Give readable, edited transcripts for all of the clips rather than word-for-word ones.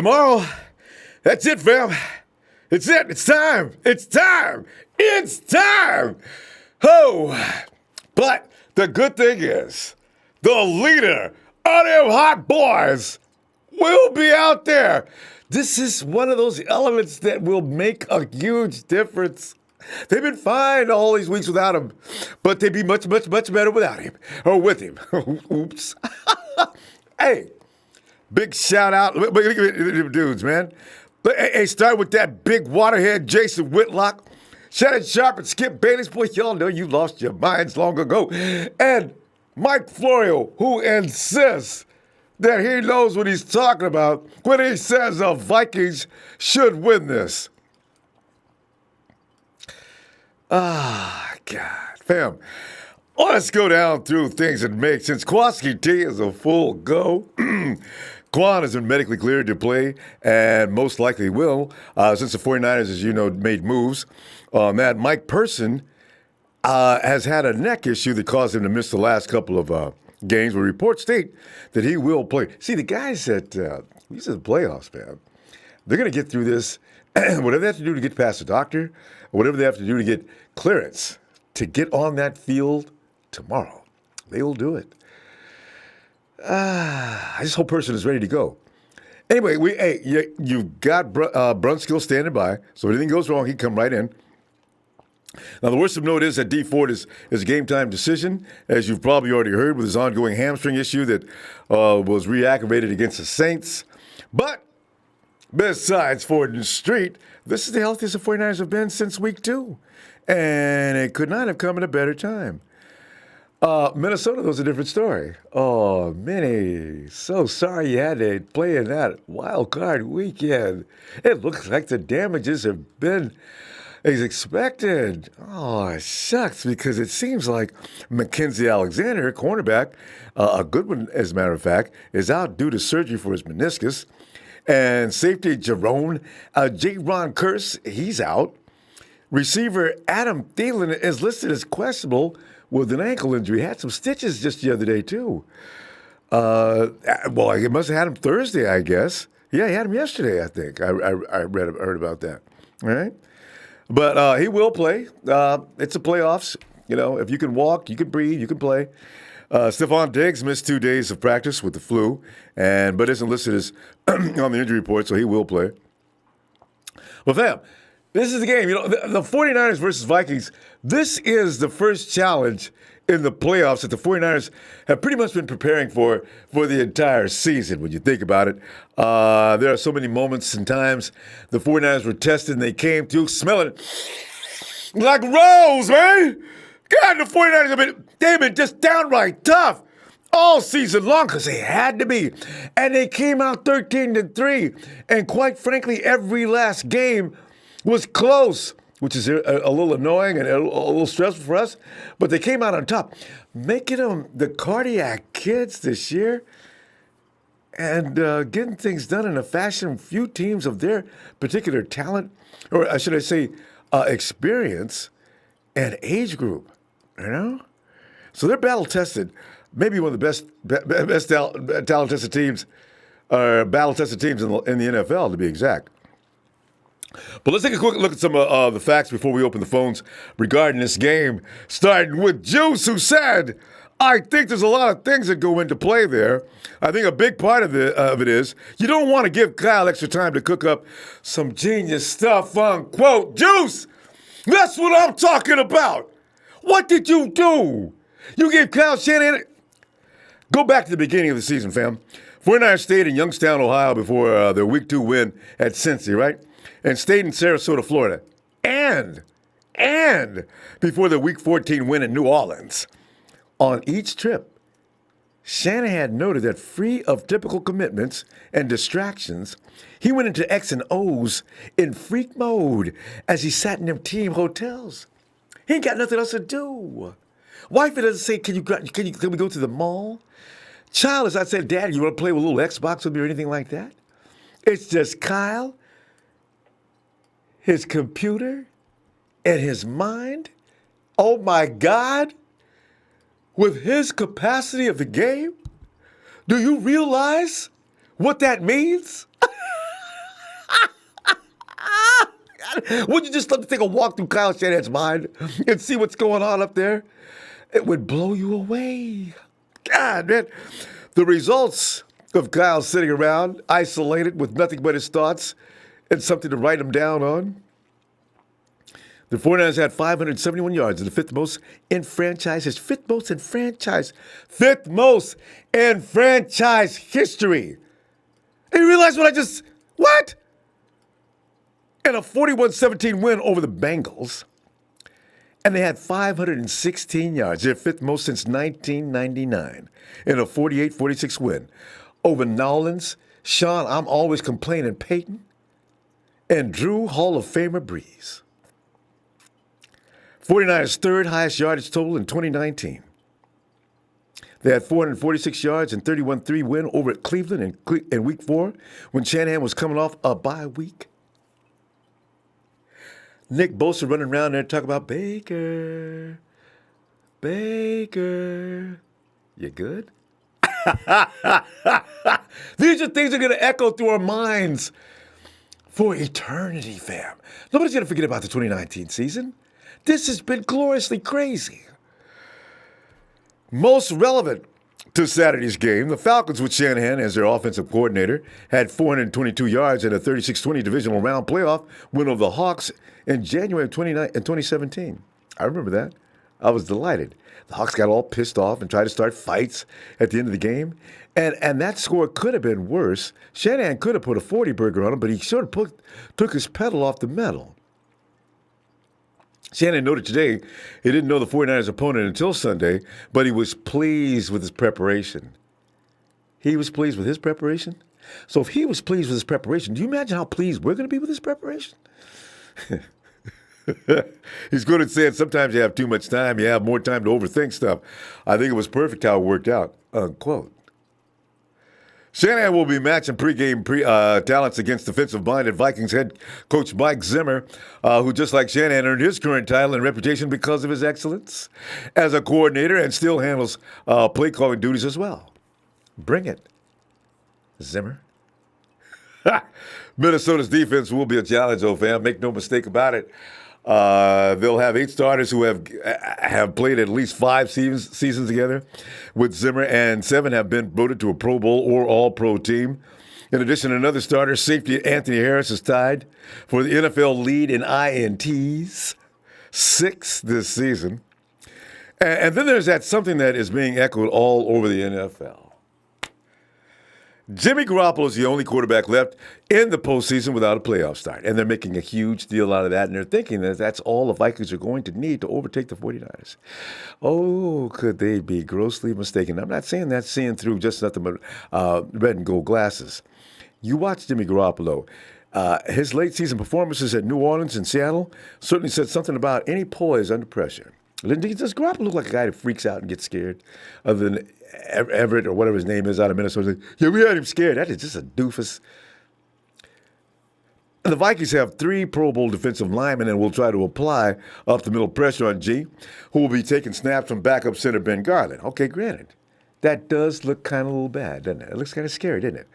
Tomorrow, that's it, fam. It's it. It's time. It's time. It's time. Oh, but the good thing is, the leader of them hot boys will be out there. This is one of those elements that will make a huge difference. They've been fine all these weeks without him, but they'd be much, much, much better without him or with him. Oops. Hey, big shout out. Dudes, man. Hey, start with that big waterhead Jason Whitlock, Shannon Sharp, and Skip Bayless. Boy, y'all know you lost your minds long ago. And Mike Florio, who insists that he knows what he's talking about when he says the Vikings should win this. Ah, God. Fam, let's go down through things that make sense. Kowalski T is a full go. Quan has been medically cleared to play and most likely will since the 49ers, as you know, made moves on that. Mike Person has had a neck issue that caused him to miss the last couple of games, where reports state that he will play. See, the guys at these are the playoffs, man. They're going to get through this, whatever they have to do to get past the doctor, or whatever they have to do to get clearance to get on that field tomorrow. They'll do it. This whole person is ready to go. Anyway, you've got Brunskill standing by, so if anything goes wrong, he can come right in. Now, the worst of note is that D Ford is a game-time decision, as you've probably already heard, with his ongoing hamstring issue that was reactivated against the Saints. But besides Ford and Street, this is the healthiest the 49ers have been since week 2, and it could not have come at a better time. Minnesota was a different story. Oh, Minnie, so sorry you had to play in that wild card weekend. It looks like the damages have been as expected. Oh, it sucks, because it seems like Mackenzie Alexander, cornerback, a good one as a matter of fact, is out due to surgery for his meniscus. And safety J. Ron Curse, he's out. Receiver Adam Thielen is listed as questionable with an ankle injury. Had some stitches just the other day, too. Well, he must have had him Thursday, I guess. Yeah, he had him yesterday, I think. I heard about that. All right? But he will play. It's the playoffs. You know, if you can walk, you can breathe, you can play. Stephon Diggs missed 2 days of practice with the flu, but isn't listed as on the injury report, so he will play. Well, fam, this is the game. You know, the 49ers versus Vikings, this is the first challenge in the playoffs that the 49ers have pretty much been preparing for the entire season, when you think about it. There are so many moments and times the 49ers were tested and they came through smelling like rose, man. God, the 49ers they've been just downright tough all season long, because they had to be. And they came out 13-3. And quite frankly, every last game was close, which is a little annoying and a little stressful for us. But they came out on top, making them the cardiac kids this year and getting things done in a fashion few teams of their particular talent, or should I say experience and age group, you know? So they're battle-tested. Maybe one of the best talent-tested teams, or battle-tested teams in the NFL, to be exact. But let's take a quick look at some of the facts before we open the phones regarding this game, starting with Juice, who said, I think there's a lot of things that go into play there. I think a big part of it is you don't want to give Kyle extra time to cook up some genius stuff, unquote. Juice, that's what I'm talking about. What did you do? You gave Kyle Shanahan... Go back to the beginning of the season, fam. 49ers stayed in Youngstown, Ohio before their Week 2 win at Cincy, right? And stayed in Sarasota, Florida. And before the Week 14 win in New Orleans. On each trip, Shanahan noted that free of typical commitments and distractions, he went into X and O's in freak mode as he sat in them team hotels. He ain't got nothing else to do. Wifey doesn't say, can we go to the mall? Child is not saying, Dad, you want to play with a little Xbox with me or anything like that? It's just Kyle, his computer, and his mind. Oh, my God. With his capacity of the game, do you realize what that means? Wouldn't you just love to take a walk through Kyle Shanahan's mind and see what's going on up there? It would blow you away. God, man. The results of Kyle sitting around, isolated with nothing but his thoughts and something to write them down on. The 49ers had 571 yards, and the fifth most in franchise history. And you realize what? And a 41-17 win over the Bengals. And they had 516 yards, their fifth most since 1999, in a 48-46 win over Nolans, Sean, I'm always complaining, Peyton, and Drew Hall of Famer Breeze. 49ers' third highest yardage total in 2019. They had 446 yards and 31-3 win over at Cleveland in Week 4 when Shanahan was coming off a bye week. Nick Bosa running around there talking about Baker. You good? These are things that are going to echo through our minds for eternity, fam. Nobody's going to forget about the 2019 season. This has been gloriously crazy. Most relevant to Saturday's game, the Falcons with Shanahan as their offensive coordinator had 422 yards in a 36-20 divisional round playoff win over the Hawks in January of 2017. I remember that. I was delighted. The Hawks got all pissed off and tried to start fights at the end of the game. And that score could have been worse. Shanahan could have put a 40-burger on them, but he sort of took his pedal off the metal. Shanahan noted today he didn't know the 49ers' opponent until Sunday, but he was pleased with his preparation. He was pleased with his preparation? So if he was pleased with his preparation, do you imagine how pleased we're going to be with his preparation? He's good at saying sometimes you have too much time, you have more time to overthink stuff. I think it was perfect how it worked out, unquote. Shanahan will be matching pregame talents against defensive-minded Vikings head coach Mike Zimmer, who, just like Shanahan, earned his current title and reputation because of his excellence as a coordinator and still handles play-calling duties as well. Bring it, Zimmer. Minnesota's defense will be a challenge, though, fam. Make no mistake about it. They'll have 8 starters who have played at least 5 seasons together with Zimmer, and 7 have been voted to a Pro Bowl or All-Pro team. In addition, another starter, safety Anthony Harris, is tied for the NFL lead in INTs, 6 this season. And then there's that something that is being echoed all over the NFL. Jimmy Garoppolo is the only quarterback left in the postseason without a playoff start. And they're making a huge deal out of that. And they're thinking that that's all the Vikings are going to need to overtake the 49ers. Oh, could they be grossly mistaken? I'm not saying that seeing through just nothing but red and gold glasses. You watch Jimmy Garoppolo. His late season performances at New Orleans and Seattle certainly said something about any poise under pressure. Does Garoppolo look like a guy that freaks out and gets scared? Other than Everett or whatever his name is out of Minnesota. Like, yeah, we had him scared. That is just a doofus. The Vikings have 3 Pro Bowl defensive linemen and will try to apply up the middle pressure on G, who will be taking snaps from backup center Ben Garland. Okay, granted. That does look kind of a little bad, doesn't it? It looks kind of scary, doesn't it?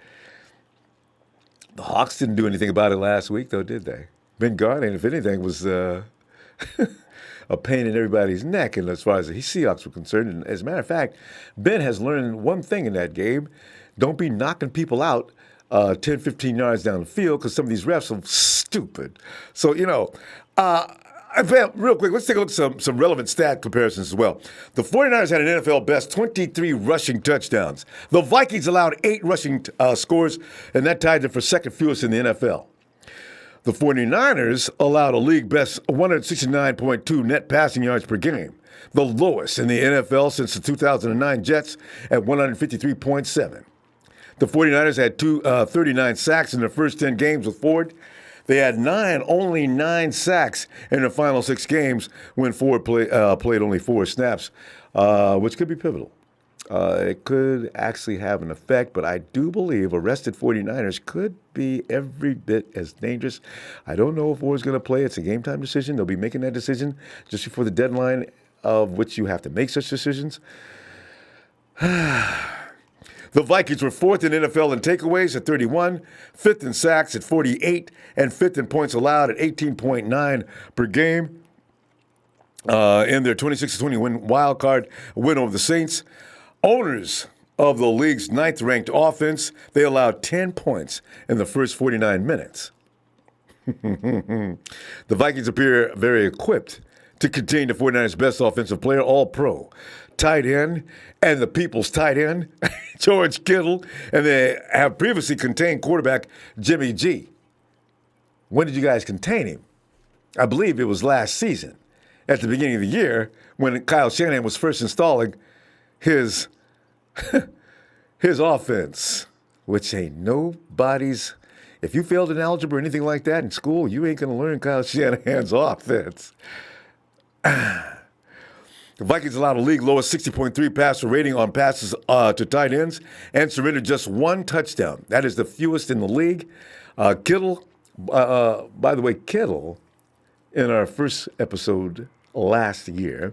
The Hawks didn't do anything about it last week, though, did they? Ben Garland, if anything, was a pain in everybody's neck, and as far as the Seahawks were concerned. And as a matter of fact, Ben has learned one thing in that game. Don't be knocking people out 10, 15 yards down the field, because some of these refs are stupid. So, real quick, let's take a look at some relevant stat comparisons as well. The 49ers had an NFL best 23 rushing touchdowns. The Vikings allowed 8 rushing scores, and that tied them for second fewest in the NFL. The 49ers allowed a league best 169.2 net passing yards per game, the lowest in the NFL since the 2009 Jets at 153.7. The 49ers had 39 sacks in their first 10 games with Ford. They had only 9 sacks in the final 6 games when Ford played only 4 snaps, which could be pivotal. It could actually have an effect, but I do believe arrested 49ers could be every bit as dangerous. I don't know if Ford's going to play. It's a game-time decision. They'll be making that decision just before the deadline of which you have to make such decisions. The Vikings were fourth in NFL in takeaways at 31, fifth in sacks at 48, and fifth in points allowed at 18.9 per game. In their 26-20 wild card win over the Saints. Owners of the league's ninth-ranked offense, they allowed 10 points in the first 49 minutes. The Vikings appear very equipped to contain the 49ers' best offensive player, all-pro, tight end, and the people's tight end, George Kittle, and they have previously contained quarterback Jimmy G. When did you guys contain him? I believe it was last season, at the beginning of the year, when Kyle Shanahan was first installing his offense, which ain't nobody's. If you failed in algebra or anything like that in school, you ain't going to learn Kyle Shanahan's offense. The Vikings allowed a league lowest 60.3 passer rating on passes to tight ends and surrendered just one touchdown. That is the fewest in the league. Kittle, by the way, Kittle, in our first episode last year,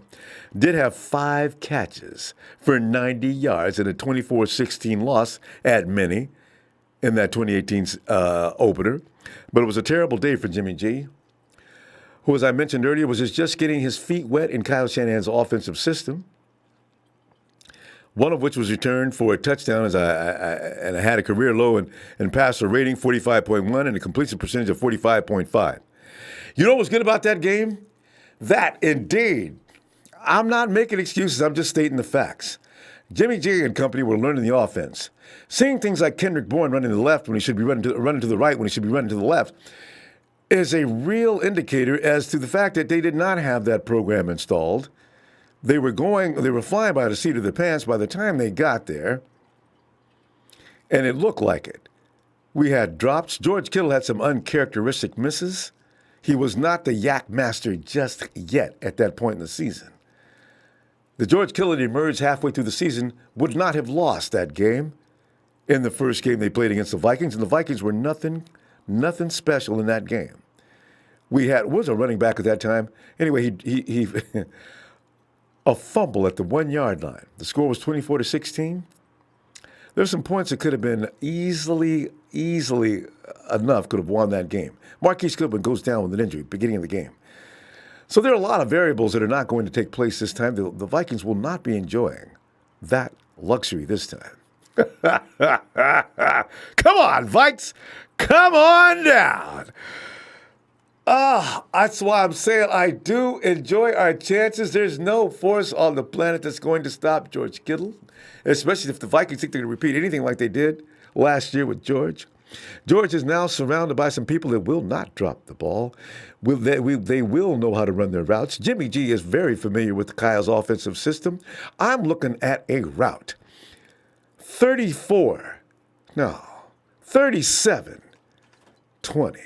did have 5 catches for 90 yards in a 24-16 loss at Mini in that 2018 opener. But it was a terrible day for Jimmy G, who, as I mentioned earlier, was just getting his feet wet in Kyle Shanahan's offensive system, one of which was returned for a touchdown and I had a career low in passer rating, 45.1, and a completion percentage of 45.5. You know what's good about that game? That, indeed, I'm not making excuses, I'm just stating the facts. Jimmy G and company were learning the offense. Seeing things like Kendrick Bourne running to the left when he should be running to the right when he should be running to the left is a real indicator as to the fact that they did not have that program installed. They were flying by the seat of their pants by the time they got there, and it looked like it. We had drops. George Kittle had some uncharacteristic misses. He was not the yak master just yet at that point in the season. The George Kittle that emerged halfway through the season would not have lost that game in the first game they played against the Vikings, and the Vikings were nothing special in that game. Was a running back at that time. Anyway, he a fumble at the 1-yard line. The score was 24-16. There's some points that could have been easily enough could have won that game. Marquise Goodwin goes down with an injury beginning of the game. So there are a lot of variables that are not going to take place this time. The Vikings will not be enjoying that luxury this time. Come on, Vikes. Come on down. That's why I'm saying I do enjoy our chances. There's no force on the planet that's going to stop George Kittle, especially if the Vikings think they're going to repeat anything like they did last year with George. George is now surrounded by some people that will not drop the ball. They will know how to run their routes. Jimmy G is very familiar with Kyle's offensive system. I'm looking at a route. 37-20.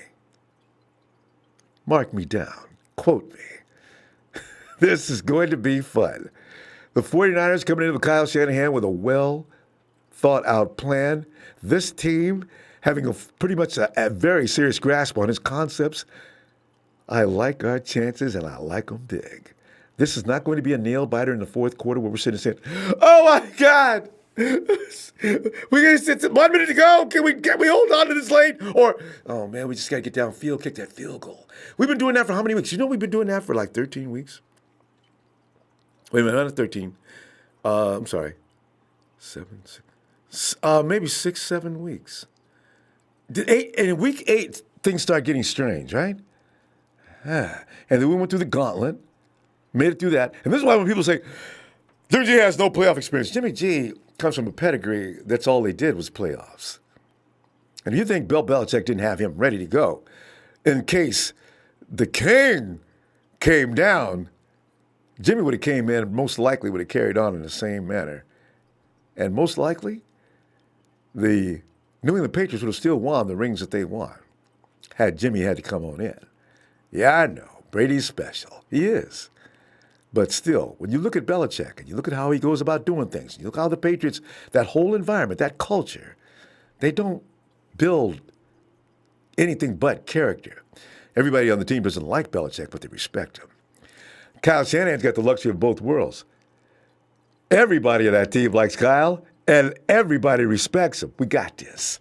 Mark me down. Quote me. This is going to be fun. The 49ers coming in with Kyle Shanahan with a well-thought-out plan. This team having pretty much a very serious grasp on his concepts. I like our chances, and I like them big. This is not going to be a nail-biter in the fourth quarter where we're sitting saying, oh, my God. We're going to sit 1 minute to go. Can we hold on to this lead? Or, oh, man, we just got to get downfield, kick that field goal. We've been doing that for how many weeks? You know we've been doing that for like 13 weeks? Wait a minute, not 13. I'm sorry. 7, 6, maybe 6, 7 weeks. And in week 8, things start getting strange, right? And then we went through the gauntlet, made it through that. And this is why when people say, Jimmy G has no playoff experience. Jimmy G comes from a pedigree that's all they did was playoffs. And you think Bill Belichick didn't have him ready to go in case the king came down, Jimmy would have came in and most likely would have carried on in the same manner. And most likely, the New England Patriots would have still won the rings that they won had Jimmy had to come on in. Yeah, I know. Brady's special. He is. But still, when you look at Belichick and you look at how he goes about doing things, you look how the Patriots, that whole environment, that culture, they don't build anything but character. Everybody on the team doesn't like Belichick, but they respect him. Kyle Shanahan's got the luxury of both worlds. Everybody on that team likes Kyle. and everybody respects him. We got this.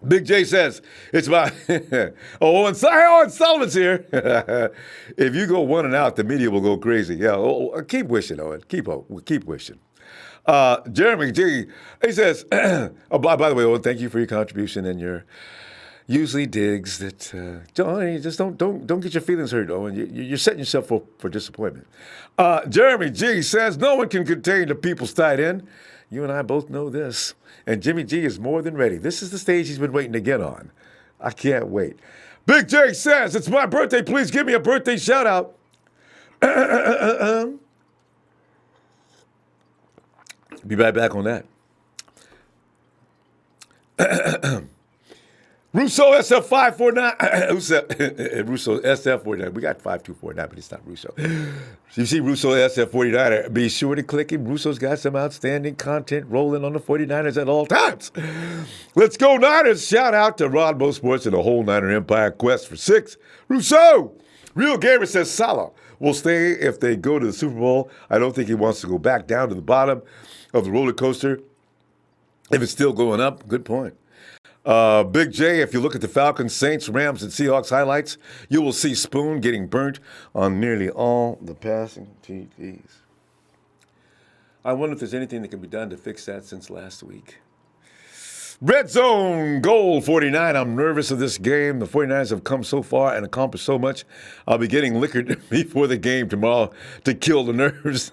Big J says, it's about, Owen Sullivan's here. If you go 1 and out, the media will go crazy. Yeah, keep wishing, Owen. Keep wishing. Jeremy G, he says, by the way, Owen, thank you for your contribution and your usually digs that, don't get your feelings hurt, Owen. You're setting yourself for disappointment. Jeremy G says, no one can contain the people's tight end. You and I both know this. And Jimmy G is more than ready. This is the stage he's been waiting to get on. I can't wait. Big J says, it's my birthday. Please give me a birthday shout out. Be right back on that. Russo SF549. Russo SF49. We got 5249, but it's not Russo. You see Russo SF49. Be sure to click him. Russo's got some outstanding content rolling on the 49ers at all times. Let's go Niners. Shout out to Ronbo Sports and the whole Niner Empire quest for 6. Russo. Real Gamer says Salah will stay if they go to the Super Bowl. I don't think he wants to go back down to the bottom of the roller coaster. If it's still going up, good point. Big J, if you look at the Falcons, Saints, Rams, and Seahawks highlights, you will see Spoon getting burnt on nearly all the passing TDs. I wonder if there's anything that can be done to fix that since last week. Red Zone Goal 49. I'm nervous of this game. The 49ers have come so far and accomplished so much. I'll be getting liquored before the game tomorrow to kill the nerves.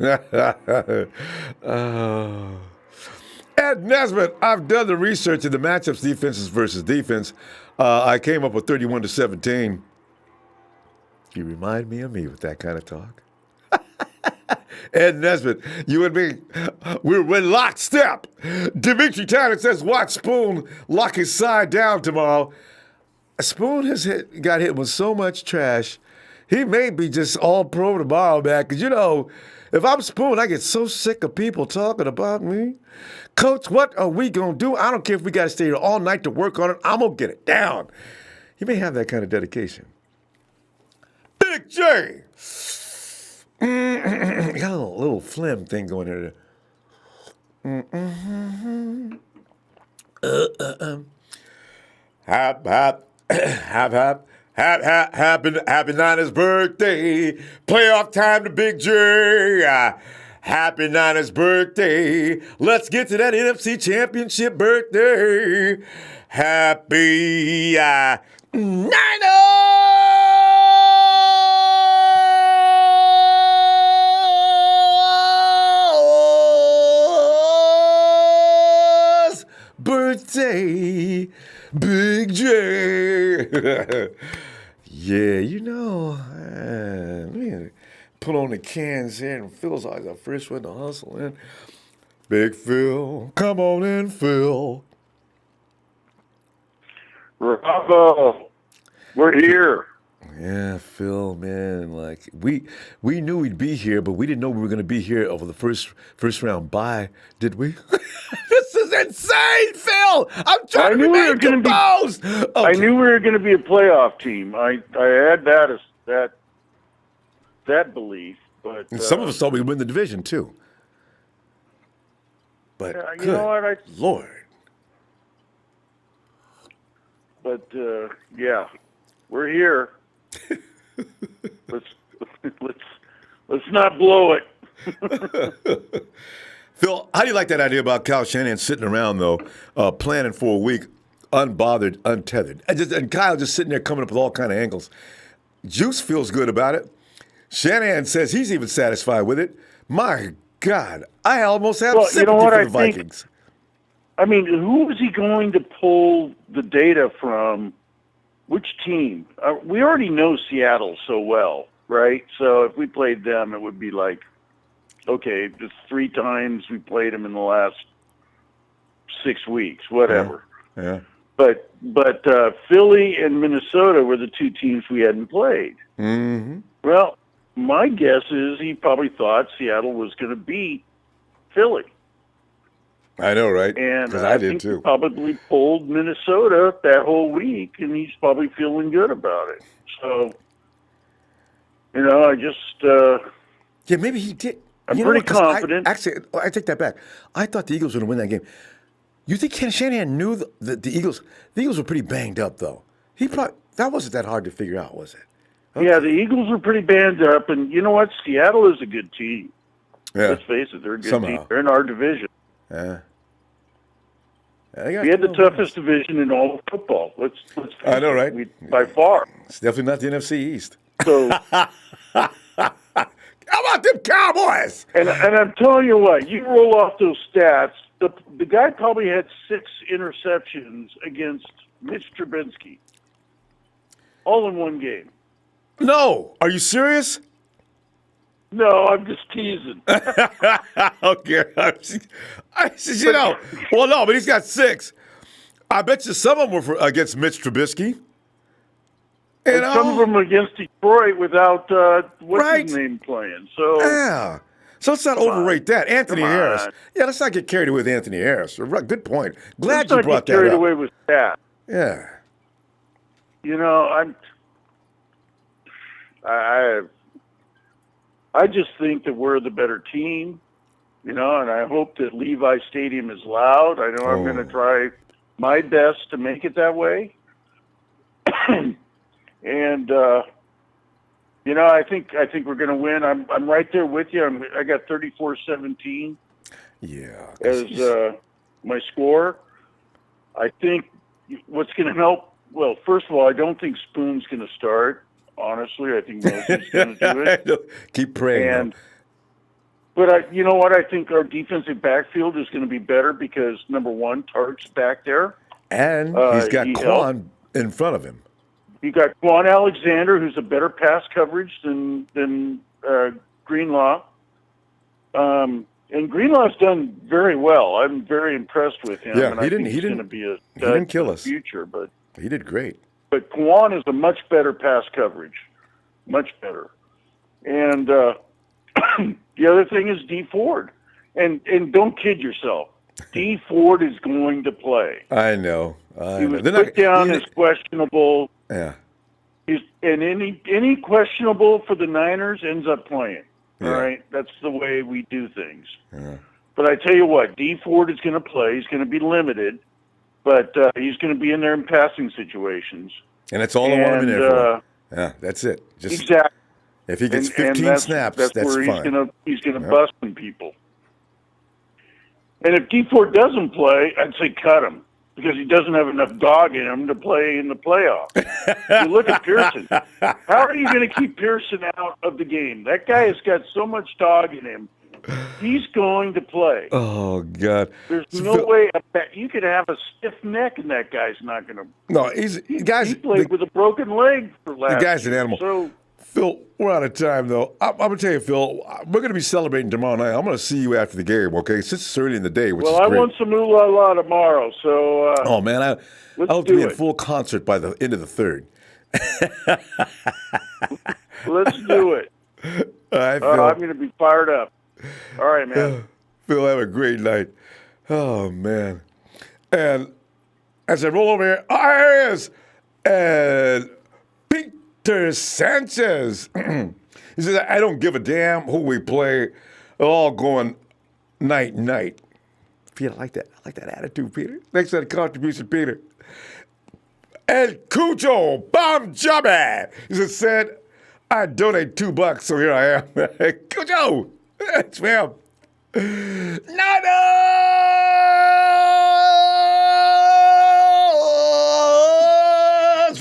Ed Nesbitt, I've done the research in the matchups, defenses versus defense. I came up with 31-17. You remind me of me with that kind of talk. Ed Nesbitt, you and me, we're in lockstep. Dimitri Tanner says, watch Spoon lock his side down tomorrow. Spoon got hit with so much trash, he may be just all pro tomorrow, man. Because, if I'm Spoon, I get so sick of people talking about me. Coach, what are we going to do? I don't care if we got to stay here all night to work on it. I'm going to get it down. He may have that kind of dedication. Big J. Got a little phlegm thing going here. Happy Niners birthday. Playoff time to Big J. Happy Niners birthday. Let's get to that NFC Championship birthday. Happy Niners birthday, Big J. Yeah, man. Put on the cans here, and Phil's always the first one to hustle in. Big Phil, come on in, Phil. Ronbo, we're here. Yeah, Phil, man, we knew we'd be here, but we didn't know we were going to be here over the first round bye, did we? This is insane, Phil. I'm trying to remain composed. Okay. I knew we were going to be a playoff team. I had that belief, but and some of us thought we'd win the division too. But you know what, Lord. But yeah, we're here. let's not blow it. Phil, how do you like that idea about Kyle Shanahan sitting around though, planning for a week, unbothered, untethered, and Kyle just sitting there coming up with all kind of angles? Juice feels good about it. Shanahan says he's even satisfied with it. My God, I almost have sympathy for the Vikings. Who is he going to pull the data from? Which team? We already know Seattle so well, right? So if we played them, it would be like, okay, just 3 times we played them in the last 6 weeks, whatever. Yeah. But Philly and Minnesota were the 2 teams we hadn't played. Mm-hmm. Well, my guess is he probably thought Seattle was going to beat Philly. I know, right? And because I did too. He probably pulled Minnesota that whole week, and he's probably feeling good about it. So, I just yeah, maybe he did. I'm You know pretty what? 'Cause confident. I take that back. I thought the Eagles were going to win that game. You think Ken Shanahan knew the Eagles? The Eagles were pretty banged up, though. That wasn't that hard to figure out, was it? Yeah, the Okay. Eagles were pretty banged up, and you know what? Seattle is a good team. Yeah. Let's face it, they're a good team. Somehow. They're in our division. Yeah. They got We had the 12 toughest wins. division in all of football. Let's face I know, it. right? By far. It's definitely not the NFC East. So, How about them Cowboys? and I'm telling you what, you roll off those stats. The guy probably had 6 interceptions against Mitch Trubisky, all in one game. No. Are you serious? No, I'm just teasing. Okay. I said, well, no, but he's got 6. I bet you some of them were against Mitch Trubisky. And some of them against Detroit without what's Right. his name playing. So Yeah. So let's not overrate that. Anthony Come Harris. on. Yeah, let's not get carried away with Anthony Harris. Good point. Glad let's you not brought get that carried up. away with that. Yeah. You know, I just think that we're the better team. You know, and I hope that Levi Stadium is loud. I know I'm going to try my best to make it that way. And you know, I think we're going to win. I'm right there with you. I got 34-17 Yeah. as my score. I think what's going to help. Well, first of all, I don't think Spoon's going to start. Honestly, I think Mosey's going to do it. Keep praying. But you know what? I think our defensive backfield is going to be better because number one, Tark's back there, And he's got Quan in front of him. You got Quan Alexander, who's a better pass coverage than Greenlaw. And Greenlaw's done very well. I'm very impressed with him. Yeah, and I think he's going to be a he didn't kill us. Future, but He did great. But Quan is a much better pass coverage, much better. And the other thing is D Ford, and don't kid yourself. D Ford is going to play. I know. He was put down as questionable. Yeah. And any questionable for the Niners ends up playing. Yeah. All right, that's the way we do things. Yeah. But I tell you what, D Ford is going to play. He's going to be limited, but he's going to be in there in passing situations. And that's all I want him in there for. Yeah, that's it. Just exactly. If he gets 15 snaps, that's where fine. He's gonna bust some people. And if D Ford doesn't play, I'd say cut him because he doesn't have enough dog in him to play in the playoffs. You look at Pearson. How are you going to keep Pearson out of the game? That guy has got so much dog in him. He's going to play. Oh God! There's no way you could have a stiff neck, and that guy's not going to. No, he played with a broken leg for last. The guy's an year, animal. So. Phil, we're out of time, though. I'm going to tell you, Phil, we're going to be celebrating tomorrow night. I'm going to see you after the game, okay? Since it's early in the day, which is great. Well, I want some ooh la la tomorrow, so... oh, man, I hope to be in full concert by the end of the third. Let's do it. All right, Phil. I'm going to be fired up. All right, man. Phil, have a great night. Oh, man. And as I roll over here, here he is. And Peter Sanchez. He says, I don't give a damn who we play. They're all going night-night. Peter, I like that. I like that attitude, Peter. Thanks for the contribution, Peter. And Cujo Bomjobby. He said, I donate $2, so here I am. Cujo! It's him.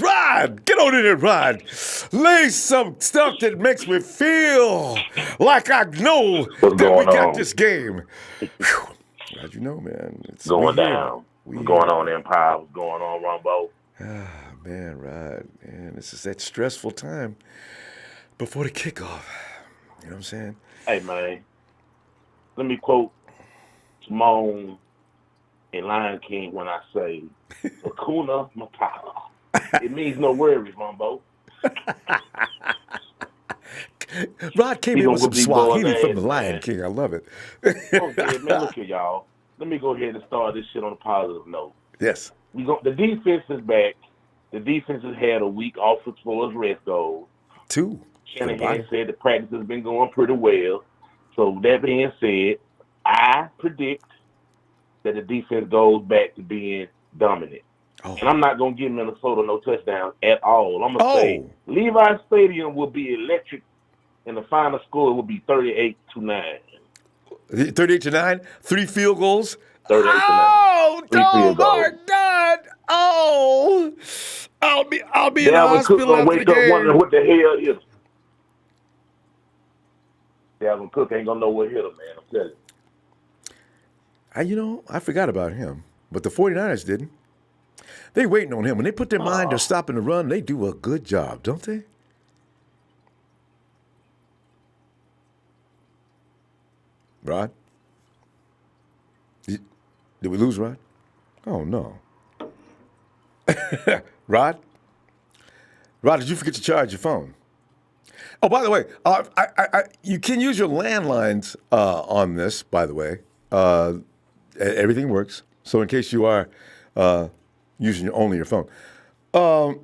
Rod! Get on in there, Rod. Lay some stuff that makes me feel like I know that we got this game. Whew. Glad you know, man. It's going down. What's going on, Empire? What's going on, Ronbo? Ah, man, Rod. Man, this is that stressful time before the kickoff. You know what I'm saying? Hey, man. Let me quote Simone in Lion King when I say, Hakuna Matata. It means no worries, Ronbo. Rod came in with some Swahili from the Lion King. I love it. Okay, man, look here, y'all. Let me go ahead and start this shit on a positive note. Yes. The defense is back. The defense has had a week off as far as rest goes. 2. Shanahan said the practice has been going pretty well. So that being said, I predict that the defense goes back to being dominant. Oh. And I'm not going to give Minnesota no touchdown at all. I'm going to say Oh. Levi Stadium will be electric, and the final score will be 38-9. 38-9, 3 field goals. 38-9. Oh, 3 oh field my goals. God. Oh. I'll be in the Dalvin Cook hospital going to after the wake up wondering game. what the hell is. Dalvin Cook ain't going to know what hit him, man. I'm telling you. I forgot about him. But the 49ers didn't. They waiting on him. When they put their mind to stopping the run, they do a good job, don't they? Rod? Did we lose Rod? Oh, no. Rod? Rod, did you forget to charge your phone? Oh, by the way, you can use your landlines on this, by the way. Everything works. So in case you are using only your phone. I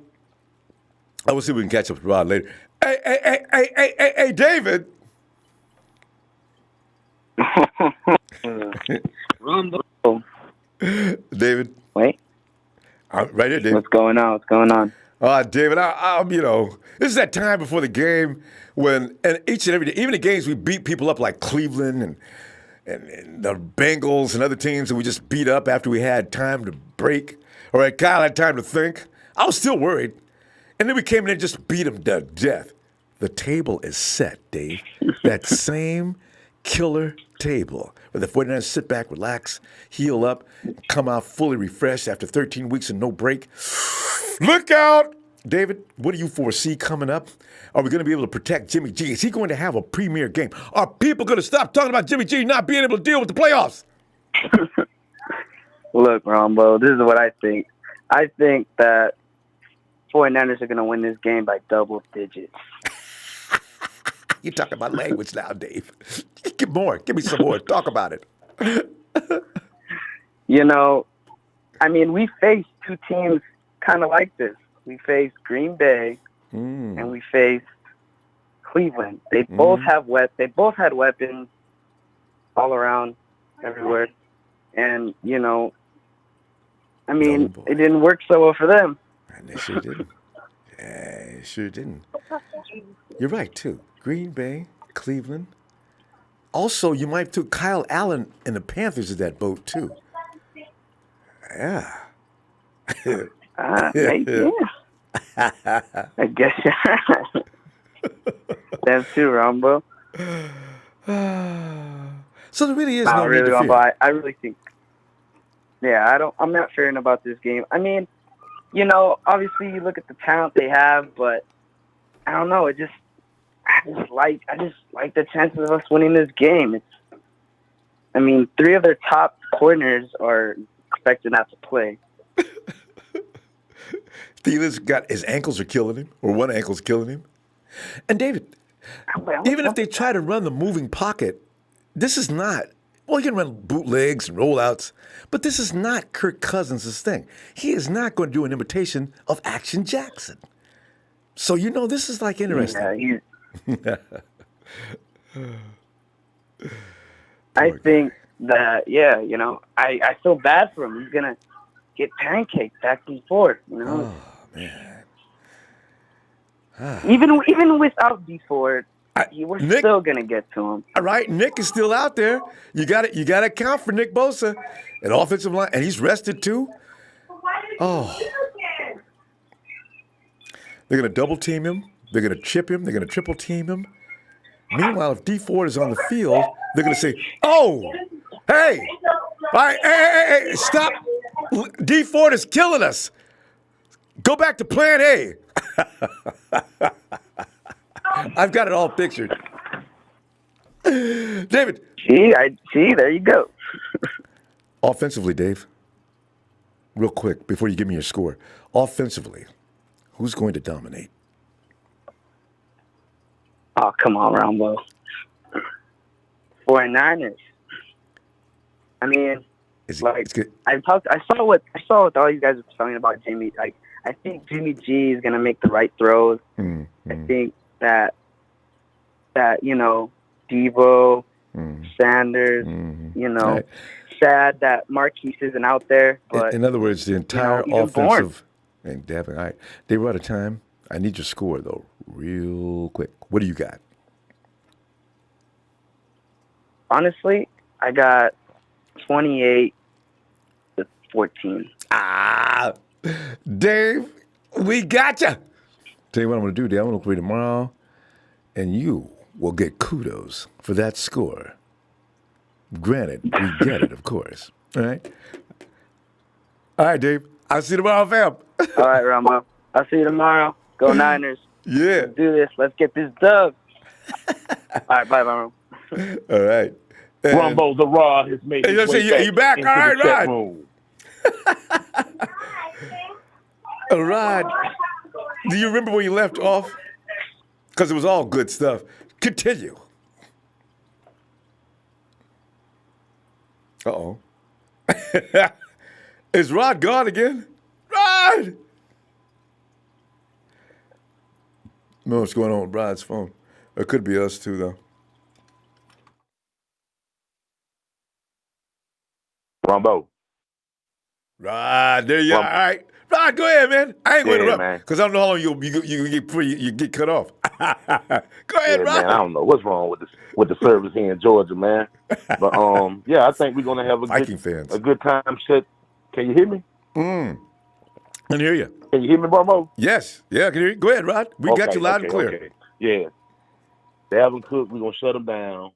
will see if we can catch up with Rod later. Hey, David. Ronbo. David. Wait. Right here, David. What's going on? What's going on? David, this is that time before the game when, and each and every day, even the games we beat people up like Cleveland and the Bengals and other teams that we just beat up after we had time to break or Kyle had time to think. I was still worried. And then we came in and just beat them to death. The table is set, Dave. That same killer table where the 49ers sit back, relax, heal up, come out fully refreshed after 13 weeks and no break. Look out! David, what do you foresee coming up? Are we going to be able to protect Jimmy G? Is he going to have a premier game? Are people going to stop talking about Jimmy G not being able to deal with the playoffs? Look, Rombo, this is what I think. I think that 49ers are going to win this game by double digits. You're talking about language now, Dave. Give more. Give me some more. Talk about it. We faced two teams kind of like this. We faced Green Bay and we faced Cleveland. They both had weapons all around, everywhere. And, it didn't work so well for them. And they sure didn't. Yeah, sure didn't. You're right, too. Green Bay, Cleveland. Also, you might took Kyle Allen and the Panthers in that boat, too. Yeah. Yeah. I guess that's true, Rombo. So there really is no need really, to Rombo, fear. I really think. Yeah, I'm not fearing about this game. Obviously you look at the talent they have, but I don't know. I just like the chances of us winning this game. Three of their top corners are expected not to play. Thiel's got his ankles are killing him, or one ankle's killing him. And David, even if they try to run the moving pocket, this is not. Well, you can run bootlegs and rollouts, but this is not Kirk Cousins' thing. He is not going to do an imitation of Action Jackson. So this is like interesting. Yeah, I think that I feel bad for him. He's gonna get pancaked back and forth. Oh man. Even without D4, we're Nick, still gonna get to him. All right, Nick is still out there. You got to account for Nick Bosa, an offensive line, and he's rested too. Oh, they're gonna double team him. They're gonna chip him. They're gonna triple team him. Meanwhile, if D Ford is on the field, they're gonna say, "Oh, hey, all right, hey, stop! D Ford is killing us. Go back to Plan A." I've got it all pictured. David. See, there you go. Offensively, Dave, real quick, before you give me your score. Offensively, who's going to dominate? Oh, come on, Ronbo. 49ers. It's good. I saw what all you guys were talking about Jimmy. I think Jimmy G is gonna make the right throws. I think that Devo Sanders. Mm-hmm. You All know, right. sad that Marquise isn't out there, but In other words, the entire he was born. offensive. And Devin, all right. They were out of time. I need your score, though, real quick. What do you got? Honestly, I got 28-14. Ah, Dave, we got you. Tell you what I'm going to do, Dave. I'm going to play tomorrow, and you will get kudos for that score. Granted, we get it, of course. All right? All right, Dave. I'll see you tomorrow, fam. All right, Ronbo. I'll see you tomorrow. Go Niners. Yeah. Let's do this. Let's get this dub. All right, bye, Ronbo. All right. And, Rumbo the Raw has made Hey, his let's way see, back you back? into All right, the chat Rod. room. Rod, do you remember when you left off? Because it was all good stuff. Continue. Uh-oh. Is Rod gone again? Rod! No, what's going on with Rod's phone. It could be us too, though. Rumbo. Rod, there you are. Rumbo. All right. Rod, go ahead, man. I ain't going to Yeah, interrupt man. because I don't know how long you get cut off. Go ahead, Yeah, Rod. man. I don't know what's wrong with the service here in Georgia, man. But yeah, I think we're gonna have Viking fans. a good time. Shit. Can you hear me? I can hear you. Can you hear me, Rumbo? Yes. Yeah, I can hear you. Go ahead, Rod. We got you loud and clear. Okay. Yeah. Dalvin Cook, we're gonna shut him down.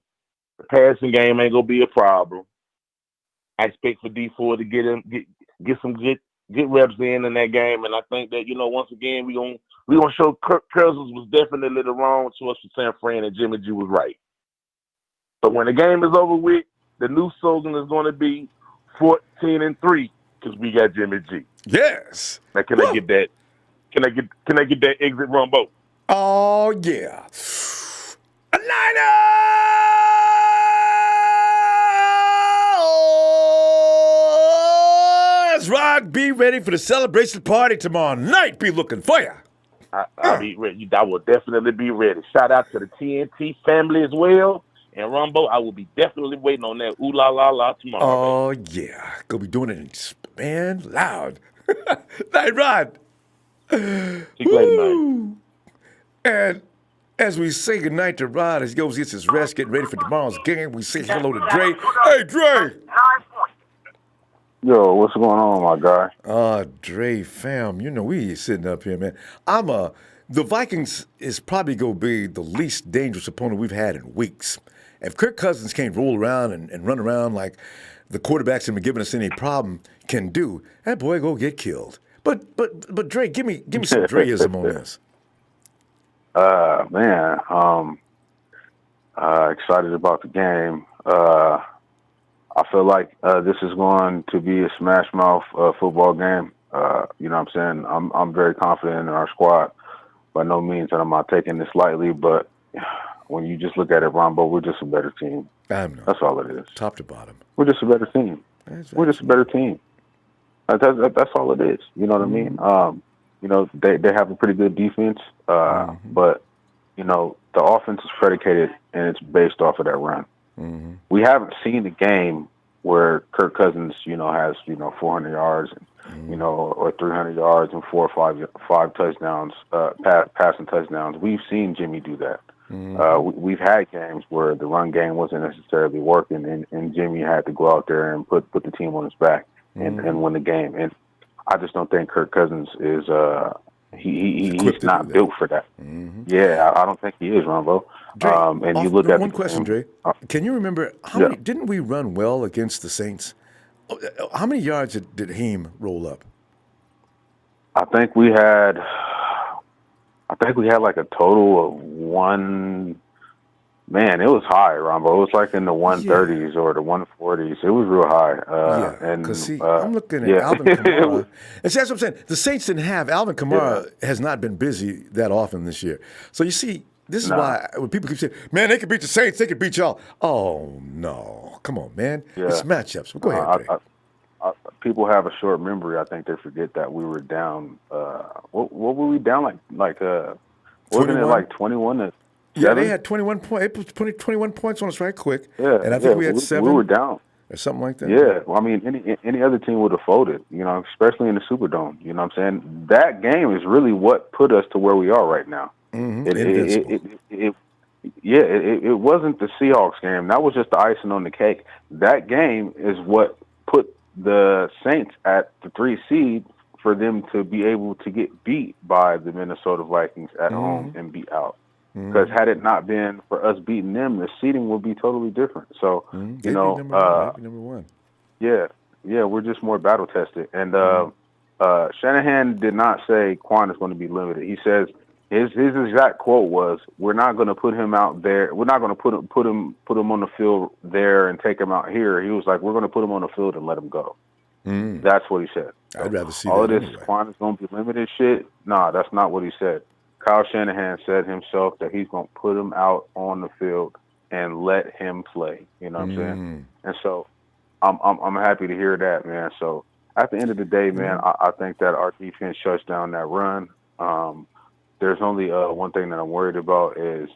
The passing game ain't gonna be a problem. I expect for D4 to get some good reps in that game, and I think that once again we gonna show Kirk Cousins was definitely the wrong choice for San Fran, and Jimmy G was right. But when the game is over with, the new slogan is going to be 14-3 because we got Jimmy G. Yes. Now, can I get that? Can I get that exit Rumbo? Oh yeah. Niners! Rod, be ready for the celebration party tomorrow night. Be looking for you. I'll be ready. I will definitely be ready. Shout out to the TNT family as well. And Rumbo, I will be definitely waiting on that ooh la la la tomorrow. Oh yeah. Go be doing it loud. Night, Rod. See you later, man. And as we say goodnight to Rod as he goes gets his rest, getting ready for tomorrow's game, we say hello to Dre. Hey, Dre! Yo, what's going on, my guy? Dre, fam, we sitting up here, man. The Vikings is probably going to be the least dangerous opponent we've had in weeks. If Kirk Cousins can't roll around and run around like the quarterbacks have been giving us any problem can do, that boy go get killed. But Dre, give me some Dreism on this. Man, excited about the game. I feel like this is going to be a smash mouth football game. You know what I'm saying? I'm very confident in our squad. By no means that I'm not taking this lightly, but when you just look at it, Ronbo, we're just a better team. That's all it is. Top to bottom. We're just a better team. We're just a better team. That's all it is. You know what I mean? They have a pretty good defense, but the offense is predicated and it's based off of that run. Mm-hmm. We haven't seen a game where Kirk Cousins, has 400 yards, or 300 yards and 4 or 5 touchdowns, passing touchdowns. We've seen Jimmy do that. We've had games where the run game wasn't necessarily working, and Jimmy had to go out there and put the team on his back and win the game. And I just don't think Kirk Cousins is he's not built for that. Mm-hmm. Yeah, I don't think he is, Ronbo. Dre, and you look at one question, Dre. Can you remember how many? Didn't we run well against the Saints? How many yards did Heem roll up? I think we had like a total of one. Man, it was high, Ronbo. It was like in the 130s or the 140s. It was real high. Because I'm looking at Alvin Kamara. And see, that's what I'm saying. The Saints didn't have Alvin Kamara. Has not been busy that often this year. So you see, this is why when people keep saying, "Man, they can beat the Saints. They can beat y'all." Oh no, come on, man. It's matchups. Well, go ahead, Dre. People have a short memory. I think they forget that we were down. What were we down like? Wasn't it like 21 to Yeah, they had 21 points. They put 21 points on us right quick. Yeah, And I think we had 7. We were down. Or something like that. Yeah, well, I mean, any other team would have folded, especially in the Superdome. You know what I'm saying? That game is really what put us to where we are right now. Invincible. It wasn't the Seahawks game. That was just the icing on the cake. That game is what put the Saints at the 3 seed for them to be able to get beat by the Minnesota Vikings at home and be out. Because had it not been for us beating them, the seeding would be totally different. So, They'd be number one. Yeah, we're just more battle tested. And Shanahan did not say Quan is going to be limited. He says his exact quote was, "We're not going to put him out there. We're not going to put him on the field there and take him out here." He was like, "We're going to put him on the field and let him go." That's what he said. I'd rather see all that of this anyway. Quan is going to be limited shit. Nah, that's not what he said. Kyle Shanahan said himself that he's going to put him out on the field and let him play. You know what I'm saying? And so I'm happy to hear that, man. So at the end of the day, man, I think that our defense shuts down that run. There's only one thing that I'm worried about is,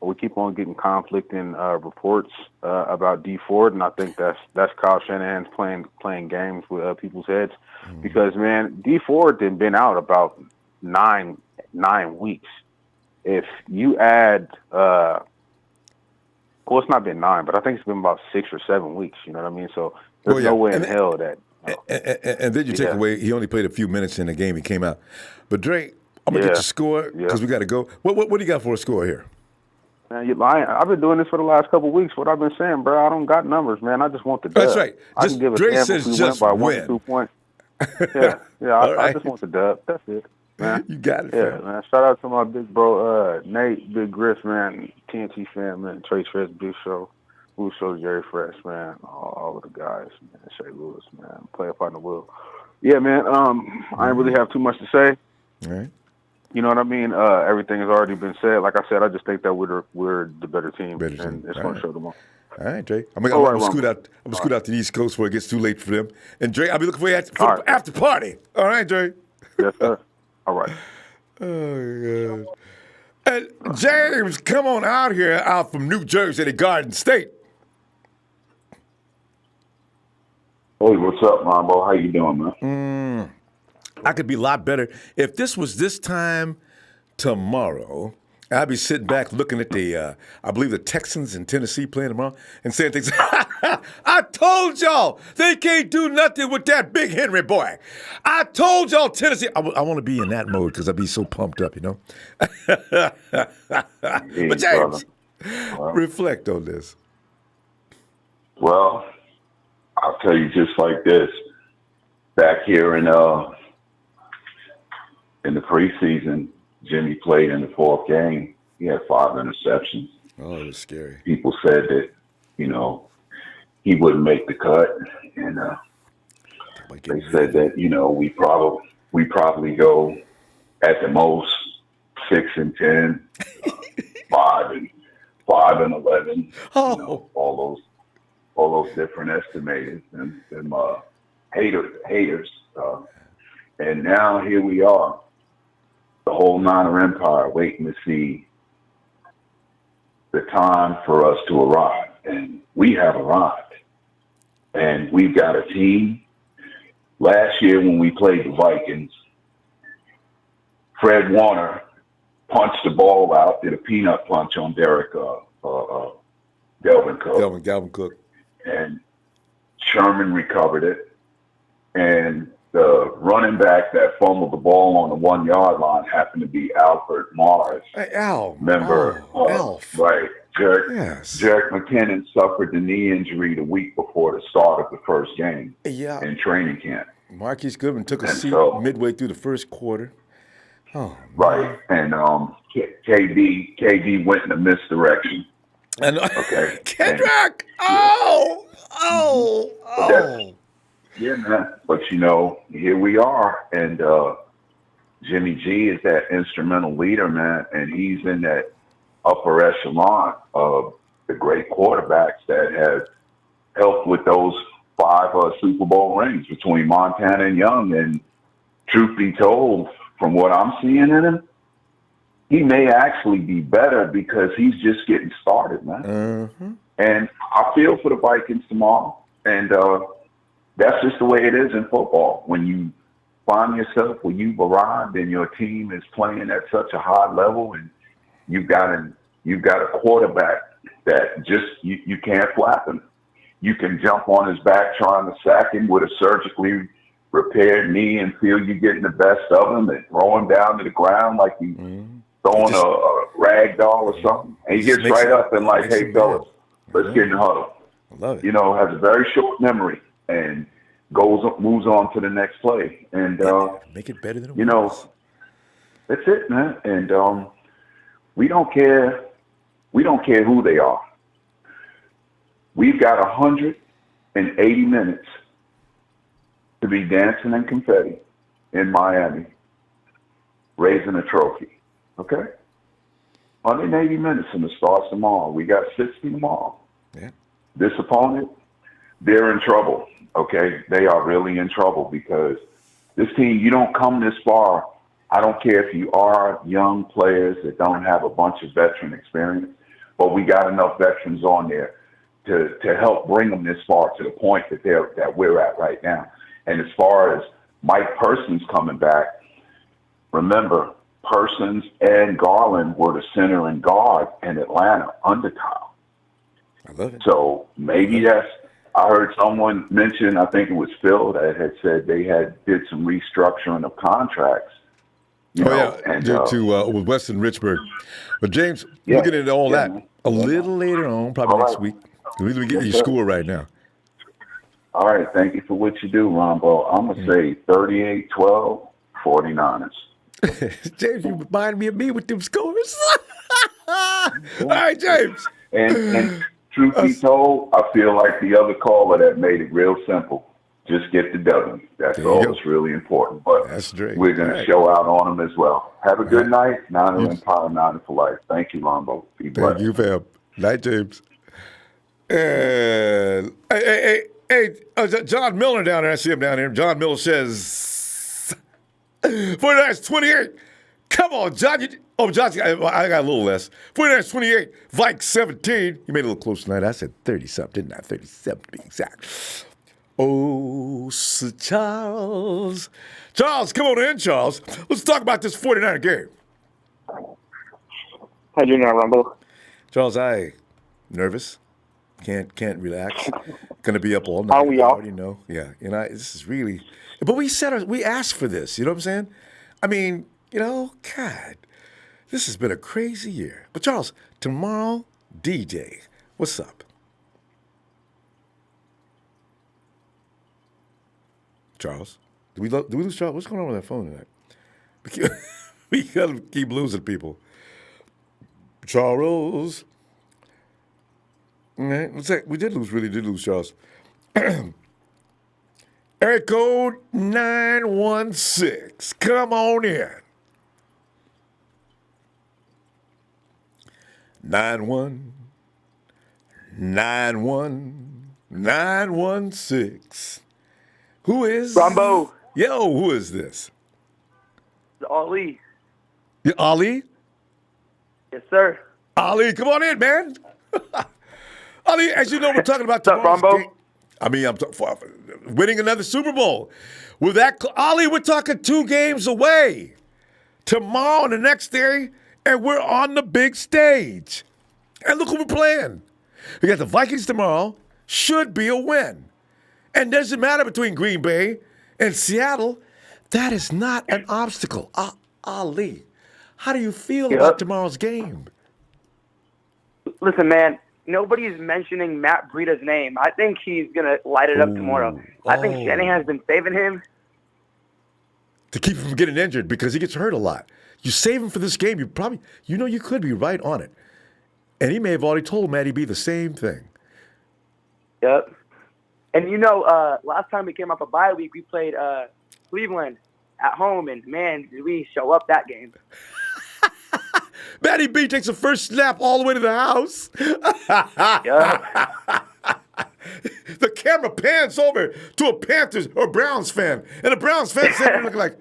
we keep on getting conflicting reports about D Ford, and I think that's Kyle Shanahan's playing games with people's heads, because man, D Ford had been out about 9 weeks. If you add, well, it's not been 9, but I think it's been about 6 or 7 weeks. You know what I mean? So there's no way in hell that. And then you take away, he only played a few minutes in the game. He came out. But Dre, I'm gonna get your score because we got to go. What do you got for a score here? Man, you're lying. I've been doing this for the last couple of weeks. What I've been saying, bro, I don't got numbers, man. I just want the dub. That's right. I can give a Dre damn says if we just win by 1 win. or 2 points. Yeah. I Right. just want the dub. That's it, man. You got it. Yeah, man. Shout out to my big bro, Nate, Big Griff, man, TNT fan, man, Trace Fresh, Big Show, Blue Show, Jerry Fresh, man, all of the guys, man, Shay Lewis, man, player partner Will. Yeah, man. I didn't really have too much to say. All right. You know what I mean? Everything has already been said. Like I said, I just think that we're the better team, and it's going to show tomorrow. All right, Dre. I'm gonna scoot out. I'm gonna scoot out to the East Coast before it gets too late for them. And Dre, I'll be looking for you for the after party. All right, Dre. Yes, sir. All right. Oh God. And James, come on out here, out from New Jersey to Garden State. Hey, what's up, Ronbo? How you doing, man? I could be a lot better if this was this time tomorrow. I'd be sitting back looking at the, I believe the Texans in Tennessee playing tomorrow and saying things. I told y'all they can't do nothing with that Big Henry boy. I told y'all Tennessee. I want to be in that mode because I'd be so pumped up, But James, reflect on this. Well, I'll tell you just like this. Back here in the preseason, Jimmy played in the 4th game. He had 5 interceptions. Oh, it was scary. People said that, he wouldn't make the cut. And they said that, we probably go at the most 6-10, 5-11. Oh. All those different estimators and haters. And now here we are, the whole Niner Empire, waiting to see the time for us to arrive. And we have arrived. And we've got a team. Last year when we played the Vikings, Fred Warner punched the ball out, did a peanut punch on Derek Delvin Cook. Delvin Cook. And Sherman recovered it. And the running back that fumbled the ball on the 1-yard line happened to be Alfred Morris. Hey, Al. Remember? Alf. Right. Yes. Jarek McKinnon suffered the knee injury the week before the start of the first game in training camp. Marquise Goodman took a seat midway through the first quarter. Oh, right. And KD went in a misdirection. And okay. Kendrick! Yeah, man. But, here we are. And Jimmy G is that instrumental leader, man. And he's in that upper echelon of the great quarterbacks that have helped with those 5 Super Bowl rings between Montana and Young. And truth be told, from what I'm seeing in him, he may actually be better because he's just getting started, man. Mm-hmm. And I feel for the Vikings tomorrow. And that's just the way it is in football. When you find yourself where you've arrived and your team is playing at such a high level, and you've got a quarterback that just you can't flap him. You can jump on his back trying to sack him with a surgically repaired knee and feel you're getting the best of him and throw him down to the ground like he's throwing a rag doll or something. And he gets right up and like, hey, fellas, let's get in the huddle. I love it. You know, has a very short memory and moves on to the next play. And, make it better than it you was. know, that's it, man. And we don't care. We don't care who they are. We've got 180 minutes to be dancing in confetti in Miami, raising a trophy. Okay? 180 minutes and it starts tomorrow. We got 60 tomorrow. Yeah. This opponent, they're in trouble. Okay? They are really in trouble because this team, you don't come this far. I don't care if you are young players that don't have a bunch of veteran experience, but we got enough veterans on there to help bring them this far to the point that we're at right now. And as far as Mike Persons coming back, remember, Persons and Garland were the center and guard in Atlanta under Kyle. I love it. So maybe I heard someone mention, I think it was Phil, that had said they did some restructuring of contracts. With Weston Richburg. But James, we'll get into all that a little later on, probably next week. We're going to get you score right now. All right. Thank you for what you do, Ronbo. I'm going to say 38-12, 49ers. James, you remind me of me with them scores. All right, James. And truth be told, I feel like the other caller that made it real simple. Just get the W. That's all that's really important. But that's great. We're going to show out on them as well. Have a good night. Niner Empire, Niner for life. Thank you, Ronbo. Be blessed. Thank you, fam. Night, James. And hey, John Miller down there. I see him down here. John Miller says, 49ers 28. Come on, John. John, I got a little less. 49ers 28. Vikes 17. You made it a little close tonight. I said 30-something, didn't I? 37 to be exact. Oh, Sir Charles. Charles, come on in, Charles. Let's talk about this 49er game. How you doing now, Ronbo? Charles, nervous. Can't relax. Gonna be up all night. Aren't we I all? already know. Yeah, this is really. But we asked for this. You know what I'm saying? I mean, God, this has been a crazy year. But Charles, tomorrow, D-Day. What's up? Charles, do we lose Charles? What's going on with that phone tonight? We gotta keep losing people. Charles. Okay, we really did lose Charles. Area code 916. Come on in. 916. Who is? Ronbo. Yo, who is this? It's Ali. You Ali? Yes, sir. Ali, come on in, man. Ali, as you know, we're talking about tomorrow's What's up, Ronbo? game. I mean, I'm winning another Super Bowl. With that, Ali, we're talking 2 games away. Tomorrow and the next day, and we're on the big stage. And look who we're playing. We got the Vikings tomorrow. Should be a win. And doesn't matter between Green Bay and Seattle. That is not an obstacle. Ali, how do you feel about tomorrow's game? Listen, man, nobody's mentioning Matt Breida's name. I think he's going to light it up tomorrow. I think Shanahan's been saving him. To keep him from getting injured because he gets hurt a lot. You save him for this game, you could be right on it. And he may have already told Matty B the same thing. Yep. And last time we came up a bye week, we played Cleveland at home, and man, did we show up that game. Matty B takes the first snap all the way to the house. Yep. The camera pans over to a Panthers or Browns fan, and the Browns fan sitting there looking like,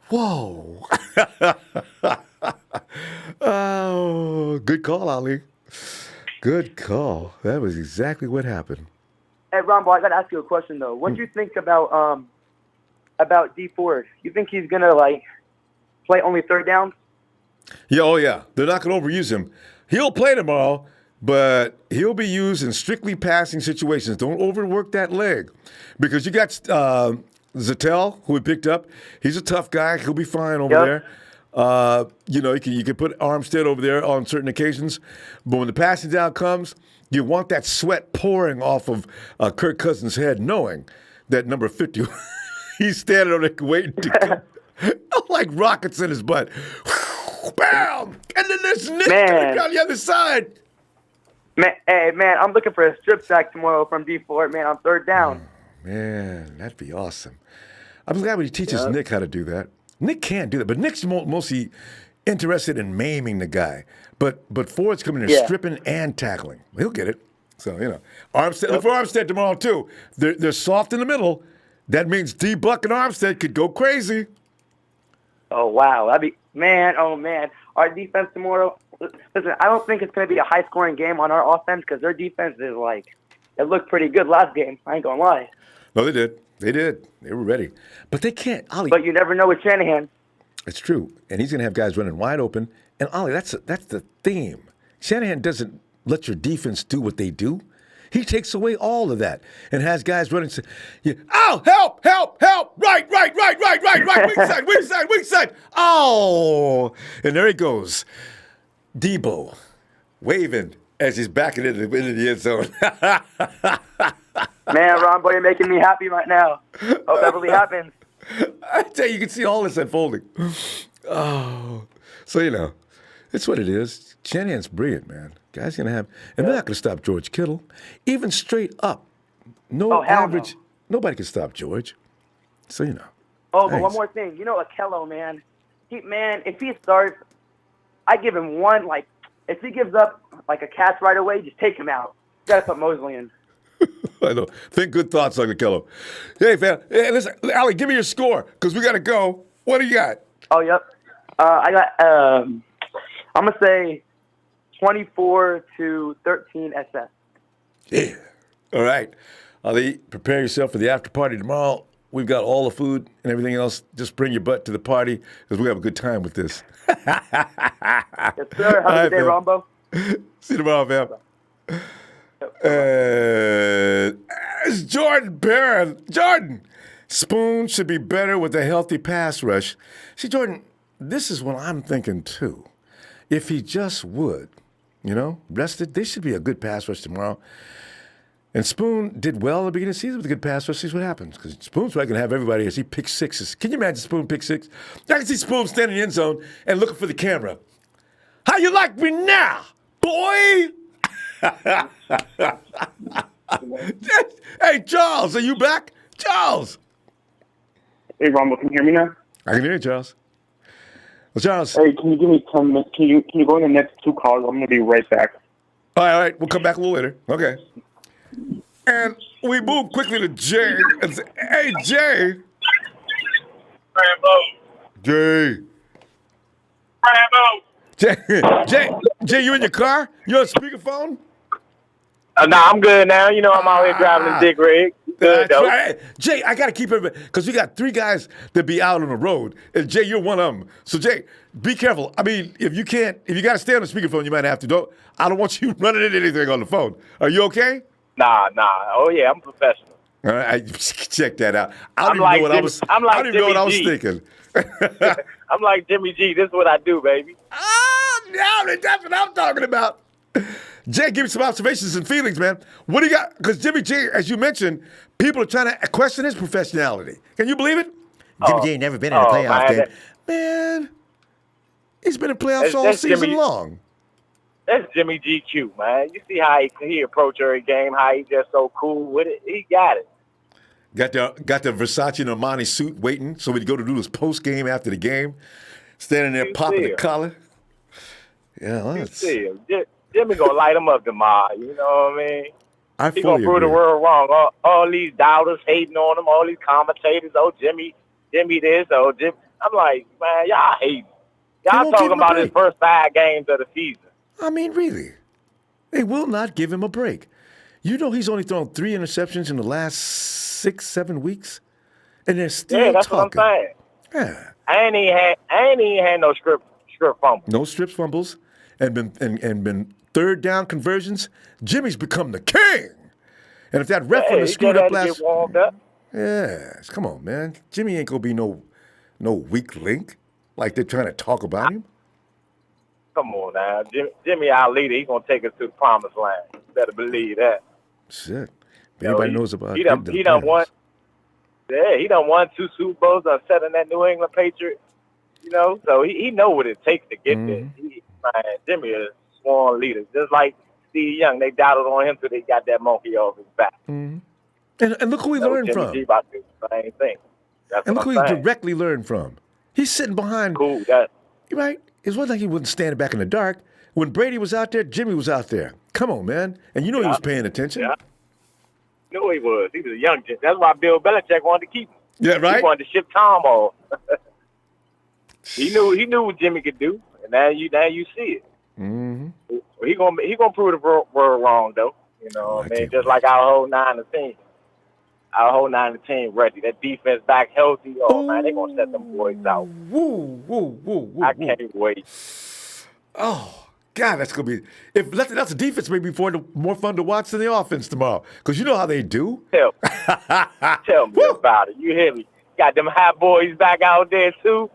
Whoa. Oh, good call, Ali. Good call. That was exactly what happened. Hey, Ronbo, I got to ask you a question though. What do you think about D Ford? You think he's gonna like play only third downs? Yeah, oh yeah. They're not going to overuse him. He'll play tomorrow, but he'll be used in strictly passing situations. Don't overwork that leg, because you got Zattel, who we picked up. He's a tough guy. He'll be fine over there. You can put Armstead over there on certain occasions, but when the passing down comes, you want that sweat pouring off of Kirk Cousins' head, knowing that number 50, he's standing on there waiting to come. Like rockets in his butt. Bam! And then there's Nick coming on the other side. Man, I'm looking for a strip sack tomorrow from D Ford, man, on third down. Man, that'd be awesome. I'm glad when he teaches Nick how to do that. Nick can't do that, but Nick's mostly interested in maiming the guy. But Ford's coming in stripping and tackling. He'll get it. So, Armstead, look for Armstead tomorrow, too. They're soft in the middle. That means D-Buck and Armstead could go crazy. Oh, wow. Oh, man. Our defense tomorrow, listen, I don't think it's going to be a high-scoring game on our offense because their defense is it looked pretty good last game. I ain't going to lie. No, they did. They were ready. But they can't. Ollie, but you never know with Shanahan. It's true. And he's going to have guys running wide open. And, Ollie, that's the theme. Shanahan doesn't let your defense do what they do. He takes away all of that and has guys running. Oh, help. Right. Weak side. Oh. And there he goes. Debo waving as he's backing into the end zone. Man, Ronbo, you're making me happy right now. Hope that really happens. I tell you can see all this unfolding. Oh. So, it's what it is. Shanahan's brilliant, man. Guy's going to have, and they're not going to stop George Kittle. Even straight up. Nobody can stop George. So, Oh, but one more thing. Akello, man. If he starts, I give him one, if he gives up, a catch right away, just take him out. You got to put Mosley in. I know. Think good thoughts, Uncle Kello. Hey, fam. Hey, listen, Allie, give me your score, because we got to go. What do you got? Oh, yep. I got, I'm going to say 24-13 SF. Yeah. All right. Ali, prepare yourself for the after party tomorrow. We've got all the food and everything else. Just bring your butt to the party, because we have a good time with this. Yes, sir. Have a good day, Ronbo. See you tomorrow, fam. It's Jordan Barron. Jordan, Spoon should be better with a healthy pass rush. See, Jordan, this is what I'm thinking too. If he just would, rested, this should be a good pass rush tomorrow. And Spoon did well at the beginning of the season with a good pass rush. See what happens. Because Spoon's probably going to have everybody as he picks sixes. Can you imagine Spoon pick six? I can see Spoon standing in the end zone and looking for the camera. How you like me now, boy? Hey, Charles, are you back? Charles. Hey, Ronbo, can you hear me now? I can hear you, Charles. Well, Charles. Hey, can you give me 10 minutes? Can you go in the next two calls? I'm going to be right back. All right. We'll come back a little later. Okay. And we move quickly to Jay and say, hey, Jay. Rambo. Jay. Rambo. Jay, you in your car? You on speakerphone? Nah, I'm good now. I'm out here driving a dick rig. Good, though. Right. Jay, I got to keep everybody, because we got three guys that be out on the road, and Jay, you're one of them. So, Jay, be careful. I mean, if you got to stay on the speakerphone, you might have to. I don't want you running into anything on the phone. Are you okay? Nah. Oh, yeah, I'm professional. All right, check that out. I don't even know what I was thinking. I'm like Jimmy G. This is what I do, baby. Yeah, that's what I'm talking about. Jay, give me some observations and feelings, man. What do you got? Because Jimmy G, as you mentioned, people are trying to question his professionality. Can you believe it? Jimmy G ain't never been in a playoff game. Man, he's been in playoffs all season long. That's Jimmy GQ, man. You see how he approach every game, how he just so cool with it. He got it. Got the Versace and Armani suit waiting so he'd go to do his post game after the game, standing there popping the collar. Yeah, well, you see him. Jimmy gonna light him up tomorrow. You know what I mean? He gonna prove the world wrong. All these doubters hating on him. All these commentators. Oh, Jimmy this. I'm like, man, y'all hate. They Y'all won't give talking him a about his break. first 5 games of the season. I mean, really. They will not give him a break. You know he's only thrown 3 interceptions in the last 6, 7 weeks? And they're Yeah, still that's what I'm talking. saying. Yeah. I ain't even had no script fumble. No strips fumbles and been third down conversions. Jimmy's become the king. And if that ref Yeah, wouldn't have he screwed just up had to get last, warmed up. yeah, come on, man. Jimmy ain't gonna be no weak link like they're trying to talk about him. Come on now, Jimmy, our leader, he's gonna take us to the promised land. You better believe that. Shit. If You know, anybody knows about he getting done to the he done won. playoffs. Yeah, he done won 2 Super Bowls. Done set in that New England Patriot. You know, so he know what it takes to get there. Man, Jimmy is a sworn leader, just like Steve Young. They doubted on him till they got that monkey off his back. And look who he So learned Jimmy G from. about to do the same thing. That's And what look I'm who he saying. directly learned from. He's sitting behind, Cool. That right? It's one thing he wasn't standing back in the dark. When Brady was out there, Jimmy was out there. Come on, man. And you know he was paying attention. yeah. Knew he was. He was a young Jimmy. That's why Bill Belichick wanted to keep him. Yeah, He right? wanted to ship Tom off. He knew what Jimmy could do, and now you see it. He gonna prove the world wrong though. You know what I mean? Just like our whole 9 and 10. Our whole 9 and 10 ready. That defense back healthy. Oh man, they gonna set them boys out. Woo. I can't wait. Oh, God, that's going to be. If nothing else, the defense may be more fun to watch than the offense tomorrow. Because you know how they do. Tell me about it. You hear me? Got them hot boys back out there too.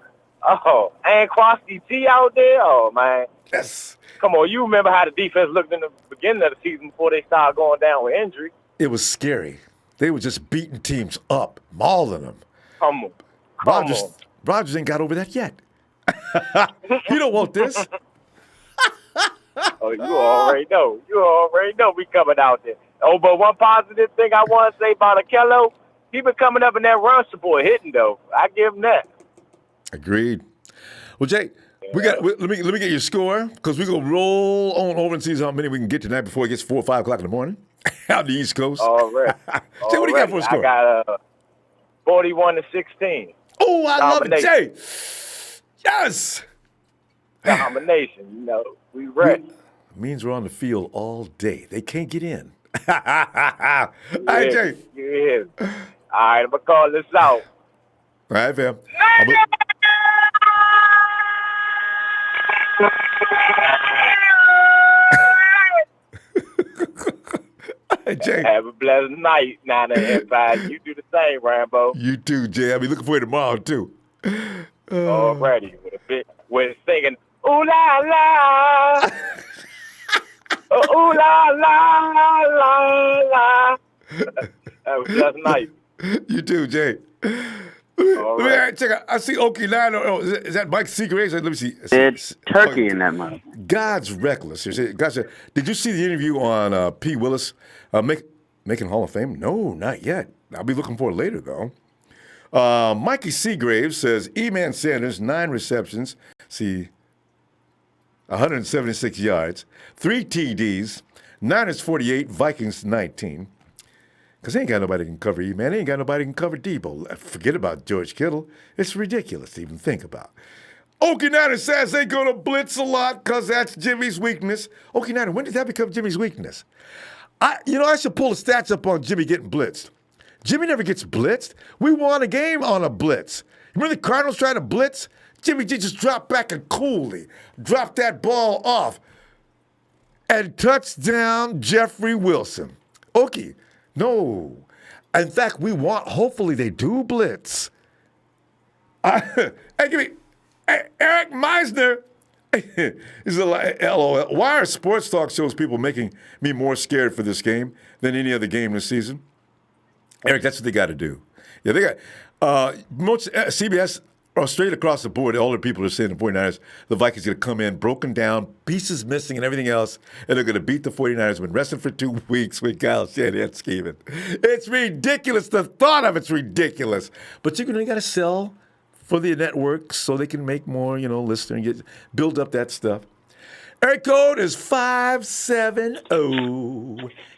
Oh, and Crosby T out there. Oh man. Yes. Come on, you remember how the defense looked in the beginning of the season before they started going down with injury? It was scary. They were just beating teams up, mauling them. Come on. Rodgers ain't got over that yet. He don't want this. Oh, you already know. We coming out there. Oh, but one positive thing I want to say about Akello, he been coming up in that run support hitting though. I give him that. Agreed. Well, Jay, let me get your score because we're gonna roll on over and see how many we can get tonight before it gets 4 or 5 o'clock in the morning out the East Coast. All right. Jay, what do you got for a score? I got 41-16. Oh, I love it, Jay. Yes. Domination. You know, we ready. Means we're on the field all day. They can't get in. All right, Jay. Yeah. All right, I'm gonna call this out. All right, fam. Jay. Have a blessed night, Nana Empire. You do the same, Rambo. You too, Jay. I'll be looking for you tomorrow, too. Already with singing, ooh la la. Ooh la la la la. Have a blessed night. You too, Jay. All right. Check out. I see Okie 9. Is that Mike Seagraves? Let me see. It's turkey in that mouth. God's reckless. God's, did you see the interview on P. Willis making Hall of Fame? No, not yet. I'll be looking for it later, though. Mikey Seagraves says E-Man Sanders, 9 receptions. See, 176 yards, 3 TDs, Niners 48, Vikings 19. Because ain't got nobody can cover E-Man. Ain't got nobody can cover Debo. Forget about George Kittle. It's ridiculous to even think about. Okie Niner says they're going to blitz a lot because that's Jimmy's weakness. Okie Niner, when did that become Jimmy's weakness? I should pull the stats up on Jimmy getting blitzed. Jimmy never gets blitzed. We won a game on a blitz. Remember the Cardinals tried to blitz? Jimmy G just dropped back and coolly dropped that ball off. And touchdown, Jeffrey Wilson. Okie. No. In fact, hopefully they do blitz. Hey, give me, Eric Meisner. He's LOL. Why are sports talk shows people making me more scared for this game than any other game this season? Eric, that's what they got to do. Yeah, they got CBS straight across the board. All the people are saying the 49ers, the Vikings are going to come in broken down, pieces missing, and everything else, and they're going to beat the 49ers. Been resting for 2 weeks with Kyle Shanahan scheming. It's ridiculous. The thought of it's ridiculous. But you got to sell for the networks so they can make more, listeners and build up that stuff. Area code is 570.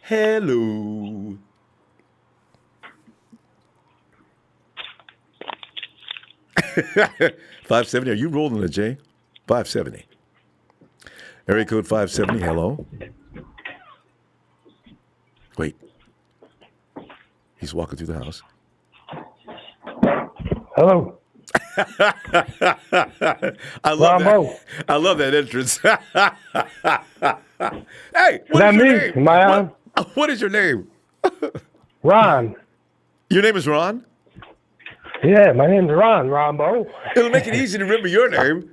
Hello. 570. Are you rolling a J? 570. Area code 570. Hello. Wait. He's walking through the house. Hello. I love Ronbo. that. I love that entrance. Hey, Is that me? name? Am I on? What is your name? Ron. Your name is Ron? Yeah, my name's Ron, Ronbo. It'll make it easy to remember your name.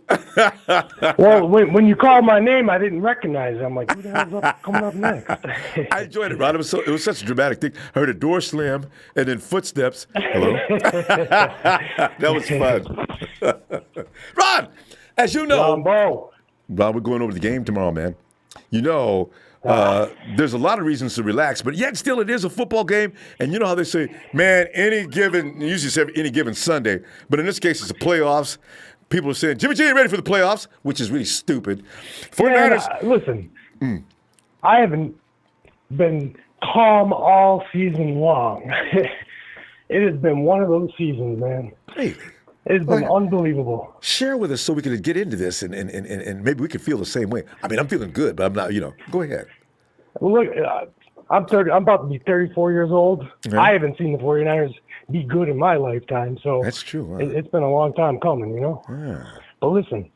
Well, when you called my name, I didn't recognize it. I'm like, who the hell's coming up next? I enjoyed it, Ron. It was such a dramatic thing. I heard a door slam and then footsteps. Hello? That was fun. Ron, as you know, Ronbo. Ron, we're going over the game tomorrow, man. You know, there's a lot of reasons to relax, but yet still it is a football game. And you know how they say, man, usually say any given Sunday, but in this case it's the playoffs. People are saying, Jimmy G, you ready for the playoffs? Which is really stupid. 49ers. Listen, I haven't been calm all season long. It has been one of those seasons, man. Hey. It's been unbelievable. Share with us so we can get into this and maybe we can feel the same way. I mean, I'm feeling good, but I'm not, Go ahead. Well, look, I'm about to be 34 years old. Yeah. I haven't seen the 49ers be good in my lifetime, so That's true. Huh? it's been a long time coming, Yeah. But listen,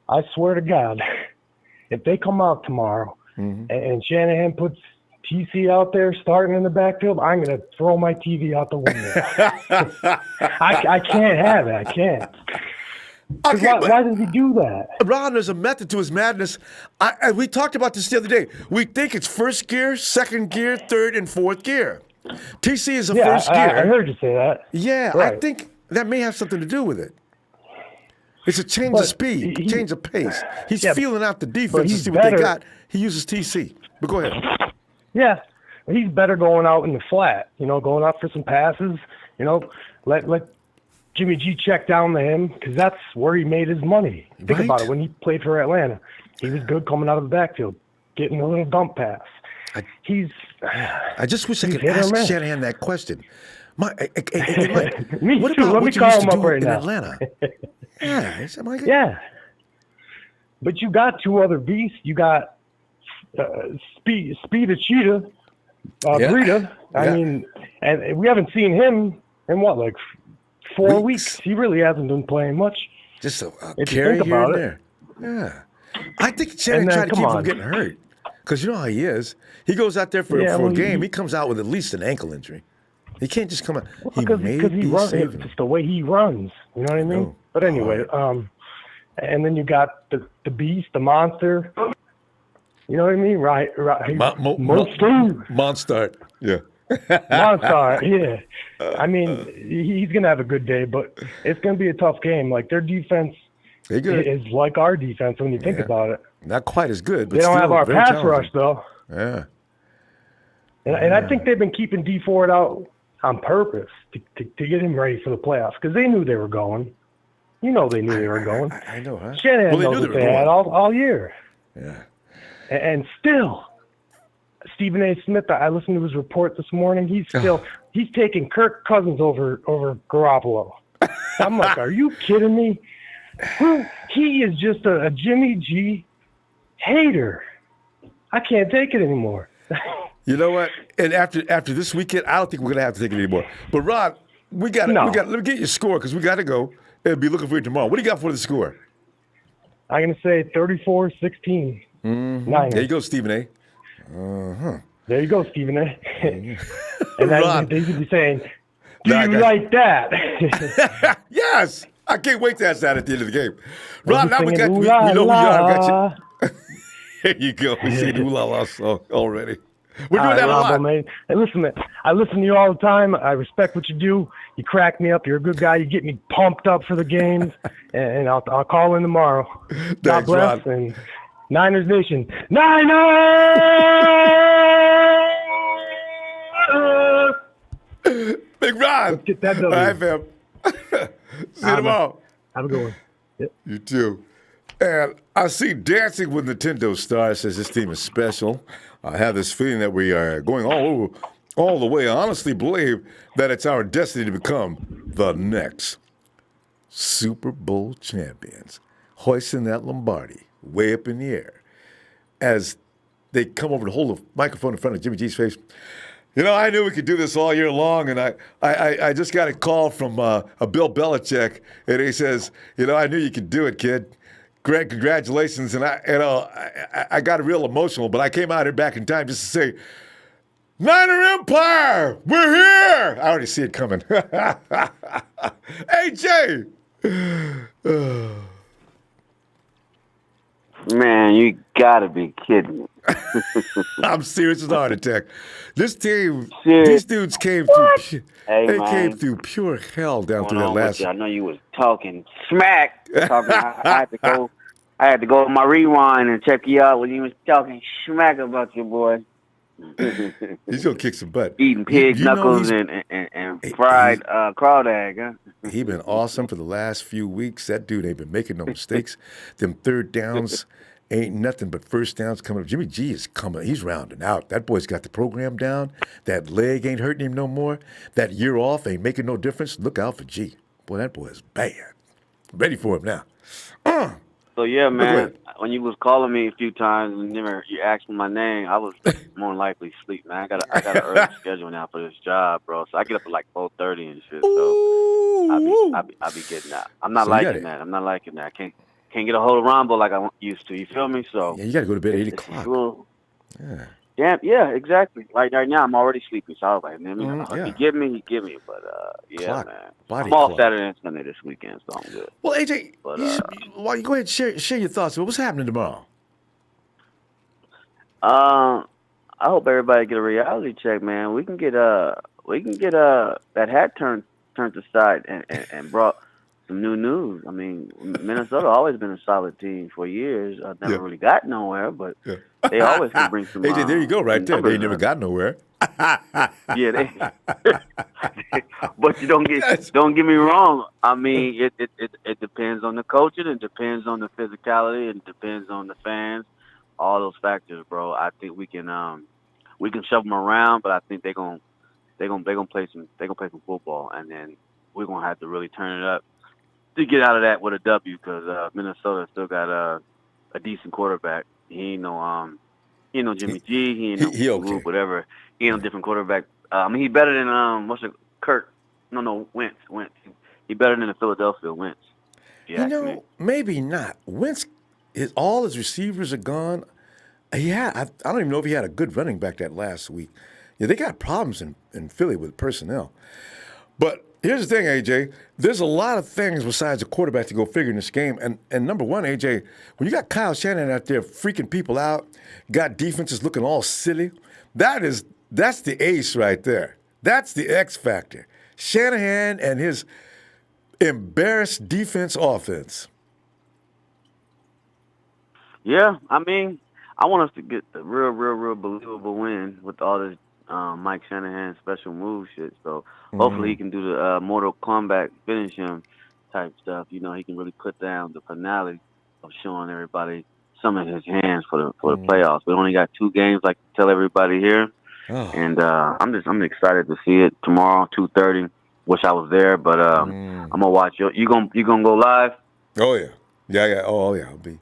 I swear to God, if they come out tomorrow and Shanahan puts TC out there starting in the backfield, I'm going to throw my TV out the window. I can't have it. I can't. Okay, why does he do that? Ron, there's a method to his madness. We talked about this the other day. We think it's first gear, second gear, third, and fourth gear. TC is first gear. I heard you say that. Yeah, right. I think that may have something to do with it. It's a change of speed, change of pace. He's feeling out the defense to see what they got. He uses TC. But go ahead. Yeah, he's better going out in the flat, going out for some passes, let Jimmy G check down to him because that's where he made his money. Think about it. When he played for Atlanta, he was good coming out of the backfield, getting a little dump pass. I just wish I could ask Shanahan that question. What about Let me what you call used him to up do right in now. Atlanta? Yeah. But you got two other beasts. You got Speed of Cheetah, Breida. I mean, and we haven't seen him in what, 4 weeks? He really hasn't been playing much. Just a carry here and there. Yeah. I think Shanahan tried to keep him from getting hurt. Because you know how he is. He goes out there for a game. He comes out with at least an ankle injury. He can't just come out. Because he runs. It's just the way he runs. You know what I mean? Oh. But anyway, and then you got the beast, the monster. You know what I mean? Right. Monster. Yeah. Monster. Yeah. I mean, he's gonna have a good day, but it's gonna be a tough game. Like their defense is like our defense when you think about it. Not quite as good, but they don't still have our very pass rush though. Yeah. And I think they've been keeping D Ford out on purpose to get him ready for the playoffs because they knew they were going. They knew they were going. I know, huh? Shanahan knows what they had all year. Yeah. And still, Stephen A. Smith, I listened to his report this morning. He's taking Kirk Cousins over Garoppolo. I'm like, are you kidding me? He is just a Jimmy G hater. I can't take it anymore. You know what? And after this weekend, I don't think we're gonna have to take it anymore. But Rod, let me get your score because we got to go and be looking for you tomorrow. What do you got for the score? I'm gonna say 34-16. There you go, Stephen A. There you go, Stephen A. And then they could be saying, "Do you like that?" Yes, I can't wait to ask that at the end of the game. Rod, now we know who you are. Got you. There you go. We see the ooh la la song already. We're doing that a lot. Man. Hey, listen, man. I listen to you all the time. I respect what you do. You crack me up. You're a good guy. You get me pumped up for the games. And I'll call in tomorrow. Thanks, God bless. Rod. And Niners Nation. Niners! Big Rod. Let's get that W. All right, fam. See you tomorrow. Have a good one. Yep. You too. And I see Dancing with Nintendo Star says this team is special. I have this feeling that we are going all the way. I honestly believe that it's our destiny to become the next Super Bowl champions, hoisting that Lombardi way up in the air as they come over to hold the microphone in front of Jimmy G's face. You know, I knew we could do this all year long, and I just got a call from a Bill Belichick, and he says, you know, I knew you could do it, kid. Great, congratulations. And I got real emotional, but I came out here back in time just to say, Niner Empire, we're here. I already see it coming. AJ. Man, you gotta be kidding me. I'm serious as a heart attack. This team, Serious? these dudes came What? through. Hey, They man. came through pure hell down What's through that going on with last. you? I know you was talking smack. I had to go on my rewind and check you out when you was talking smack about your boy. He's gonna kick some butt. Eating pig You know knuckles and fried crawdad, huh? He been awesome for the last few weeks. That dude ain't been making no mistakes. Them third downs ain't nothing but first downs coming up. Jimmy G is coming. He's rounding out. That boy's got the program down. That leg ain't hurting him no more. That year off ain't making no difference. Look out for G. Boy, that boy is bad. Ready for him now. So yeah, But go man. ahead. When you was calling me a few times and you asked me my name, I was more than likely asleep, man. I got an early schedule now for this job, bro. So I get up at like 4:30 and shit. So I be getting out. I'm not So you liking that. I'm not liking that. I can't get a hold of Ronbo like I used to. You feel me? So Yeah, you got to go to bed at 8 it's o'clock. a little, Yeah. yeah, exactly. Like right now, I'm already sleepy. So I was like, man, yeah. he give me. But yeah, Clock. man. Body I'm off clock. Saturday and Sunday this weekend, so I'm good. Well, AJ, But why you go ahead and share your thoughts. What's happening tomorrow? I hope everybody get a reality check, man. We can get that hat turned aside and brought some new news. I mean, Minnesota always been a solid team for years. Never really got nowhere, but they always can bring some. AJ, there you go, right there. They never got nowhere. Yeah, but you don't get me wrong. I mean, it depends on the coaching, it depends on the physicality, and it depends on the fans. All those factors, bro. I think we can shove them around, but I think they're gonna play some football, and then we're gonna have to really turn it up to get out of that with a W, because Minnesota still got a decent quarterback. He ain't no Jimmy G. He ain't no okay. whatever. He ain't no different quarterback. I mean, he better than Kurt? No, Wentz. He better than the Philadelphia Wentz. Maybe not. Wentz, all his receivers are gone. I don't even know if he had a good running back that last week. Yeah, they got problems in Philly with personnel. But here's the thing, AJ. There's a lot of things besides a quarterback to go figure in this game. And number one, AJ, when you got Kyle Shanahan out there freaking people out, got defenses looking all silly, that's the ace right there. That's the X factor. Shanahan and his embarrassed defense offense. Yeah, I mean, I want us to get the real believable win with all this Mike Shanahan special move shit. So hopefully he can do the Mortal Kombat finish him type stuff. You know, he can really put down the finale of showing everybody some of his hands for the playoffs. We only got 2 games, like to tell everybody here, and I'm excited to see it tomorrow, 2:30. Wish I was there, but I'm gonna watch you. You gonna go live? Oh yeah. Oh yeah. I'll be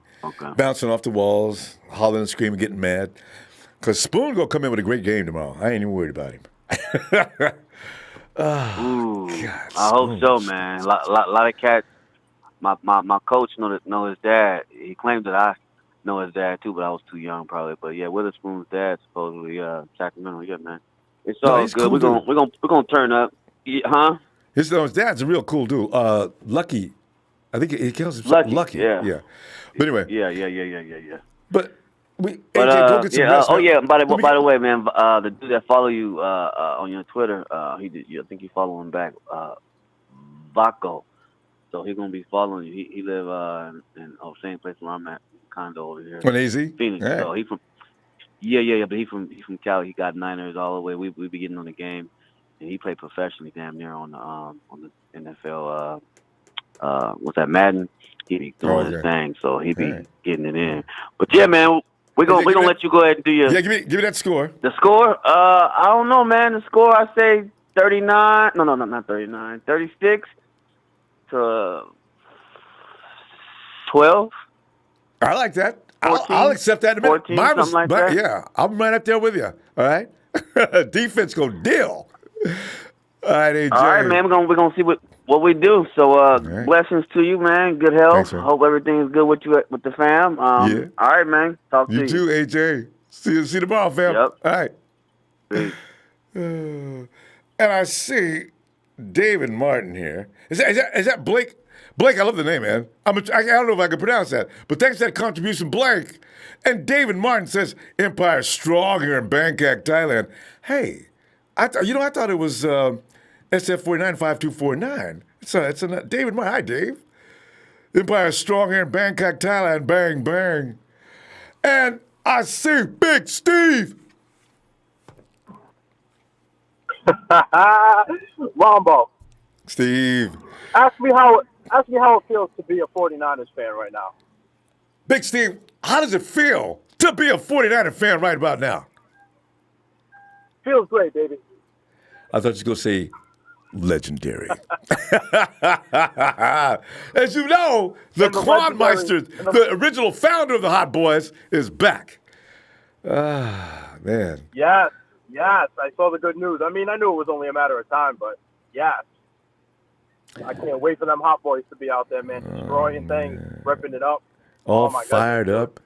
bouncing off the walls, hollering and screaming, getting mad. Because Spoon gonna come in with a great game tomorrow. I ain't even worried about him. Ooh, God, I hope so, man. A lot of cats. My coach know his dad. He claimed that I know his dad too, but I was too young probably. But yeah, Witherspoon's dad supposedly Sacramento. Yeah, man. It's all he's good. cool We're gonna turn up, huh? His dad's a real cool dude. Lucky, I think he calls himself Lucky. Yeah. But anyway. Yeah. But AJ, go get some rest. Oh yeah. By the way, man, the dude that follow you on your Twitter, I think you follow him back, Vaco. So he's gonna be following you. He live in same place where I'm at, condo over here. On AZ? Phoenix. Right. So he from yeah, but he from Cali. He got Niners all the way. We be getting on the game, and he played professionally damn near on the NFL. What's that, Madden? He be doing his thing, so he be getting it in. But yeah, man, we're gonna let you go ahead and do your give me that score. The score? I don't know, man. The score, I say 39. No, not 39. 36 to 12. I like that. 14, I'll accept that in a minute. 14, something like that. Yeah, I'm right up there with you. All right? Defense go deal. All right, AJ. All right, man. We're gonna see what we do. So right. blessings to you, man. Good health. Thanks, man. Hope everything's good with you with the fam. Yeah. All right, man. Talk to You you. too, AJ. See you tomorrow, fam. Yep. All right. Peace. And I see David Martin here. Is that Blake? Blake, I love the name, man. I don't know if I can pronounce that, but thanks for that contribution, Blake. And David Martin says, Empire strong here in Bangkok, Thailand. Hey, I thought it was SF495249. It's a David Martin. Hi, Dave. Empire strong here in Bangkok, Thailand. Bang, bang. And I see Big Steve. Ronbo, Steve. ask me how it feels to be a 49ers fan right now. Big Steve, how does it feel to be a 49er fan right about now? Feels great, baby. I thought you were going to say legendary. As you know, the Kwanmeister, the original founder of the Hot Boys, is back. Ah, man. Yes. I saw the good news. I mean, I knew it was only a matter of time, but yes. I can't wait for them Hot Boys to be out there, man, destroying things, ripping it up. All Oh, my fired God. up,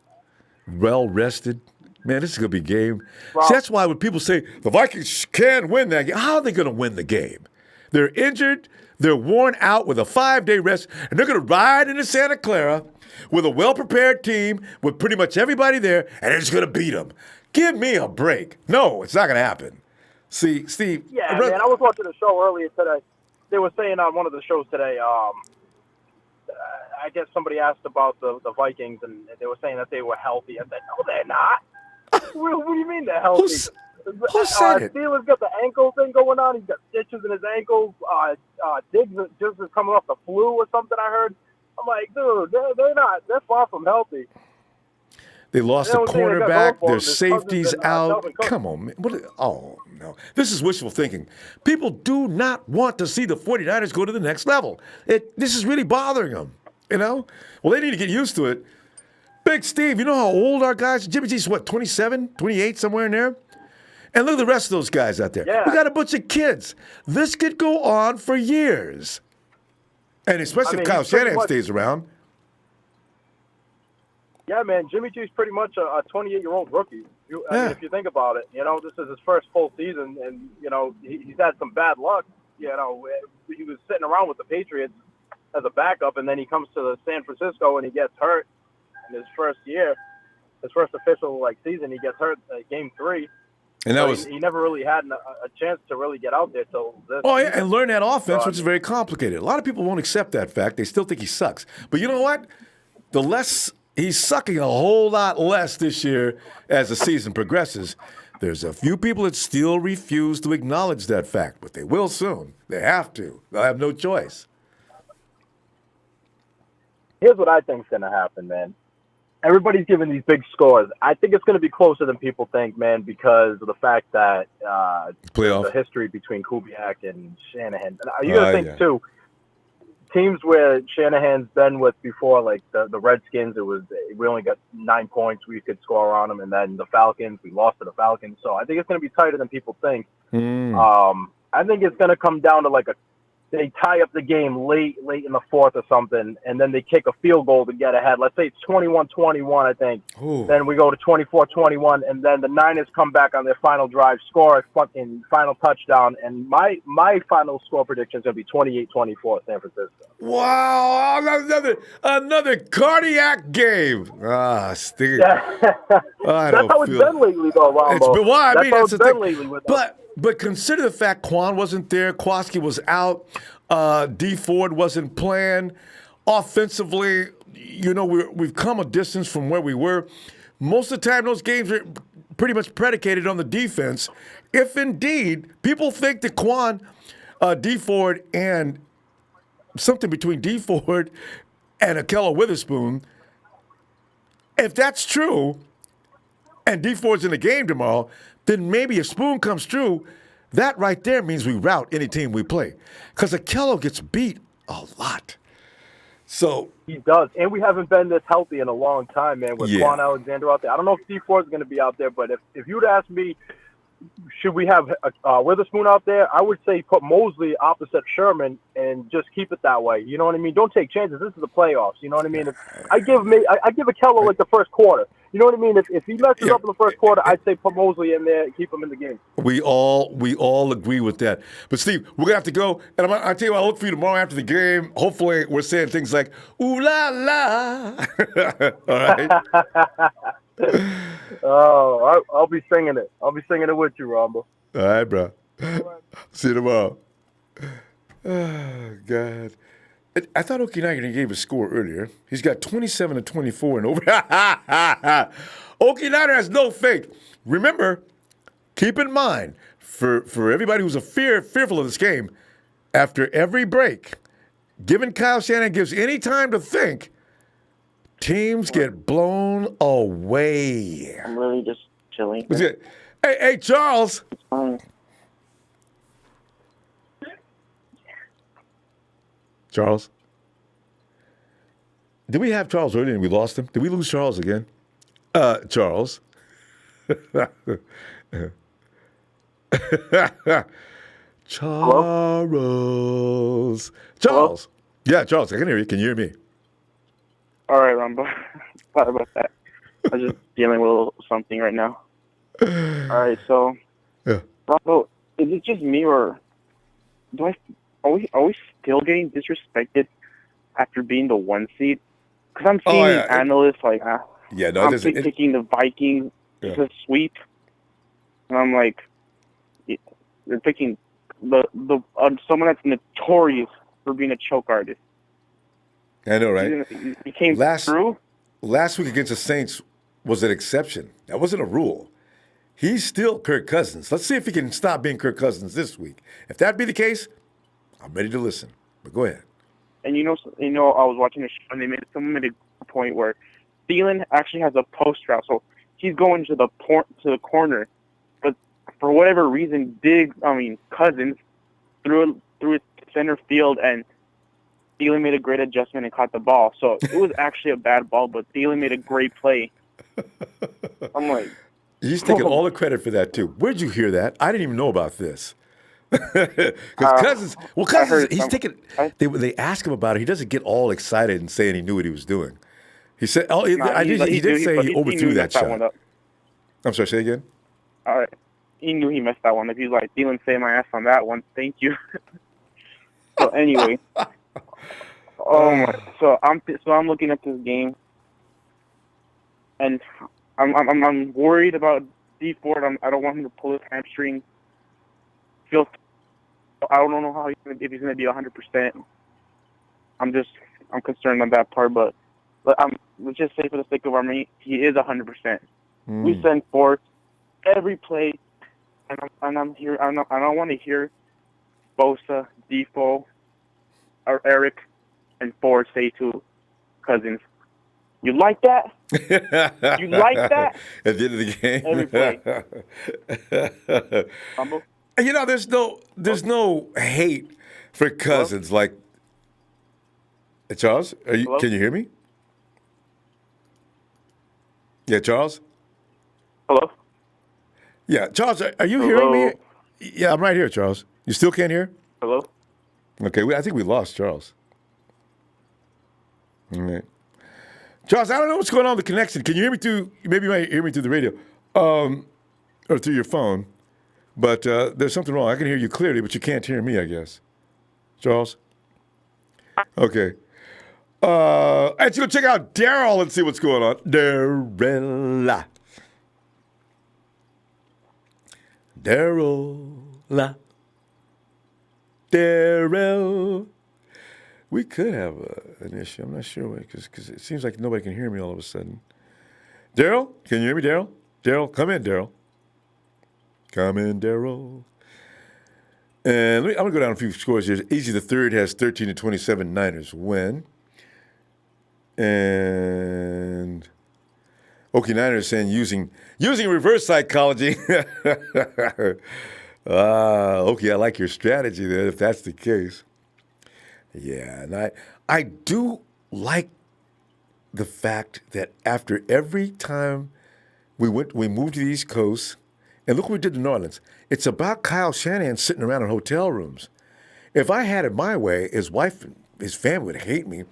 well rested. Man, this is going to be a game. Wow. See, that's why when people say the Vikings can win that game, how are they going to win the game? They're injured, they're worn out with a 5-day rest, and they're going to ride into Santa Clara with a well-prepared team with pretty much everybody there, and they're just going to beat them. Give me a break. No, it's not going to happen. See, Steve. Yeah, man, I was watching a show earlier today. They were saying on one of the shows today, I guess somebody asked about the Vikings, and they were saying that they were healthy. I said, no, they're not. What do you mean they're healthy? Who said it? Steelers got the ankle thing going on. He's got stitches in his ankles. Diggs just is coming off the flu or something, I heard. I'm like, dude, they're not. They're far from healthy. They lost The a only thing they got cornerback. going for Their them is safety's Cousins and, out. Dalvin Cook. Come on, man. Oh, no. This is wishful thinking. People do not want to see the 49ers go to the next level. This is really bothering them, you know? Well, they need to get used to it. Big Steve, you know how old our guys are? Jimmy G's, 27, 28, somewhere in there? And look at the rest of those guys out there. Yeah. We got a bunch of kids. This could go on for years. And especially if Kyle he's pretty Shanahan much- stays around. Yeah, man, Jimmy G's pretty much a 28-year-old rookie. I Yeah. mean, if you think about it, this is his first full season, and, he's had some bad luck. He was sitting around with the Patriots as a backup, and then he comes to San Francisco and he gets hurt in his first year. His first official, season, he gets hurt game 3. And that was he never really had a chance to really get out there till this. Oh, yeah, season. and learn that offense, So, which is very complicated. A lot of people won't accept that fact. They still think he sucks. But you know what? He's sucking a whole lot less this year as the season progresses. There's a few people that still refuse to acknowledge that fact, but they will soon. They have to. They'll have no choice. Here's what I think is going to happen, man. Everybody's giving these big scores. I think it's going to be closer than people think, man, because of the fact that Playoff. the history between Kubiak and Shanahan. And you got to think, yeah. too, teams where Shanahan's been with before, like the Redskins, we only got 9 points we could score on them, and then the Falcons, we lost to the Falcons. So I think it's going to be tighter than people think. I think it's going to come down to they tie up the game late in the fourth or something, and then they kick a field goal to get ahead. Let's say it's 21-21, I think. Ooh. Then we go to 24-21, and then the Niners come back on their final drive, score a fucking final touchdown, and my final score prediction is going to be 28-24 San Francisco. Wow, another cardiac game. Steve. That's how it's been lately, though, Ronbo. That's the been thing. lately with them. But consider the fact Quan wasn't there, Kowalski was out, D Ford wasn't playing. Offensively, we've come a distance from where we were. Most of the time, those games are pretty much predicated on the defense. If indeed people think that Quan, D Ford, and something between D Ford and Akello Witherspoon, if that's true, and D Ford's in the game tomorrow, then maybe if Spoon comes through, that right there means we rout any team we play. Because Akello gets beat a lot. So he does, and we haven't been this healthy in a long time, man. With Yeah. Quan Alexander out there, I don't know if D4 is going to be out there, but if you'd ask me, should we have Witherspoon out there? I would say put Mosley opposite Sherman and just keep it that way. You know what I mean? Don't take chances. This is the playoffs. You know what I mean? I give Akello like the first quarter. You know what I mean? If he messes up in the first quarter, I'd say put Mosley in there and keep him in the game. we all agree with that. But Steve, we're gonna have to go, and I tell you what, I'll look for you tomorrow after the game. Hopefully, we're saying things like "ooh la la." All right. Oh, I'll be singing it. I'll be singing it with you, Ronbo. All right, bro. See you tomorrow. Oh, God. I thought Okinagan gave a score earlier. He's got 27 to 24 and over. Okinagan has no faith. Remember, keep in mind, for everybody who's fearful of this game, after every break, given Kyle Shanahan gives any time to think, teams get blown away. I'm really just chilling. Hey, Charles. It's fine. Charles? Did we have Charles earlier and we lost him? Did we lose Charles again? Charles. Charles. Charles. Yeah, Charles, I can hear you. Can you hear me? All right, Ronbo. Sorry about that. I'm just dealing with a little something right now. All right, so Yeah. Ronbo, is it just me or are we still getting disrespected after being the 1 seed? Because I'm seeing analysts like Yeah, no, I'm picking the Vikings to sweep, and I'm like, they're picking the someone that's notorious for being a choke artist. I know, right? He came through. Last week against the Saints was an exception. That wasn't a rule. He's still Kirk Cousins. Let's see if he can stop being Kirk Cousins this week. If that be the case, I'm ready to listen. But go ahead. And I was watching a show and someone made a point where Thielen actually has a post route, so he's going to the corner, but for whatever reason, Cousins threw it center field, and Thielen made a great adjustment and caught the ball. So it was actually a bad ball, but Thielen made a great play. I'm like, he's taking all the credit for that too. Where'd you hear that? I didn't even know about this. Because Cousins, he's taking. They ask him about it. He doesn't get all excited and saying he knew what he was doing. He said, he did say he overthrew that shot. I'm sorry, say again? All right. He knew he messed that one up. He's like, Thielen saved my ass on that one. Thank you. So anyway. So I'm looking at this game, and I'm worried about D Ford. I don't want him to pull his hamstring. I don't know if he's going to be 100%. I'm concerned on that part, but let's just say for the sake of our meat, he is 100%. We send forth every play, and I'm here. I don't want to hear Bosa, Defoe, or Eric and Ford say to Cousins, "You like that? You like that?" At the end of the game, every play. There's no hate for Cousins. Hello? Like, Charles, can you hear me? Yeah, Charles. Hello. Yeah, Charles, are you hearing me? Yeah, I'm right here, Charles. You still can't hear? Hello. Okay, I think we lost Charles. All right. Charles, I don't know what's going on with the connection. Can you hear me maybe you might hear me through the radio or through your phone, but there's something wrong. I can hear you clearly, but you can't hear me, I guess. Charles? Okay. Let's go check out Daryl and see what's going on. Daryl. We could have an issue. I'm not sure because it seems like nobody can hear me all of a sudden. Daryl, can you hear me, Daryl? Daryl, come in, Daryl. Come in, Daryl. And I'm going to go down a few scores here. Easy the third has 13 to 27 Niners win. And Okie Niners saying using reverse psychology. Okay, I like your strategy there if that's the case. Yeah, and I do like the fact that after every time we moved to the East Coast, and look what we did to New Orleans. It's about Kyle Shanahan sitting around in hotel rooms. If I had it my way, his wife and his family would hate me.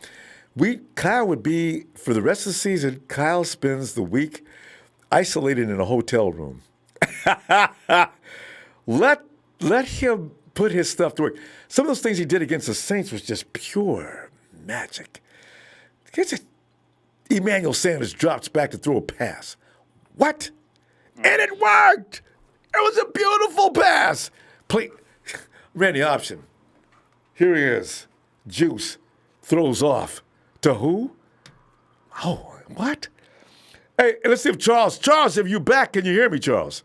Kyle would be, for the rest of the season, Kyle spends the week isolated in a hotel room. Let him put his stuff to work. Some of those things he did against the Saints was just pure magic. Emmanuel Sanders drops back to throw a pass. What? And it worked! It was a beautiful pass. Ran the option. Here he is. Juice throws off. To who? Oh, what? Hey, let's see if Charles, if you back, can you hear me, Charles?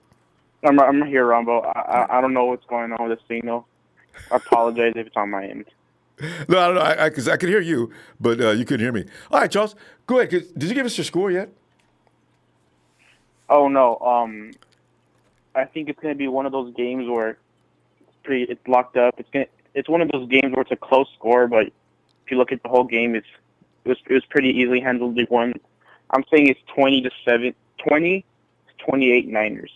I'm here, Ronbo. I don't know what's going on with this signal. I apologize if it's on my end. No, I don't know, because I could hear you, but you couldn't hear me. All right, Charles, go ahead. Did you give us your score yet? Oh no. I think it's going to be one of those games where it's locked up. It's one of those games where it's a close score, but if you look at the whole game, it was pretty easily handled. They won. I'm saying it's 20-7, 20-28 Niners.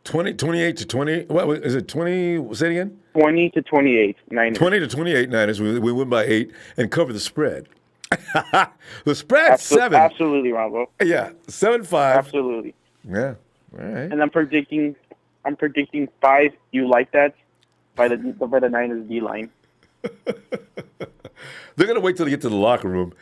28 to 20. What is it? 20? Say it again. 20-28 Niners. 20-28 Niners. We win by 8 and cover the spread. The spread's 7. Absolutely, Ronbo. Yeah, 7-5. Absolutely. Yeah. All right. And I'm predicting 5. You like that? By the Niners D line. They're gonna wait till they get to the locker room,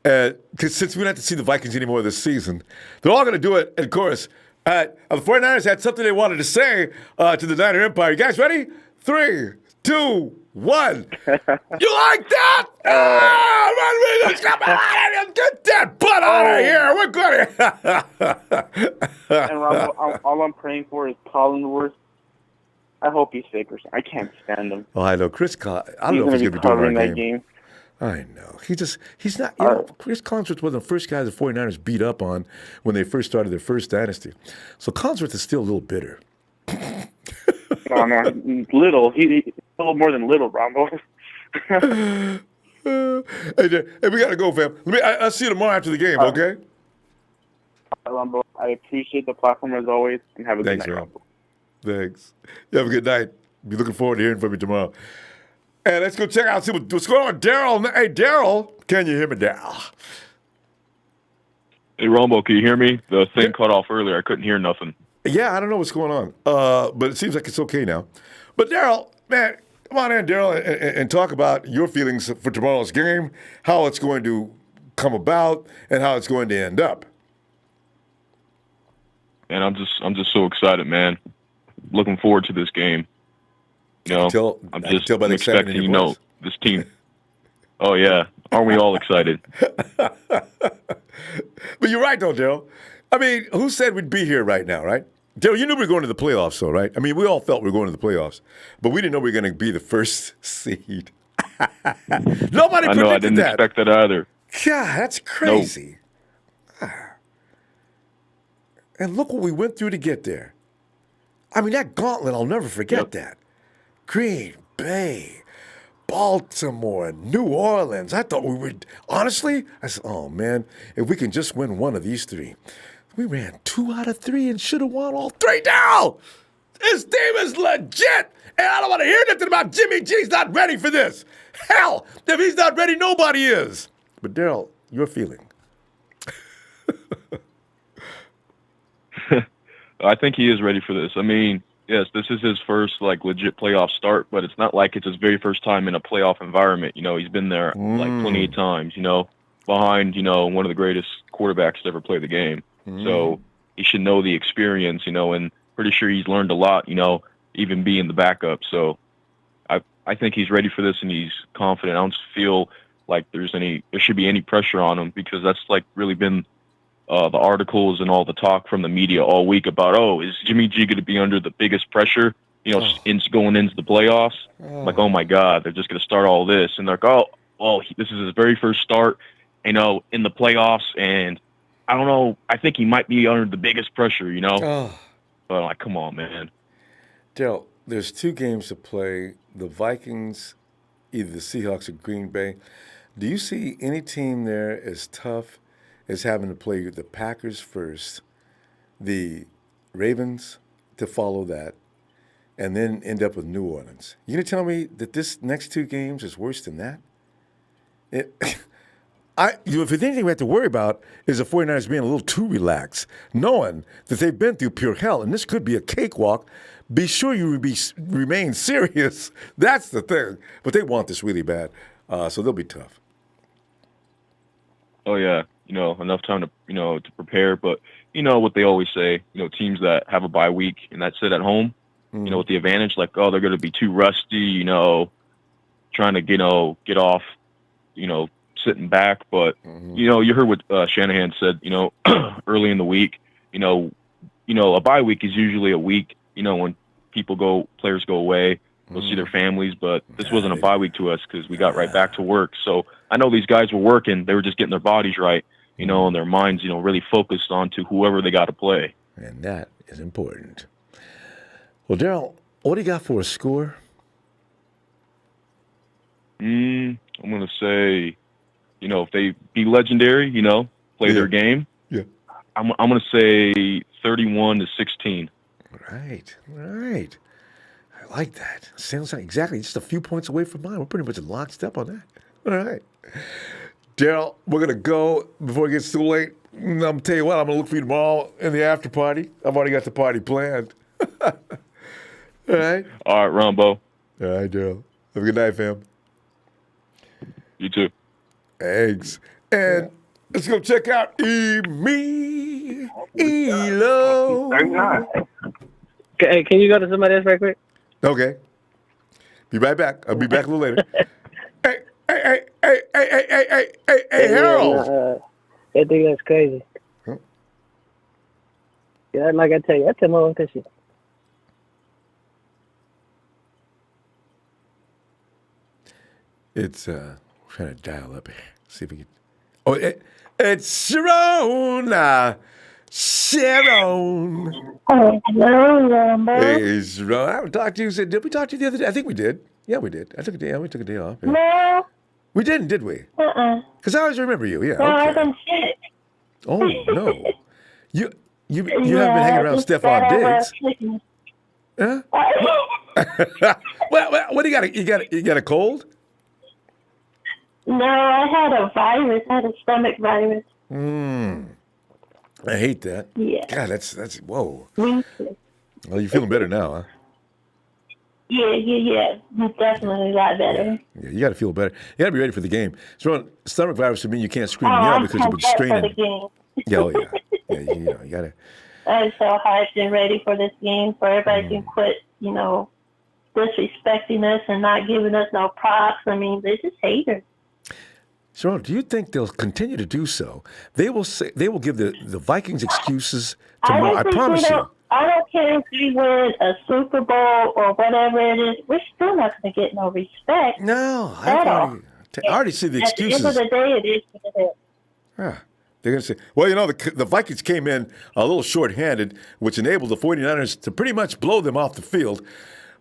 because since we don't have to see the Vikings anymore this season, they're all gonna do it. And of course, the 49ers had something they wanted to say to the Niner Empire. You guys ready? 3, 2, 1. You like that? Get that butt out of here. We're good. And Ronbo, all I'm praying for is Collinsworth. I hope he's sick or something. I can't stand him. Oh, I know. Chris Collins. I don't know if he's going to be doing that game. I know. He's not. Chris Collinsworth was the first guy the 49ers beat up on when they first started their first dynasty. So Collinsworth is still a little bitter. No, little. He's a little more than little, Ronbo. Hey, we got to go, fam. I'll see you tomorrow after the game, okay? Ronbo, I appreciate the platform as always, and have a good night, Ronbo. Thanks. You have a good night. Be looking forward to hearing from you tomorrow. And let's go check out, see what's going on with Daryl. Hey, Daryl. Can you hear me, Daryl? Hey, Ronbo, can you hear me? The thing cut off earlier. I couldn't hear nothing. Yeah, I don't know what's going on. But it seems like it's okay now. But Daryl, man, come on in, Daryl, and talk about your feelings for tomorrow's game, how it's going to come about, and how it's going to end up. And I'm just so excited, man. Looking forward to this game. You know, I'm expecting, this team. Oh yeah, aren't we all excited? But you're right, though, Daryl. I mean, who said we'd be here right now, right? Daryl, you knew we were going to the playoffs, though, right? I mean, we all felt we were going to the playoffs, but we didn't know we were going to be the first seed. Nobody predicted that. I know, I didn't expect that either. Yeah, that's crazy. Nope. And look what we went through to get there. I mean, that gauntlet, I'll never forget that. Green Bay, Baltimore, New Orleans. I thought we would, honestly, I said, oh, man, if we can just win one of these 3. We ran 2 out of 3 and should have won all 3 now. This team is legit, and I don't want to hear nothing about Jimmy G's not ready for this. Hell, if he's not ready, nobody is. But, Daryl, your feeling. I think he is ready for this. I mean, yes, this is his first legit playoff start, but it's not like it's his very first time in a playoff environment. You know, he's been there 28 times, behind, one of the greatest quarterbacks to ever play the game. So he should know the experience, and pretty sure he's learned a lot, even being the backup. So I think he's ready for this and he's confident. I don't feel like there should be any pressure on him, because that's really been the articles and all the talk from the media all week about, is Jimmy G going to be under the biggest pressure, going into the playoffs? Like, oh my God, they're just going to start all this. And they're like, this is his very first start, in the playoffs. And I don't know, I think he might be under the biggest pressure, But I'm like, come on, man. Daryl, there's 2 games to play. The Vikings, either the Seahawks or Green Bay. Do you see any team there as tough as having to play the Packers first, the Ravens to follow that, and then end up with New Orleans? You gonna tell me that this next two games is worse than that? If there's anything we have to worry about is the 49ers being a little too relaxed, knowing that they've been through pure hell, and this could be a cakewalk. Be sure you remain serious. That's the thing. But they want this really bad, so they'll be tough. Oh yeah, enough time to prepare. But what they always say, teams that have a bye week and that sit at home, with the advantage, like, oh, they're going to be too rusty, trying to get off, sitting back. But you heard what Shanahan said, early in the week. A bye week is usually a week, when players go away, they'll see their families. But this wasn't a bye week to us because we got right back to work. So I know these guys were working; they were just getting their bodies right, and their minds, really focused on to whoever they got to play. And that is important. Well, Daryl, what do you got for a score? I'm gonna say, if they be legendary, play their game. Yeah. I'm gonna say 31-16. Right. I like that. Sounds like exactly just a few points away from mine. We're pretty much locked step on that. All right. Daryl, we're going to go before it gets too late. I'm going to tell you what, I'm going to look for you tomorrow in the after party. I've already got the party planned. All right? All right, Ronbo. All right, Daryl. Have a good night, fam. You too. Thanks. And let's go check out Elo. Hey, can you go to somebody else right quick? Okay. Be right back. I'll be back a little later. Hey, Harold. I think that's crazy. Huh? Yeah, like I tell you, I tell my own shit. It's trying to dial up here. See if we can. Oh, it's Sharon. Sharon. Hello, Ronbo. Hey, Sharon. I haven't talked to you. Did we talk to you the other day? I think we did. Yeah, we did. We took a day off. Yeah. No. We didn't, did we? Because I always remember you. Yeah. No, Okay. I've been sick. Oh no. You haven't been hanging around Stephon Diggs. Huh? What do you got? You got a cold? No, I had a virus. I had a stomach virus. I hate that. Yeah. God, that's whoa. Me too. Well, you're feeling better now, huh? Yeah. Definitely a lot better. Yeah, you got to feel better. You got to be ready for the game. So, stomach virus would mean you can't scream and yell I'm because you've been pumped up straining. for the game. Yeah, oh yeah. Yeah, you got to. I'm so hyped and ready for this game, for everybody can quit, disrespecting us and not giving us no props. I mean, they're just haters. Sharon, do you think they'll continue to do so? They will give the Vikings excuses tomorrow. I promise you. I don't care if we win a Super Bowl or whatever it is. We're still not going to get no respect. No, I already see the excuses. At the end of the day, it is what it is. Yeah. They're going to say, well, the Vikings came in a little short-handed, which enabled the 49ers to pretty much blow them off the field.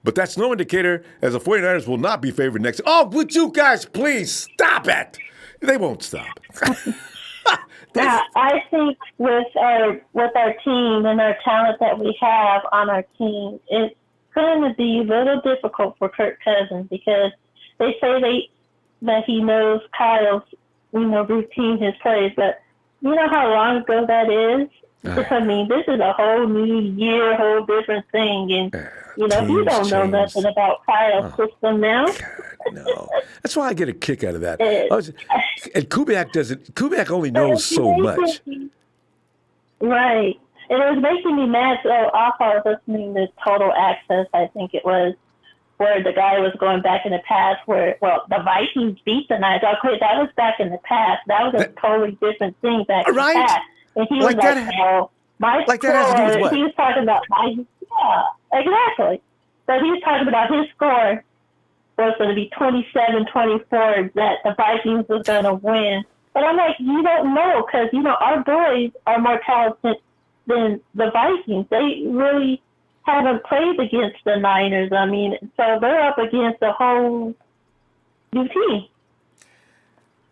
But that's no indicator, as the 49ers will not be favored next. Oh, would you guys please stop it? They won't stop. Yeah, I think with our team and our talent that we have on our team, it's going to be a little difficult for Kirk Cousins because they say that he knows Kyle's routine, his plays, but you know how long ago that is? I mean, this is a whole new year, whole different thing, and you don't know nothing about Kyle's system now. God, no, that's why I get a kick out of that. And Kubiak only knows so much. Right. And it was making me mad. So I was listening to Total Access, I think it was, where the guy was going back in the past where, the Vikings beat the Niners. Okay, that was back in the past. That was a totally different thing back in the past. And he was my score, that has to do with what? He was talking about exactly. So he was talking about his score was going to be 27-24, that the Vikings was going to win. But I'm like, you don't know, because, our boys are more talented than the Vikings. They really haven't played against the Niners. I mean, so they're up against a whole new team.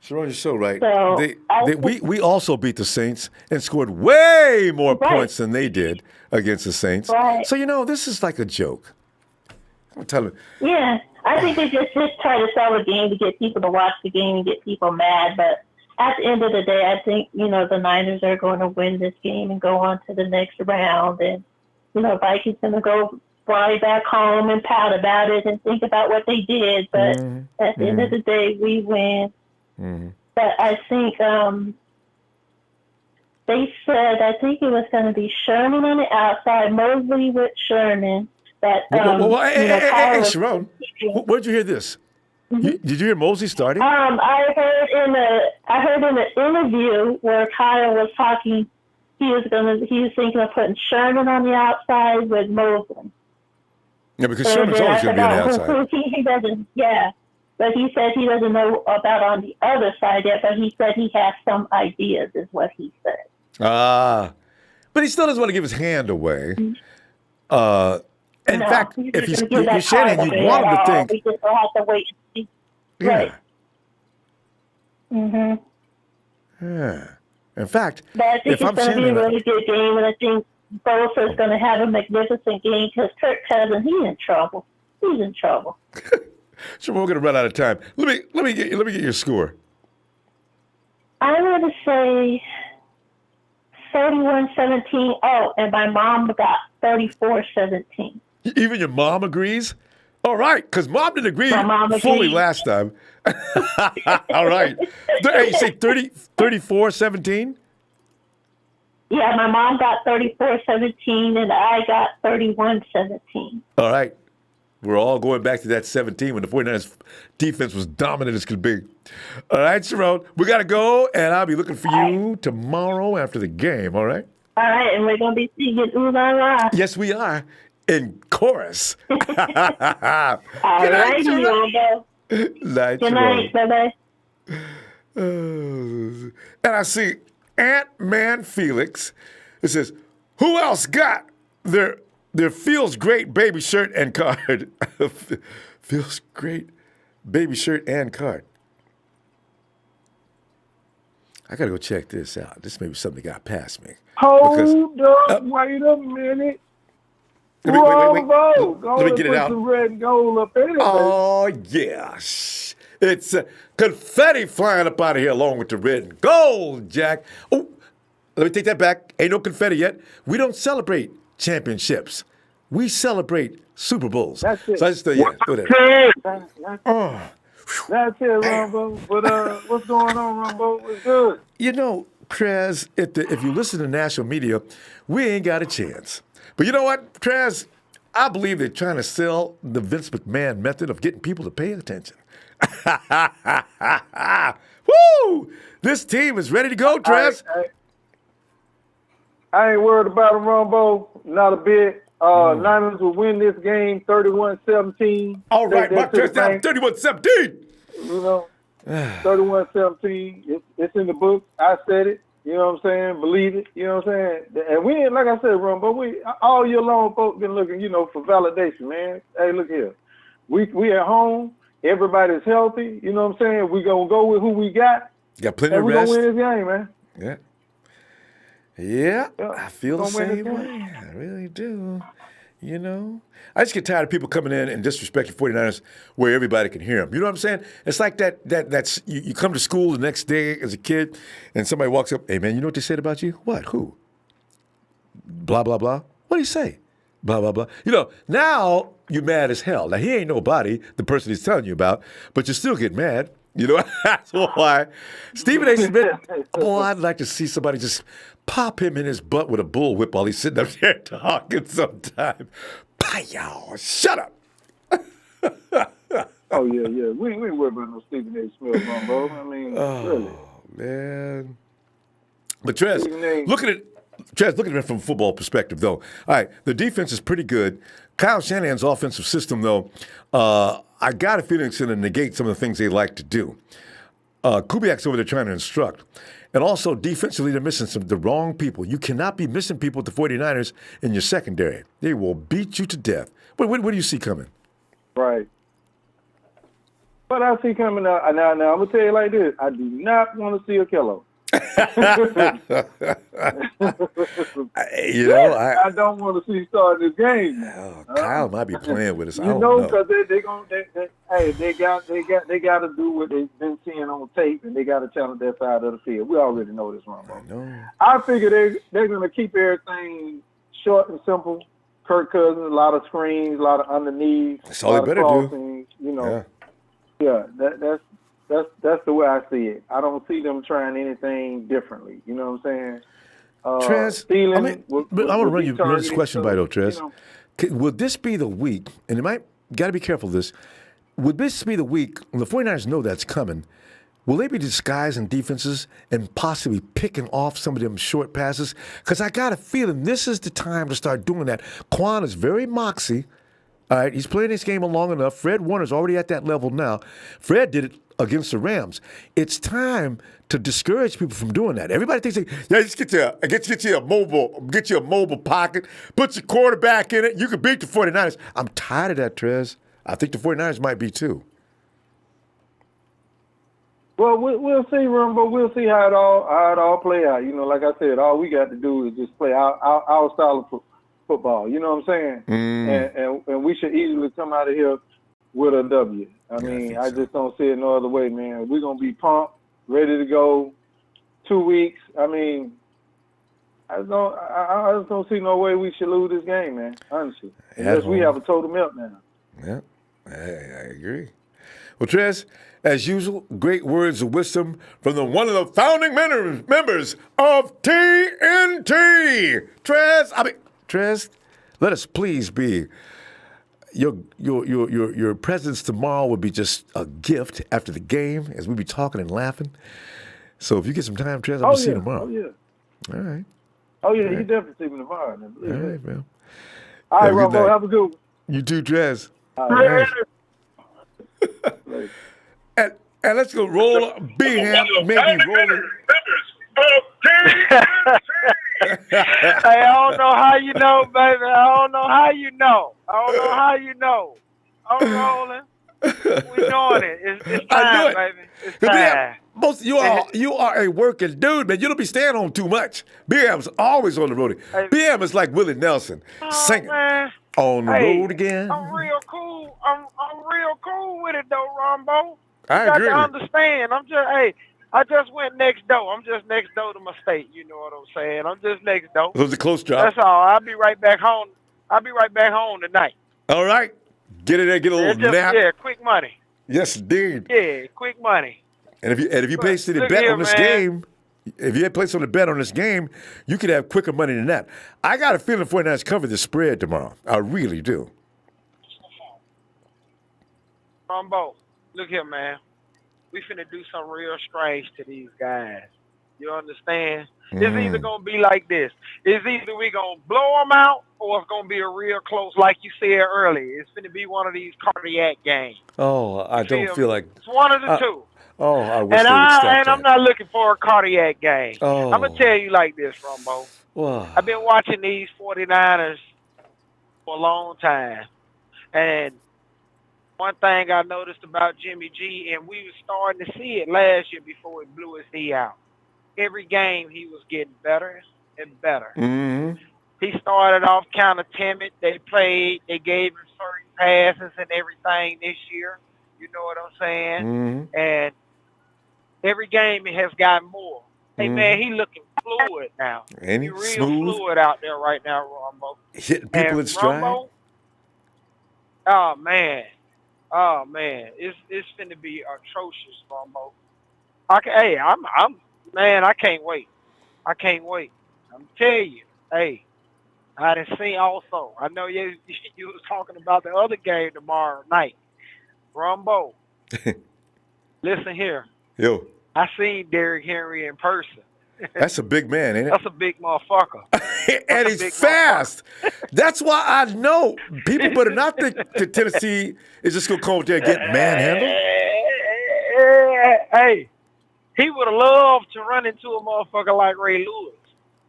Sharon, you're so right. So We also beat the Saints and scored way more points than they did against the Saints. Right. So, this is like a joke. I'm telling you. Yeah, I think they just try to sell a game to get people to watch the game and get people mad. But at the end of the day, I think, the Niners are going to win this game and go on to the next round. And, Vikings going to go fly back home and pout about it and think about what they did. But at the end of the day, we win. But I think they said, I think it was going to be Sherman on the outside, Mosley with Sherman. But, hey, Sharon, where'd you hear this? Did you hear Mosley starting? I heard in an interview where Kyle was talking, he was thinking of putting Sherman on the outside with Mosley. Yeah, because Sherman's always going to be on the outside. He doesn't, but he said he doesn't know about on the other side yet, but he said he has some ideas, is what he said. But he still doesn't want to give his hand away. In fact, if you're Shanahan, you want him to think. We just will have to wait and see. Yeah. Right. Yeah. In fact, but I think if I'm it's going to be a Shanahan, really good game, and I think Bosa's going to have a magnificent game because Kirk Cousins, he's in trouble. He's in trouble. Sure, we're going to run out of time. Let me get your score. I'm going to say 31-17. Oh, and my mom got 34-17. Even your mom agrees? All right, because mom didn't agree fully last time. All right. Hey, you say 34-17? Yeah, my mom got 34-17, and I got 31-17. All right. We're all going back to that 17 when the 49ers defense was dominant as could be. All right, Sharon, we got to go, and I'll be looking for you tomorrow after the game, all right? All right, and we're going to be singing Ooh La La. Yes, we are. In chorus. All right, Ronbo. Good night, bye-bye. And I see Ant-Man Felix. It says, who else got their feels great baby shirt and card? Feels great baby shirt and card. I got to go check this out. This may be something that got past me. Hold up, wait a minute. Wait. Let me get it out. Some red and gold up in it. Oh, yeah. It's confetti flying up out of here along with the red and gold, Jack. Oh, let me take that back. Ain't no confetti yet. We don't celebrate championships. We celebrate Super Bowls. That's it. So I just go there. That's it, Ronbo. But what's going on, Ronbo? What's good? Trez, if you listen to national media, we ain't got a chance. But you know what, Trez? I believe they're trying to sell the Vince McMahon method of getting people to pay attention. Woo! This team is ready to go, Trez. I ain't worried about them, Ronbo. Not a bit. Niners will win this game 31-17. All right, Mark touchdown, 31-17. 31-17. It's in the book. I said it. You know what I'm saying? Believe it. You know what I'm saying? And we, like I said, Ronbo, we all year long, folks been looking, for validation, man. Hey, look here. We at home. Everybody's healthy. You know what I'm saying? We gonna go with who we got. Got plenty of rest. We gonna win this game, man. Yeah, I feel the same way. I really do. I just get tired of people coming in and disrespecting 49ers where everybody can hear them. You know what I'm saying? It's like that's you come to school the next day as a kid and somebody walks up, hey, man, you know what they said about you? What? Who? Blah, blah, blah. What do you say? Blah, blah, blah. Now you're mad as hell. Now, he ain't nobody, the person he's telling you about, but you still get mad. That's why. Stephen A. Smith, I'd like to see somebody just pop him in his butt with a bullwhip while he's sitting up there talking sometime. Y'all, shut up. Oh, yeah. We ain't worried about no Stephen A. Smith, Ronbo. I mean, really. Man. But Trez, looking at it from a football perspective, though. All right, the defense is pretty good. Kyle Shanahan's offensive system, though, I got a feeling it's going to negate some of the things they like to do. Kubiak's over there trying to instruct. And also, defensively, they're missing the wrong people. You cannot be missing people at the 49ers in your secondary. They will beat you to death. What do you see coming? Right. But I see coming out now. I'm gonna tell you like this: I do not want to see a killer. I don't want to see start this game. Kyle might be playing with us. I You don't know, know. because they got to do what they've been seeing on tape, and they got to challenge their side of the field. We already know this, Ronbo. I figure they're going to keep everything short and simple. Kirk Cousins, a lot of screens, a lot of underneath, That's a all they lot of better do. crossings. You know, that's the way I see it. I don't see them trying anything differently. You know what I'm saying? Trez, I want to run you this question by though, Trez. You know, Would this be the week, and you got to be careful of this, would this be the week when the 49ers know that's coming? Will they be disguising defenses and possibly picking off some of them short passes? Because I got a feeling this is the time to start doing that. Quan is very moxie. All right, he's playing this game long enough. Fred Warner's already at that level now. Fred did it against the Rams. It's time to discourage people from doing that. Everybody thinks, just get you a mobile pocket, put your quarterback in it. You can beat the 49ers. I'm tired of that, Trez. I think the 49ers might be too. well, we'll see, Ronbo. We'll see how it all play out. You know, like I said, all we got to do is just play our style of football. You know what I'm saying? And we should easily come out of here with a W. I mean, I just don't see it no other way, man. We're going to be pumped, ready to go 2 weeks. I mean, I just don't see no way we should lose this game, man, honestly. Unless we have a total meltdown. Yeah, I agree. Well, Trez, as usual, great words of wisdom from one of the founding members of TNT. Trez, let us please be. Your presence tomorrow would be just a gift after the game as we be talking and laughing. So if you get some time, Trez, I'll see you tomorrow. Oh, yeah. All right. Oh, yeah, you definitely see me tomorrow. All right, man. All right, Ronbo, have a good one. You too, Trez. All right. And let's go roll B-Ham, maybe rolling. Hey, I don't know how you know, baby. I don't know how you know. I'm rolling. We doing it. It's time, baby. It's time. You are a working dude, man. You don't be staying home too much. B-Ham's always on the road. Hey. B-Ham is like Willie Nelson, singing man. on the road again. I'm real cool. I'm real cool with it though, Ronbo. I agree. You got to understand. I just went next door. I'm just next door to my state. You know what I'm saying? I'm just next door. It was a close job. That's all. I'll be right back home. Tonight. All right. Get in there, get a little nap. Yeah, quick money. Yes, indeed. Yeah, quick money. And if you placed a bet on this game, if you had placed on the bet on this game, you could have quicker money than that. I got a feeling 49ers cover the spread tomorrow. I really do. Ronbo, look here, man. We finna do something real strange to these guys. You understand? It's either going to be like this. It's either we going to blow them out or it's going to be a real close, like you said earlier. It's going to be one of these cardiac games. Oh, I don't feel like... It's one of the two. Oh, I wish they would stop that. I'm not looking for a cardiac game. Oh. I'm going to tell you like this, Ronbo. Wow. I've been watching these 49ers for a long time. And one thing I noticed about Jimmy G, and we were starting to see it last year before he blew his knee out. Every game he was getting better and better. Mm-hmm. He started off kind of timid. They gave him certain passes and everything this year. You know what I'm saying? Mm-hmm. And every game it has gotten more. Hey, man, he looking fluid now. And he's real smooth. fluid out there right now, Ronbo. Hitting people in stride. Ronbo, oh, man. It's finna be atrocious, Ronbo. I can't wait. I'm telling you, hey, I done seen also. I know you was talking about the other game tomorrow night. Ronbo, listen here. Yo. I seen Derrick Henry in person. That's a big man, ain't it? That's a big motherfucker. And he's fast. That's why I know people better not think that Tennessee is just going to come out there and get manhandled. Hey, he would have loved to run into a motherfucker like Ray Lewis.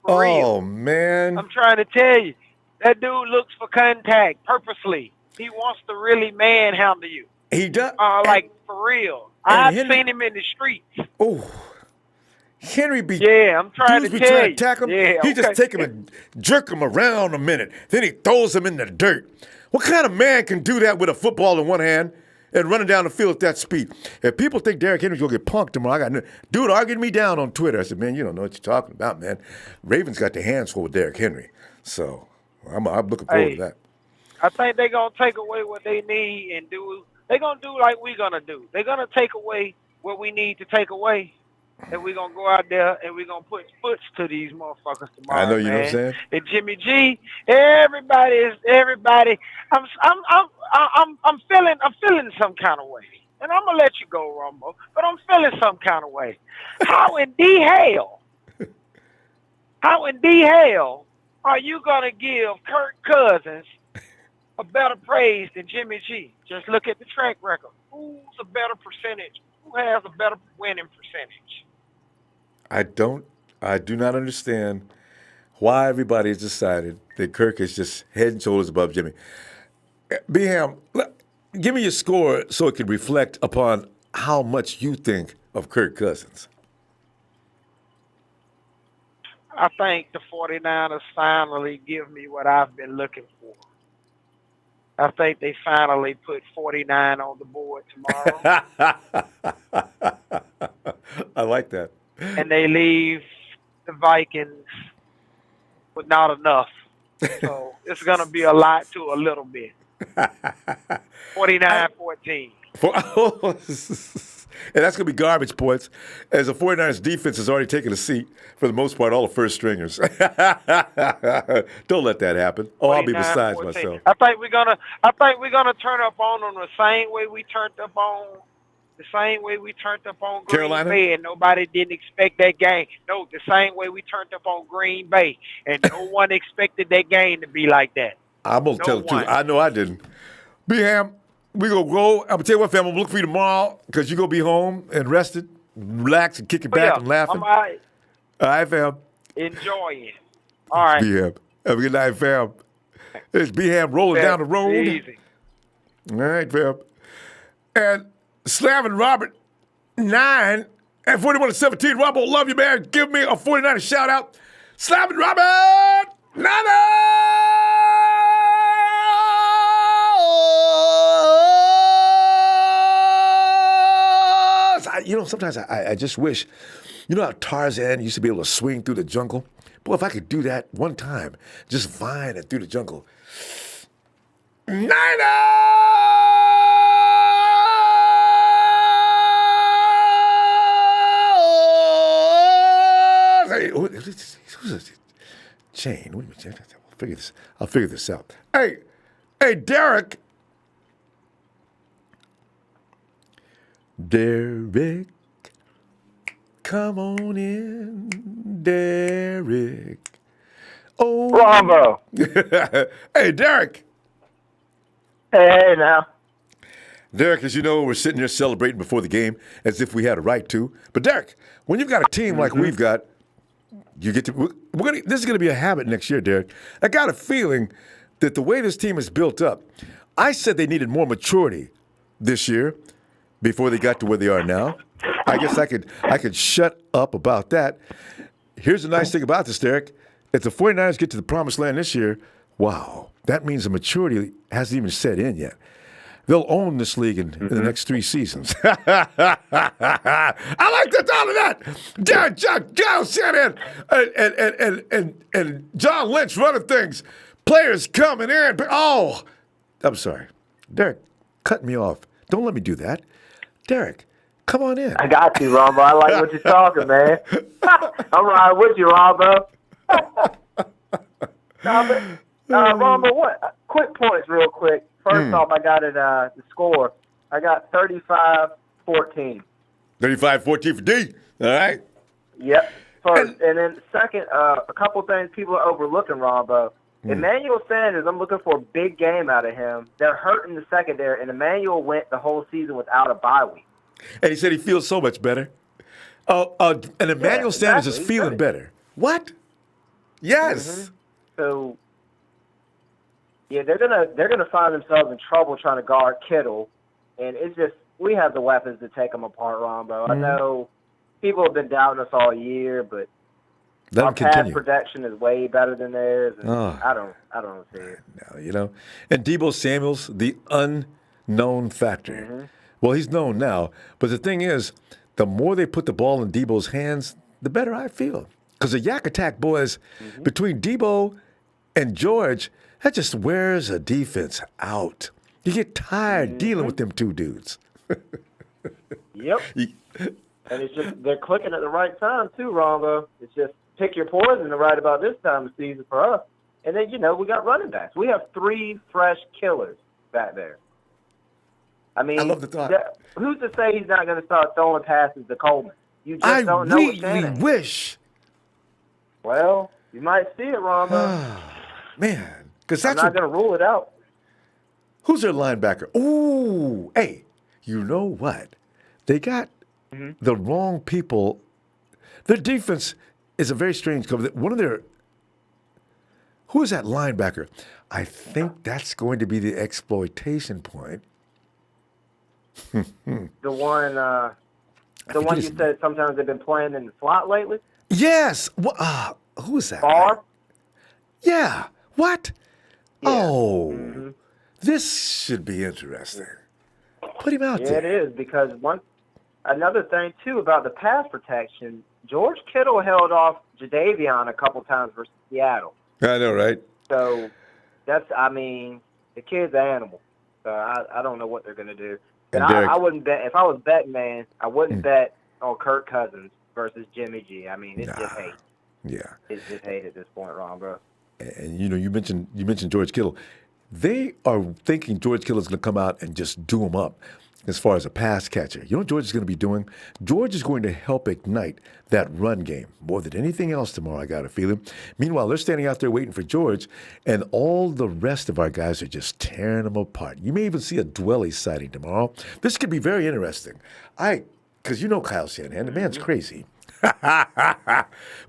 For real. Man. I'm trying to tell you, that dude looks for contact purposely. He wants to really manhandle you. He does. Like for real. and I've Henry- seen him in the streets. Oh, Henry be Yeah, I'm trying dudes to be tell trying you. to tackle him. Yeah, He just okay. take him and jerk him around a minute. Then he throws him in the dirt. What kind of man can do that with a football in one hand and running down the field at that speed? If people think Derrick Henry's gonna get punked tomorrow, I got dude arguing me down on Twitter. I said, man, you don't know what you're talking about, man. Ravens got their hands full with Derrick Henry, so I'm looking forward to that. I think they're going to take away what they need and do. They're going to do like we're going to do. They're going to take away what we need to take away. And we're going to go out there and we're going to put foots to these motherfuckers tomorrow, I know, you know what I'm man. saying? And Jimmy G, everybody. I'm feeling some kind of way. And I'm going to let you go, Ronbo. But I'm feeling some kind of way. How in the hell are you going to give Kirk Cousins a better praise than Jimmy G? Just look at the track record. Who's a better percentage? Who has a better winning percentage? I do not understand why everybody has decided that Kirk is just head and shoulders above Jimmy. Beham, give me your score so it can reflect upon how much you think of Kirk Cousins. I think the 49ers finally give me what I've been looking for. I think they finally put 49 on the board tomorrow. I like that. And they leave the Vikings with not enough. So it's going to be a lot to a little bit. 49-14. And that's going to be garbage points, as the 49ers defense has already taken a seat, for the most part, all the first stringers. Don't let that happen. Oh, I'll be beside 49-14. myself. I think we're gonna turn up on them the same way we turned up on Green Carolina? Bay, and nobody didn't expect that game. No, the same way we turned up on Green Bay, and no one expected that game to be like that. I'm going to tell the truth. I know I didn't. Beham, we going to go. I'm going to tell you what, fam, I'm going to look for you tomorrow because you're going to be home and rested, relax, and kick it back and laughing. I'm all right. All right, fam. Enjoy it. All right. Beham. Have a good night, fam. It's Beham rolling down the road. Easy. All right, fam. And Slav and Robert, 9 and 41-17. Ronbo, love you, man. Give me a 49er shout out. Slav and Robert, 9. Sometimes I just wish, how Tarzan used to be able to swing through the jungle? Boy, if I could do that one time, just vine it through the jungle. Niners! Hey, who's this? Chain. Wait a minute. I'll figure this out. Hey, Derek. Derek, come on in, Derek. Oh, Ronbo. Hey, Derek. Hey, now. Derek, as you know, we're sitting here celebrating before the game as if we had a right to. But Derek, when you've got a team like we've got, you get to. This is going to be a habit next year, Derek. I got a feeling that the way this team is built up, I said they needed more maturity this year before they got to where they are now. I guess I could shut up about that. Here's the nice thing about this, Derek. If the 49ers get to the promised land this year, wow, that means the maturity hasn't even set in yet. They'll own this league in the next 3 seasons. I like the thought of that. John Shannon and John Lynch running things. Players coming in. Oh, I'm sorry. Derek, cut me off. Don't let me do that. Derek, come on in. I got you, Ronbo. I like what you're talking, man. I'm riding with you, Ronbo. Ronbo, what? Quick points real quick. First off, I got it, the score. I got 35-14. 35-14 for D. All right. Yep. First. And then second, a couple things people are overlooking, Ronbo. Emmanuel Sanders, I'm looking for a big game out of him. They're hurting the secondary, and Emmanuel went the whole season without a bye week. And he said he feels so much better. And Emmanuel Sanders is feeling better. What? Yes. So, yeah, they're gonna find themselves in trouble trying to guard Kittle. and it's just we have the weapons to take them apart, Ronbo. I Mhm. know people have been doubting us all year, but Let our him pass continue. protection is way better than theirs, and Oh. I don't see it. No, you know. And Debo Samuel's the unknown factor. Mhm. Well, he's known now, but the thing is, the more they put the ball in Debo's hands, the better I feel. Because the Yak Attack boys, between Debo and George, that just wears a defense out. You get tired dealing with them two dudes. Yep. And it's just they're clicking at the right time too, Ronbo. It's just pick your poison right about this time of season for us. And then we got running backs. We have 3 fresh killers back there. I mean, I love the thought. Who's to say he's not going to start throwing passes to Coleman? You just I don't know what really Shanahan. wish. Well, you might see it, Ronbo. Man, because I'm that's not going to rule it out. Who's their linebacker? Ooh, hey, you know what? They got the wrong people. Their defense is a very strange cover. One of their who is that linebacker? I think that's going to be the exploitation point. The one you said sometimes they've been playing in the slot lately? Yes. Who is that? Barr? Yeah. What? Oh, this should be interesting. Put him out Yeah, there. it is, because another thing, too, about the pass protection, George Kittle held off Jadeveon a couple times versus Seattle. I know, right? So, the kid's an animal. So, I don't know what they're going to do. And I wouldn't bet, if I was betting, man, I wouldn't bet on Kirk Cousins versus Jimmy G. I mean, it's just hate. Yeah. It's just hate at this point, Ron, bro. And you mentioned George Kittle. They are thinking George Kittle is going to come out and just do him up as far as a pass catcher. You know what George is going to be doing? George is going to help ignite that run game more than anything else tomorrow, I got a feeling. Meanwhile, they're standing out there waiting for George, and all the rest of our guys are just tearing them apart. You may even see a Dwelly sighting tomorrow. This could be very interesting. Because you know Kyle Shanahan, the man's crazy.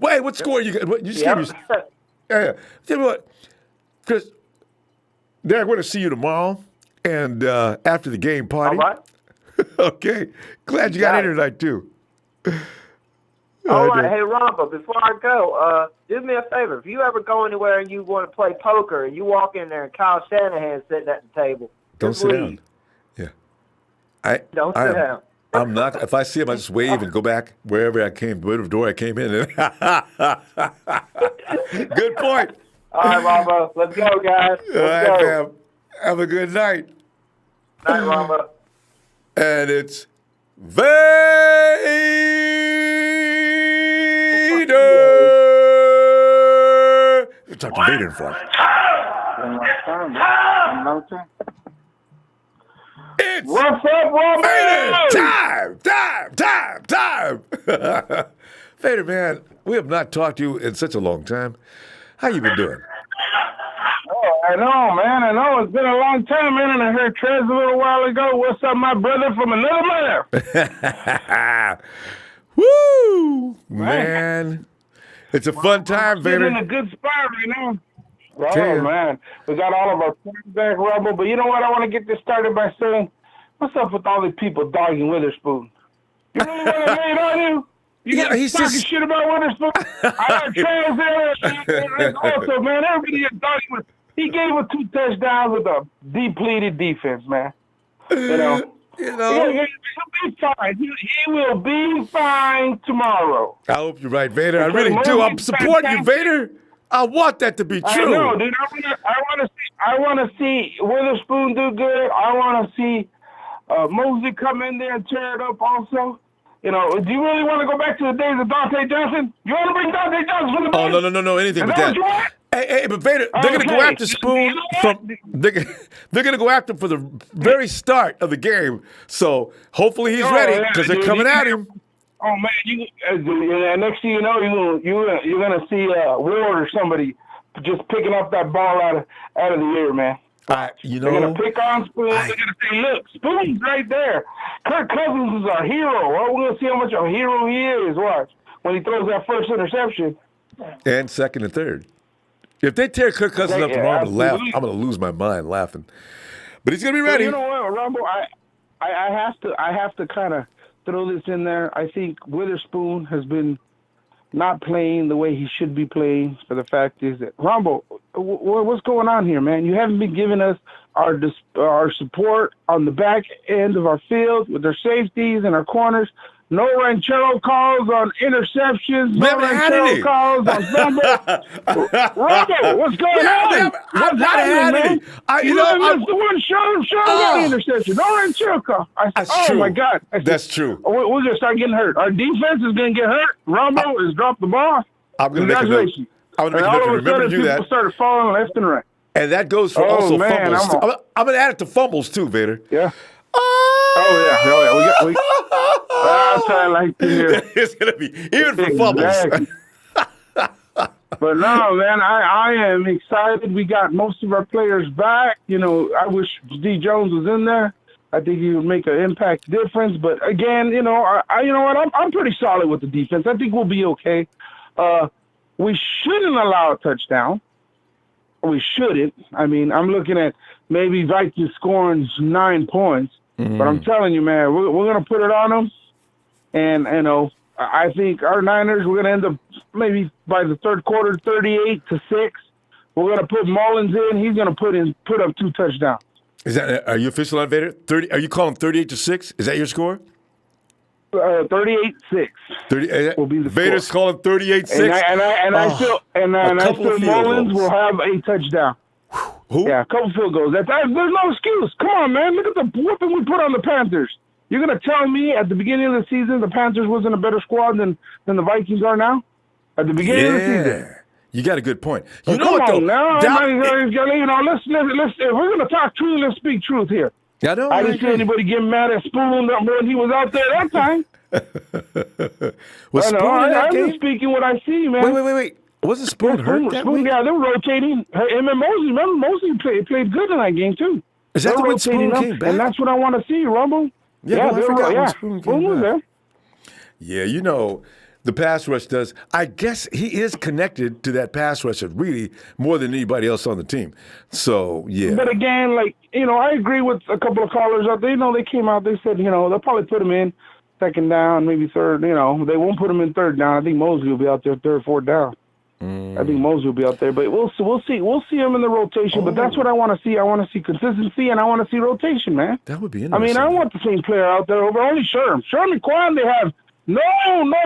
Wait, what score you got? You just gave me. Yeah. Tell me what, Chris, Derek, I want to see you tomorrow and after the game party. All right. Okay. Glad you got in tonight, too. All right. Hey, Ronbo, before I go, do me a favor. If you ever go anywhere and you want to play poker and you walk in there and Kyle Shanahan's sitting at the table, Don't just sit leave. down. Yeah. Don't sit down. I'm not. If I see him, I just wave and go back wherever whatever door I came in. Good point. All right, Ronbo. Let's go, guys. All right, Let's go. fam. Have a good night. Night, Ronbo. And it's Vader. Talk to Vader in front. It's What's up, Ronbo? Vader! Time! Vader, man, we have not talked to you in such a long time. How you been doing? Oh, I know, man. I know. It's been a long time, man. And I heard Trez a little while ago. What's up, my brother from another mother? Woo! Man. It's a fun time, We're Vader. in a good spot right now. Tell Oh, ya. man. We got all of our points back, Rumble. But you know what? I want to get this started by saying, what's up with all these people dogging Witherspoon? You really want to lay it on you? You Yeah, got he's talking just- shit about Witherspoon? I got Trez there. And also, man, everybody is dogging with. He gave us 2 touchdowns with a depleted defense, man. You know? He'll be fine. He will be fine tomorrow. I hope you're right, Vader. I Because really do. I'm Murphy's supporting you, fantastic. Vader. I want that to be I true. know, dude. I want to see Witherspoon do good. I want to see Mosley come in there and tear it up also. You know, do you really want to go back to the days of Dante Johnson? You want to bring Dante Johnson from the bench? Oh, no, anything Is but that that. what you want? Hey, but Vader, they're going to go Okay. after Spoon from. They're going to go after him for the very start of the game. So hopefully he's Oh, ready yeah, because they're dude. coming at him. Oh man, next thing you know, you're gonna see Ward or somebody just picking up that ball out of the air, man. You They're know, gonna pick on Spoon. They're gonna say, "Look, Spoon's right there. Kirk Cousins is our hero. Well, we're gonna see how much of a hero he is. Watch when he throws that first interception." and second and third. If they tear Kirk Cousins up Yeah, tomorrow, I'm going to laugh. absolutely. I'm going to lose my mind laughing. But he's going to be But ready. you know what, Rumble? I have to kind of throw this in there. I think Witherspoon has been not playing the way he should be playing. For the fact is that Ronbo, what's going on here, man? You haven't been giving us our support on the back end of our field with our safeties and our corners. No Ranchero calls on interceptions. No Ranchero calls on fumbles. Ronbo, what's going on? What's happening, man? You missed the one show got an interception. No Ranchero call. My God. That's true. We're going to start getting hurt. Our defense is going to get hurt. Ronbo has dropped the ball. Congratulations. I'm going to make a note. Remember to do that. People started falling left and right. And that goes for also fumbles. I'm going to add it to fumbles too, Vader. Yeah. Oh, yeah. That's what I like to hear. It's going to be even for fumbles. But no, man, I am excited. We got most of our players back. You know, I wish D. Jones was in there. I think he would make an impact difference. But again, you know, you know what? I'm pretty solid with the defense. I think we'll be okay. We shouldn't allow a touchdown. We shouldn't. I mean, I'm looking at maybe Vikings scoring 9 points. Mm-hmm. But I'm telling you, man, we're going to put it on them. And, you know, I think our Niners, we're going to end up maybe by the third quarter, 38-6. We're going to put Mullins in. He's going to put up 2 touchdowns. Are you official on Vader? Are you calling 38-6? Is that your score? 38-6. Will be the Vader's score. Calling 38-6. I feel Mullins will have a touchdown. Who? Yeah, a couple field goals. There's no excuse. Come on, man. Look at the whooping we put on the Panthers. You're going to tell me at the beginning of the season the Panthers wasn't a better squad than the Vikings are now? At the beginning of the season. You got a good point. You know what, though? Let's if we're going to talk truth, let's speak truth here. I didn't see anybody get mad at Spoon when he was out there that time. Was Spoon in that game? I'm just speaking what I see, man. Wait. Wasn't Spoon hurt that week? Yeah, they were rotating. Him and Mosley, remember, Mosley played good in that game, too. Is that when Spoon came back? And that's what I want to see, Rumble. Yeah, I forgot when Spoon was there. Yeah, you know, the pass rush does. I guess he is connected to that pass rush really more than anybody else on the team. So, yeah. But again, like, you know, I agree with a couple of callers out there. You know, they came out, they said, you know, they'll probably put him in second down, maybe third. You know, they won't put him in third down. I think Mosley will be out there third, fourth down. I think Mosley will be out there, but we'll see. We'll see him in the rotation. But that's what I want to see. I want to see consistency, and I want to see rotation, man. That would be interesting. I mean, I don't want the same player out there over only Sherm. Sherm and Quan, they have no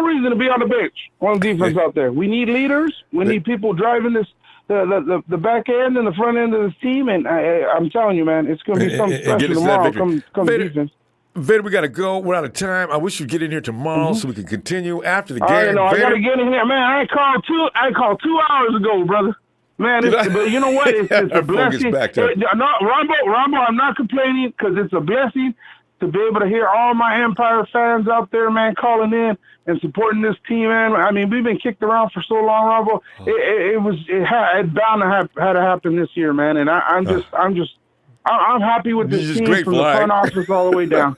reason to be on the bench on defense out there. We need leaders. We need people driving this the back end and the front end of this team. And I'm telling you, man, it's going to be something special tomorrow. Come defense. Vader, we got to go. We're out of time. I wish you'd get in here tomorrow so we can continue after the game. I got to get in here. Man, I called 2 hours ago, brother. Man, but you know what? It's a blessing. Ronbo, I'm not complaining because it's a blessing to be able to hear all my Empire fans out there, man, calling in and supporting this team, man. I mean, we've been kicked around for so long, Ronbo. It bound to had to happen this year, man. And I'm happy with this team from the front office all the way down.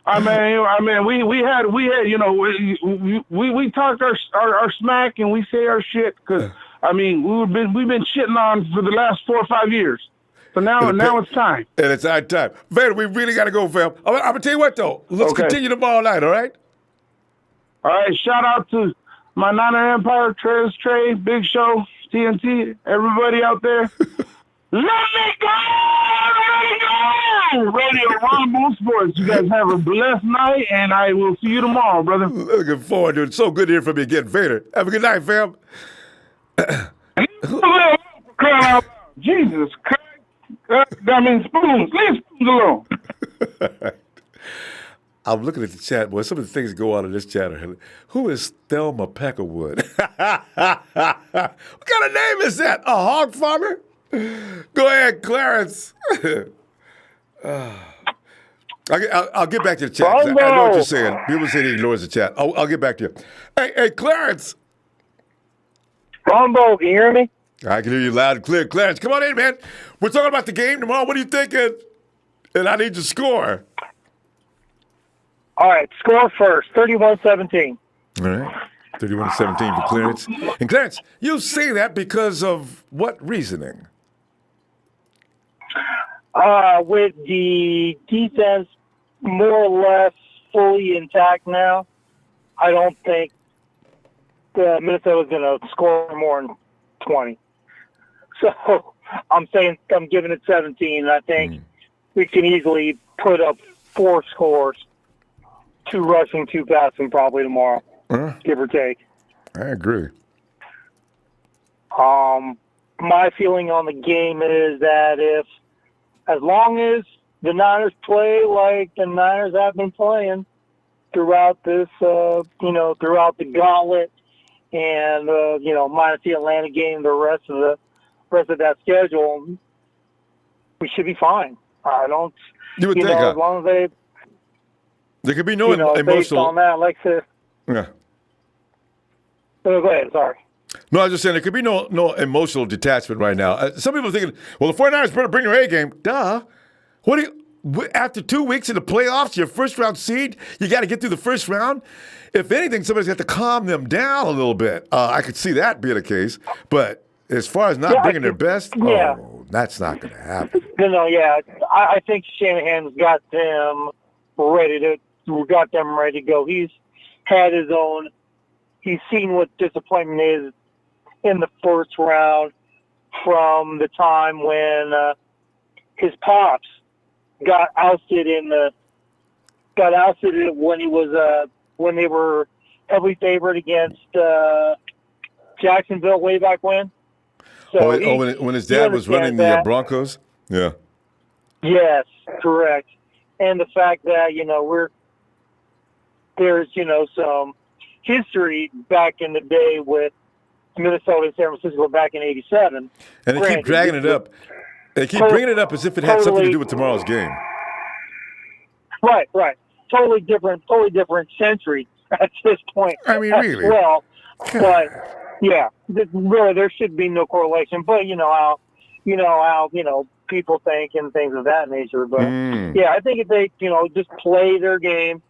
I mean, we had, you know, we talk our smack and we say our shit because, I mean, we've been shitting on for the last 4 or 5 years. So now it's time. And it's our time. Vader, we really got to go, fam. I'm going to tell you what, though. Let's continue tomorrow night, all right? All right. Shout out to my Niner Empire, Trey, Big Show, TNT, everybody out there. Let me go! Radio Ronbo Sports. You guys have a blessed night, and I will see you tomorrow, brother. Looking forward to it. So good to hear from you again, Vader. Have a good night, fam. Jesus Christ. I mean, spoons. Leave spoons alone. I'm looking at the chat, boy. Some of the things that go on in this chat are, who is Thelma Peckerwood? What kind of name is that? A hog farmer? Go ahead, Clarence. I'll get back to the chat. I know what you're saying. People say he ignores the chat. I'll get back to you. Hey, Clarence. Ronbo, can you hear me? I can hear you loud and clear. Clarence, come on in, man. We're talking about the game tomorrow. What are you thinking? And I need your score. All right, score first, 31-17. All right, 31-17 for Clarence. And Clarence, you say that because of what reasoning? With the defense more or less fully intact now, I don't think Minnesota's going to score more than 20. So I'm giving it 17. I think we can easily put up 4 scores, 2 rushing, 2 passing probably tomorrow, give or take. I agree. My feeling on the game is that as long as the Niners play like the Niners have been playing throughout this, throughout the gauntlet, and minus the Atlanta game, the rest of that schedule, we should be fine. I don't. You would think, as long as there could be no based emotional. on that, like I said. Yeah. Oh, go ahead. Sorry. No, I was just saying there could be no emotional detachment right now. Some people are thinking, well, the 49ers better bring their A game. Duh. What do you? After 2 weeks in the playoffs, your first round seed, you got to get through the first round. If anything, somebody's got to calm them down a little bit. I could see that being the case, but as far as not bringing their best, that's not going to happen. I think Shanahan's got them ready to go. He's had his own. He's seen what disappointment is in the first round from the time when his pops got ousted when he was when they were heavily favored against Jacksonville way back when. So when his dad was running the Broncos? Yeah. Yes, correct. And the fact that, there's, some history back in the day with Minnesota and San Francisco back in '87. And they keep dragging it up. They keep bringing it up as if it had something to do with tomorrow's game. Right. Totally different century at this point. I mean, really. Well, but yeah, really, there should be no correlation. But you know how people think and things of that nature. But yeah, I think if they just play their game,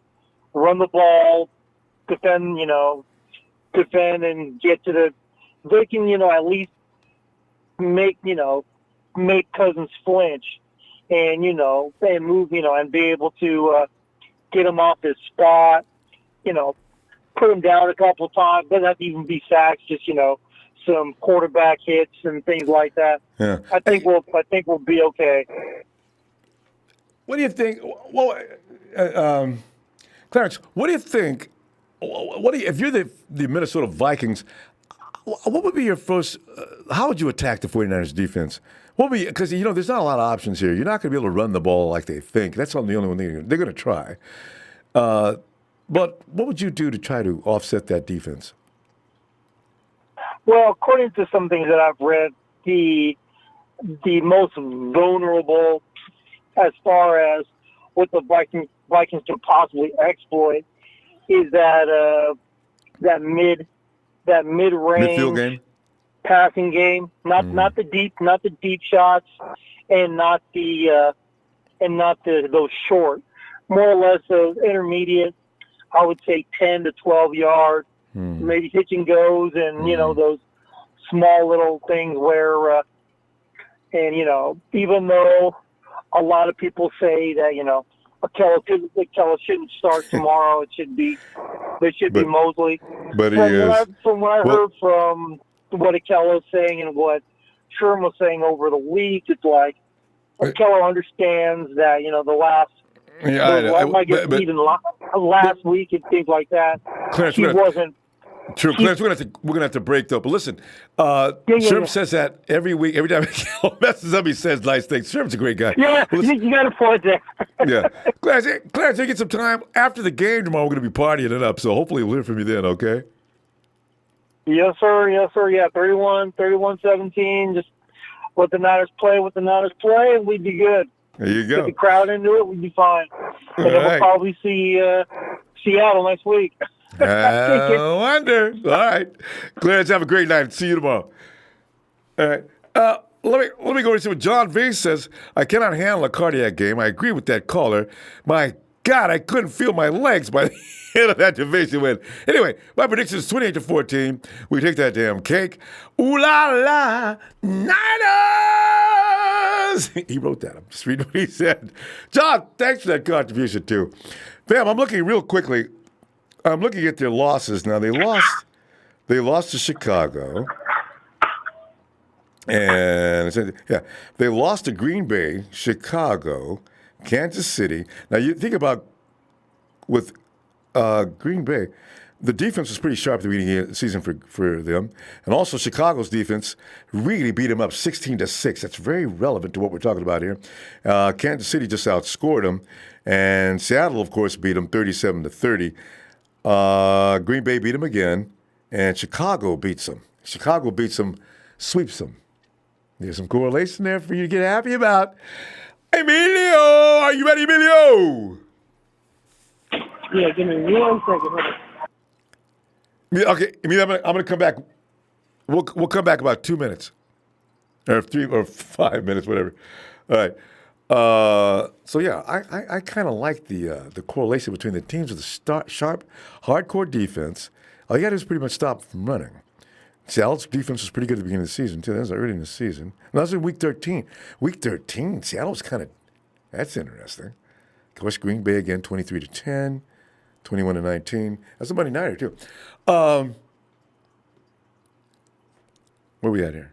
run the ball, defend and get to they can at least make Cousins flinch and and move and be able to get him off his spot, put him down a couple times. Doesn't have to even be sacks, just some quarterback hits and things like that. Yeah. I think we'll be okay. What do you think? Well, Clarence, what do you think? If you're the Minnesota Vikings, what would be your first? How would you attack the 49ers defense? Because there's not a lot of options here. You're not going to be able to run the ball like they think. That's the only one thing they're going to try. But what would you do to try to offset that defense? Well, according to some things that I've read, the most vulnerable as far as what the Vikings can possibly exploit is that mid-range midfield game, passing game, not the deep shots, and not those short, more or less those intermediate. I would say 10 to 12 yards, maybe hitch and goes, and those small little things where, even though a lot of people say that Akella shouldn't start tomorrow, it should be Mosley. But he is. From what I heard from what Akella was saying and what Sherm was saying over the week, it's like Akella understands that the last. Last week and things like that. Clarence, Clarence, we're gonna have to break though. But listen, Sherm says that every week. Every time he messes up, he says nice things. Sherm's a great guy. Yeah, you got a point there. Yeah, Clarence, you get some time after the game tomorrow. We're gonna be partying it up, so hopefully we'll hear from you then. Okay. Yes, sir. Yeah, 31-17. Just let the Niners play, and we'd be good. There you go. Get the crowd into it, we'd be fine. And then we'll probably see Seattle next week. I wonder. All right. Clarence, have a great night. See you tomorrow. All right. Let me go and see what John V says. I cannot handle a cardiac game. I agree with that caller. My God, I couldn't feel my legs by the end of that division win. Anyway, my prediction is 28-14. We take that damn cake. Ooh la la, Niners! says, he wrote that. I'm just reading what he said. John, thanks for that contribution, too. Fam, I'm looking real quickly. I'm looking at their losses now. They lost to Chicago. And, they lost to Green Bay, Chicago, Kansas City. Now, you think about with Green Bay, the defense was pretty sharp at the beginning of the season for them. And also Chicago's defense really beat them up 16-6. That's very relevant to what we're talking about here. Kansas City just outscored them. And Seattle, of course, beat them 37-30. Green Bay beat them again. And Chicago beats them. Chicago beats them, sweeps them. There's some correlation there for you to get happy about. Emilio, are you ready, Emilio? Yeah, give me 1 second. Hold on. Okay, Emilio, I'm gonna come back. We'll come back about 2 minutes, or 3 or 5 minutes, whatever. All right. So yeah, I kind of like the correlation between the teams with the sharp, hardcore defense. All you got to do is pretty much stop from running. Seattle's defense was pretty good at the beginning of the season, too. That was early in the season. And that was in Week 13. Week 13, Seattle's kind of, that's interesting. Of course, Green Bay again, 23-10, 21-19. That's a Monday nighter, too. Where we at here?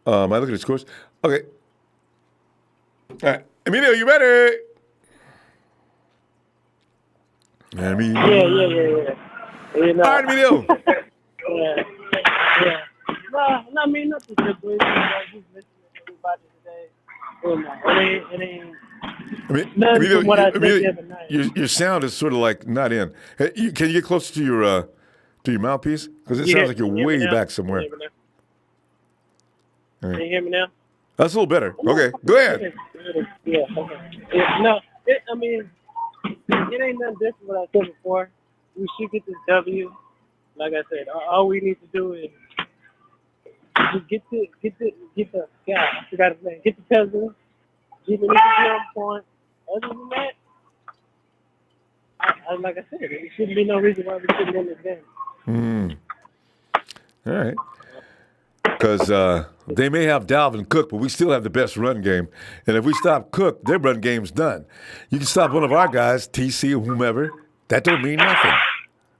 I look at the scores. Okay. All right. Emilio, you ready? Emilio. Yeah. You know, All right, Emilio. yeah. No, I mean, nothing good. Just listening to everybody today. You know, it ain't nothing from what I said the other night. Your sound is sort of like not in. Hey, can you get closer to your mouthpiece? Because it sounds like you're way back somewhere. Can you hear me now? That's a little better. Okay, go ahead. Yeah, okay. No, it ain't nothing different what I said before. We should get this W. Like I said, all we need to do is just get the guy. I forgot his name. Get the Cousins. Get the on point. Other than that, like I said, there shouldn't be no reason why we shouldn't win this game. All right. Because they may have Dalvin Cook, but we still have the best run game. And if we stop Cook, their run game's done. You can stop one of our guys, TC or whomever. That don't mean nothing.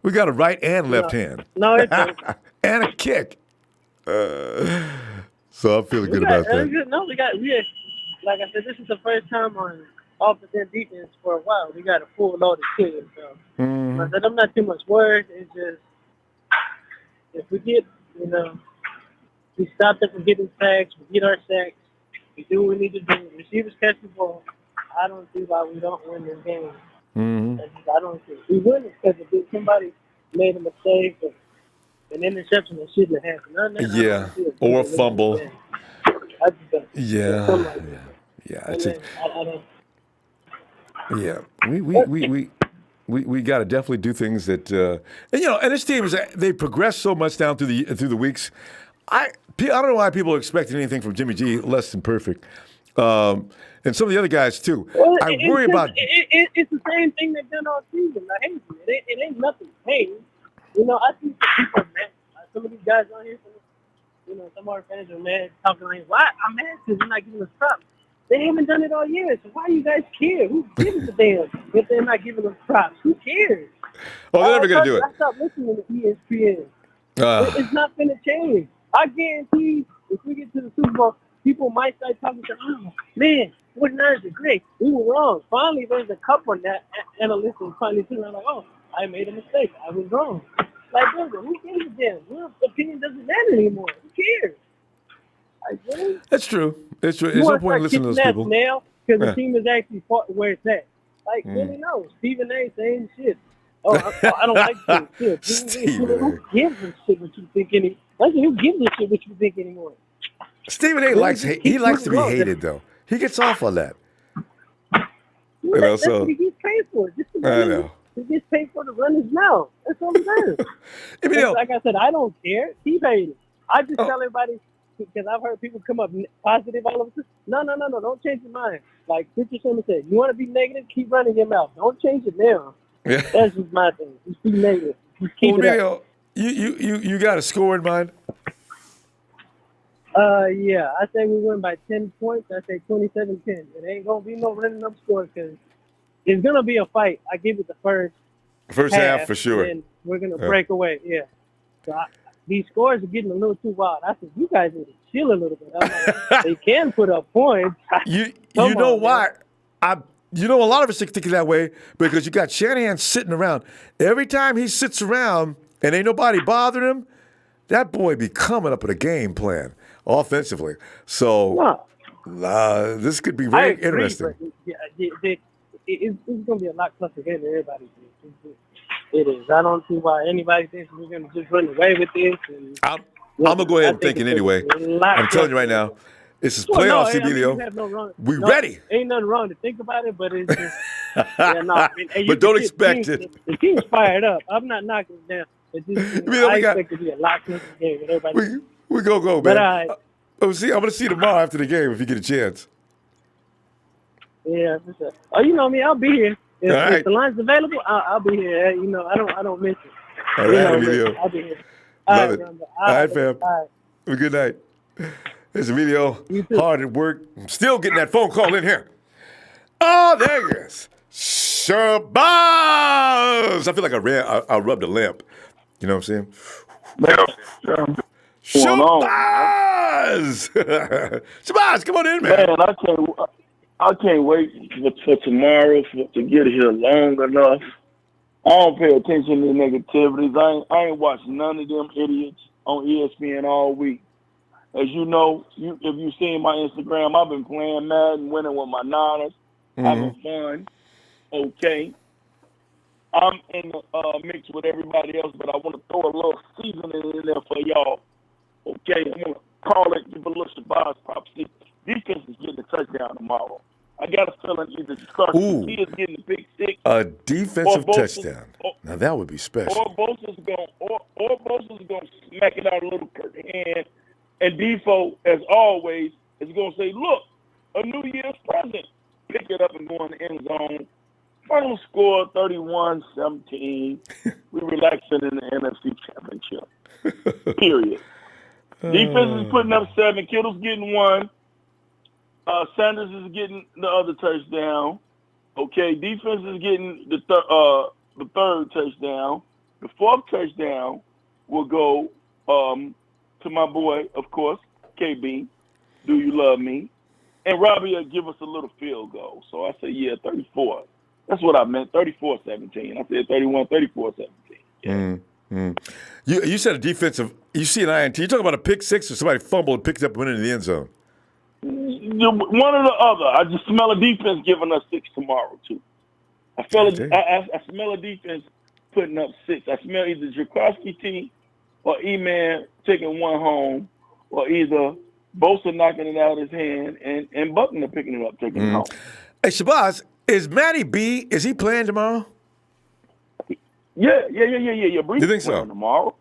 We got a right and left hand. No, it don't. And a kick. So I'm feeling good about that. Like I said, this is the first time on offense and defense for a while. We got a full loaded team. So I said, I'm not too much worried. It's just, if we get, we stop them from getting sacks, we get our sacks, we do what we need to do. Receivers catch the ball. I don't see why we don't win this game. I don't think we win it because if somebody made a mistake or an interception that shouldn't have happened. Yeah, or a fumble. Yeah. We got to definitely do things that and this team they progressed so much down through the weeks. I don't know why people are expecting anything from Jimmy G less than perfect. And some of the other guys too. Well, I worry about. It's the same thing they've done all season. I hate it. It ain't nothing changed. I think people are mad. Some of these guys on here, some of our fans are mad, talking like, "Why? I'm mad because they're not giving us props." They haven't done it all year. So why you guys care? Who gives a damn if they're not giving us props? Who cares? Oh, they're never gonna do it. I stopped listening to ESPN. It's not gonna change. I guarantee if we get to the Super Bowl, people might start talking to, oh, man, 49ers are great. We were wrong. Finally, there's a couple of analysts and finally sitting around like, oh, I made a mistake. I was wrong. Like, brother, who gives a damn? Your opinion doesn't matter anymore. Who cares? That's true. It's true. There's no point in listening to those people. Now, because the team is actually where it's at. Like, really, no. Stephen A. saying shit. Oh, I don't like this shit. Who gives a shit what you think anymore? Who gives a shit what you think anymore? Stephen A. likes to be hated, though. He gets off on that. That's what he gets paid for. I know. He gets paid for to run his mouth. That's all it is. Like I said, I don't care. Keep hating. I just tell everybody, because I've heard people come up positive all of a sudden. No, don't change your mind. Like Richard Simmons said, you want to be negative, keep running your mouth. Don't change it now. Yeah. That's just my thing. Just be negative. Just keep it up. You got a score in mind? Yeah, I say we win by 10 points. I say 27-10. It ain't gonna be no running up score because it's gonna be a fight. I give it the First half half, for and sure. then we're gonna break away. Yeah. So these scores are getting a little too wild. I think you guys need to chill a little bit. I'm like, they can put up points. You Come know on, why? man. A lot of us are thinking that way because you got Shanahan sitting around. Every time he sits around and ain't nobody bothering him, that boy be coming up with a game plan offensively. So this could be I very agree, interesting. but it's gonna be a lot closer game than everybody thinks. It is. I don't see why anybody thinks we're gonna just run away with this. And I'm gonna go ahead and think it anyway. I'm telling you right now, this is playoffs, Emilio. You have no wrong. We ready. Ain't nothing wrong to think about it, but it's just I mean, but don't expect it. The team's fired up. I'm not knocking it down, but just, I expect it to be a lot closer game with everybody. We go, man. But I'm gonna see you tomorrow after the game if you get a chance. Yeah, for sure. Oh, you know me, I'll be here. If the line's available, I'll be here. You know, I don't miss it. All right, Emilio. I'll be here. Love it. Ronbo. All right, fam. All right. Have a good night. There's Emilio. Hard at work. I'm still getting that phone call in here. Oh, there he is. Shabazz! I feel like I rubbed a lamp. You know what I'm saying? Shabazz! Shabazz, come on in, man. Man, I can't wait for tomorrow to get here long enough. I don't pay attention to negativities. I ain't watched none of them idiots on ESPN all week. As you know, if you've seen my Instagram, I've been playing Madden, winning with my Niners, having fun. Okay. I'm in the mix with everybody else, but I want to throw a little seasoning in there for y'all. Okay, I'm going to call it, give a little Shabazz props. Defense is getting a touchdown tomorrow. I got a feeling either Carson is getting a big six. A defensive touchdown. Now that would be special. Or Bosa's going to smack it out a little hand. And Defoe, as always, is going to say, look, a New Year's present. Pick it up and go in the end zone. Final score, 31-17. We're relaxing in the NFC Championship. Period. Defense is putting up 7. Kittle's getting 1. Sanders is getting the other touchdown. Okay, defense is getting the third touchdown. The fourth touchdown will go to my boy, of course, KB. Do you love me? And Robbie will give us a little field goal. So I say, 34. That's what I meant, 34-17. I said 31, 34-17. Yeah. You said a defensive. You see an INT. You talking about a pick six or somebody fumbled, picked up, and went into the end zone? One or the other. I just smell a defense giving us 6 tomorrow too. I smell a defense putting up 6. I smell either Jaworski team or E-Man taking 1 home, or either Bosa knocking it out of his hand and Buckner picking it up, taking it home. Hey, Shabazz, is Matty B? Is he playing tomorrow? Yeah. Do you think so? Playing tomorrow.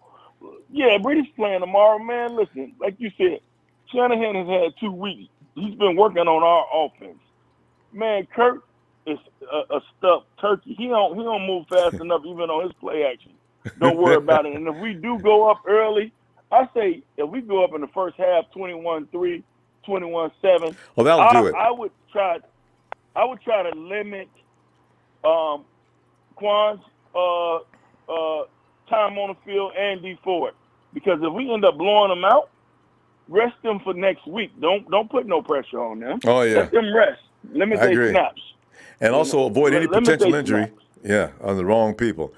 Yeah, Brady's playing tomorrow, man. Listen, like you said, Shanahan has had 2 weeks. He's been working on our offense. Man, Kurt is a stuffed turkey. He don't move fast enough even on his play action. Don't worry about it. And if we do go up early, I say if we go up in the first half 21-3, 21-7, well, that'll do it. I would try to limit Quan's time on the field and D Ford. Because if we end up blowing them out, rest them for next week. Don't put no pressure on them. Oh, yeah. Let them rest. Limit their snaps. And also avoid any potential injury. Snaps. Yeah, on the wrong people.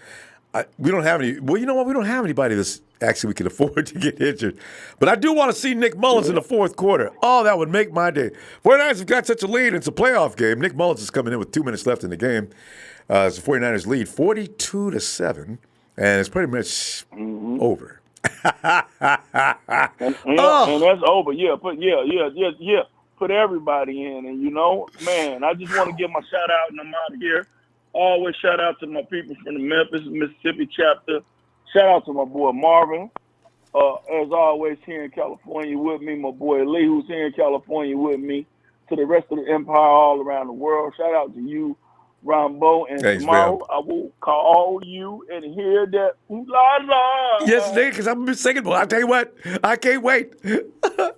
We don't have any. Well, you know what? We don't have anybody that's actually we can afford to get injured. But I do want to see Nick Mullins in the fourth quarter. Oh, that would make my day. 49ers have got such a lead. It's a playoff game. Nick Mullins is coming in with 2 minutes left in the game. It's the 49ers lead 42-7, and it's pretty much over. And that's over. Put everybody in, and man, I just want to give my shout out, and I'm out of here. Always shout out to my people from the Memphis, Mississippi chapter. Shout out to my boy Marvin, as always here in California with me. My boy Lee, who's here in California with me. To the rest of the empire all around the world. Shout out to you, Ronbo, and tomorrow I will call you and hear that ooh la la. Yes, Nick, because I'm singing. Well, I'll tell you what, I can't wait. All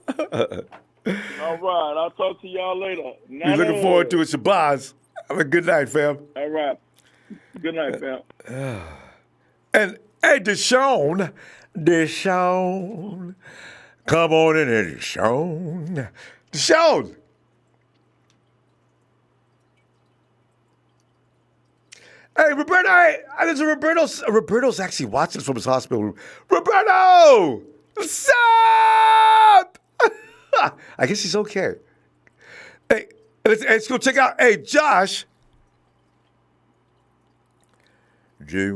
right. I'll talk to y'all later. We're looking forward to it, Shabazz. Have a good night, fam. All right. Good night, fam. And hey, Deshaun, come on in here, Deshaun. Hey, Roberto, there's a Roberto's actually watching us from his hospital room. Roberto! What's up? I guess he's okay. Hey, let's go check out, hey, Josh. Josh. Hey,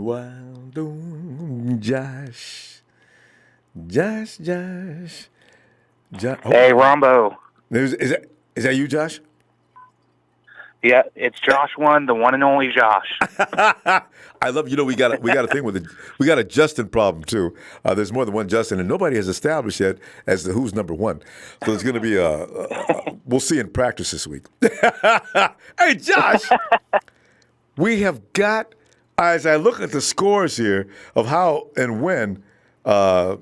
Ronbo. Is that you, Josh? Yeah, it's Josh the one and only Josh. I love, we got a thing with it. We got a Justin problem too. There's more than one Justin, and nobody has established yet as to who's number one. So there's going to be we'll see in practice this week. Hey, Josh, we have got, as I look at the scores here of how and when the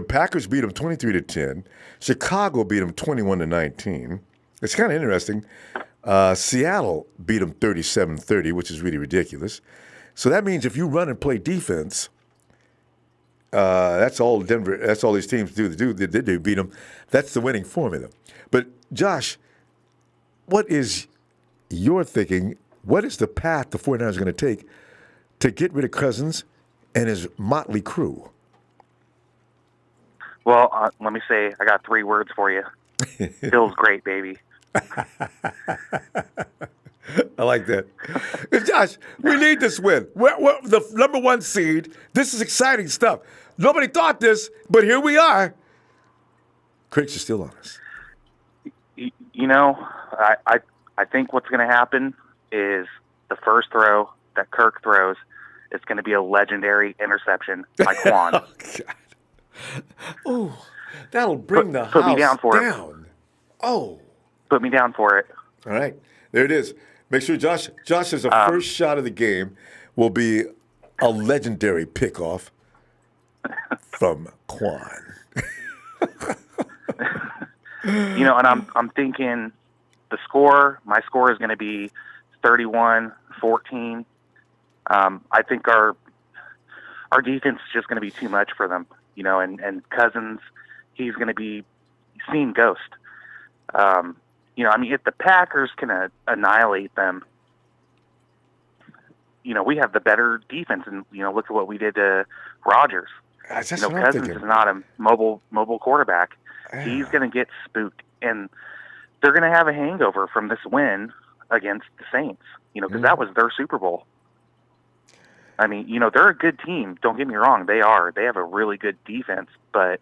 Packers beat them 23-10, Chicago beat them 21-19. It's kind of interesting. Seattle beat them 37-30, which is really ridiculous. So that means if you run and play defense, that's all Denver. That's all these teams do. They beat them. That's the winning formula. But Josh, what is your thinking? What is the path the 49ers are going to take to get rid of Cousins and his motley crew? Well, let me say, I got 3 words for you. Feels great, baby. I like that. Josh, we need this win. We're the number 1 seed. This is exciting stuff. Nobody thought this, but here we are. Critics are still on us. I think what's going to happen is the first throw that Kirk throws is going to be a legendary interception by Quan. Oh, God. Oh, that'll bring the put house me down for down. Oh. Put me down for it. All right. There it is. Make sure Josh's first shot of the game will be a legendary pickoff from Quan. And I'm thinking my score is going to be 31-14. I think our defense is just going to be too much for them, and Cousins, he's going to be seeing ghost. If the Packers can annihilate them, we have the better defense, and look at what we did to Rodgers. That's what I'm Cousins thinking. is not a mobile quarterback. Yeah. He's going to get spooked, and they're going to have a hangover from this win against the Saints. Because that was their Super Bowl. I mean, they're a good team. Don't get me wrong, they are. They have a really good defense, but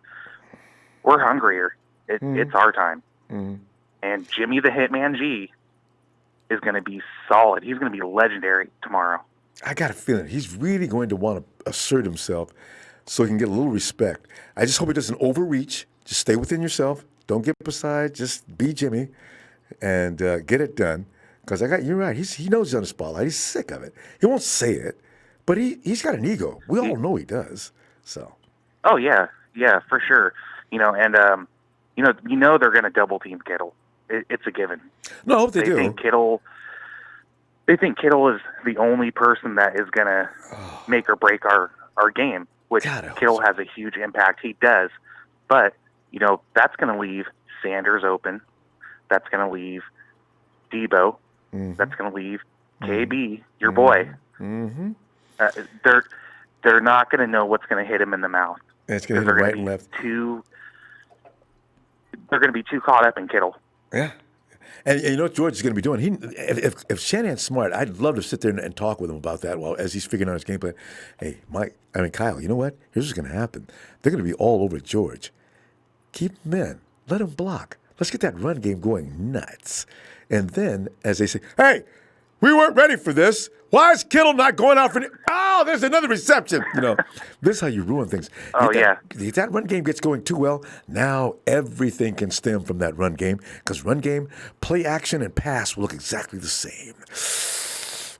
we're hungrier. It's our time. Mm-hmm. And Jimmy the Hitman G is going to be solid. He's going to be legendary tomorrow. I got a feeling he's really going to want to assert himself so he can get a little respect. I just hope he doesn't overreach. Just stay within yourself. Don't get beside. Just be Jimmy and get it done. Because you're right. He knows he's on the spotlight. He's sick of it. He won't say it, but he's got an ego. We all know he does. So. Oh yeah, for sure. And they're going to double team Kittle. It's a given. No, I hope they do. They think Kittle is the only person that is going to make or break our game, which Kittle has a huge impact. He does. But, that's going to leave Sanders open. That's going to leave Debo. Mm-hmm. That's going to leave KB, your boy. Mm-hmm. They're not going to know what's going to hit him in the mouth. And it's going to hit him right and left. They're going to be too caught up in Kittle. Yeah. And you know what George is going to be doing? If Shanahan's smart, I'd love to sit there and talk with him about that as he's figuring out his game plan. Hey, Kyle, you know what? Here's what's going to happen. They're going to be all over George. Keep him in. Let him block. Let's get that run game going nuts. And then, as they say, hey, we weren't ready for this. Why is Kittle not going out for there's another reception. This is how you ruin things. If that run game gets going too well, now everything can stem from that run game. Because run game, play action, and pass will look exactly the same.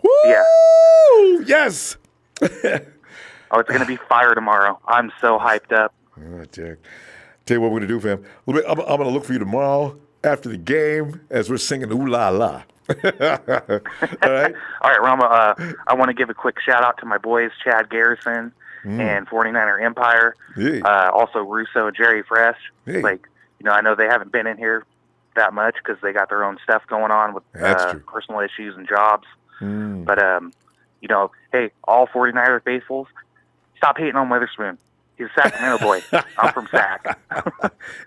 Woo! Yeah. Yes. It's going to be fire tomorrow. I'm so hyped up. Oh, Derek. Tell you what we're going to do, fam. I'm going to look for you tomorrow after the game as we're singing Ooh La La. All right? All right, Rama, I want to give a quick shout-out to my boys, Chad Garrison and 49er Empire, also Russo and Jerry Fresh. Like, I know they haven't been in here that much because they got their own stuff going on with personal issues and jobs. But, hey, all 49er faithfuls, stop hating on Witherspoon. He's a Sacramento boy. I'm from Sac.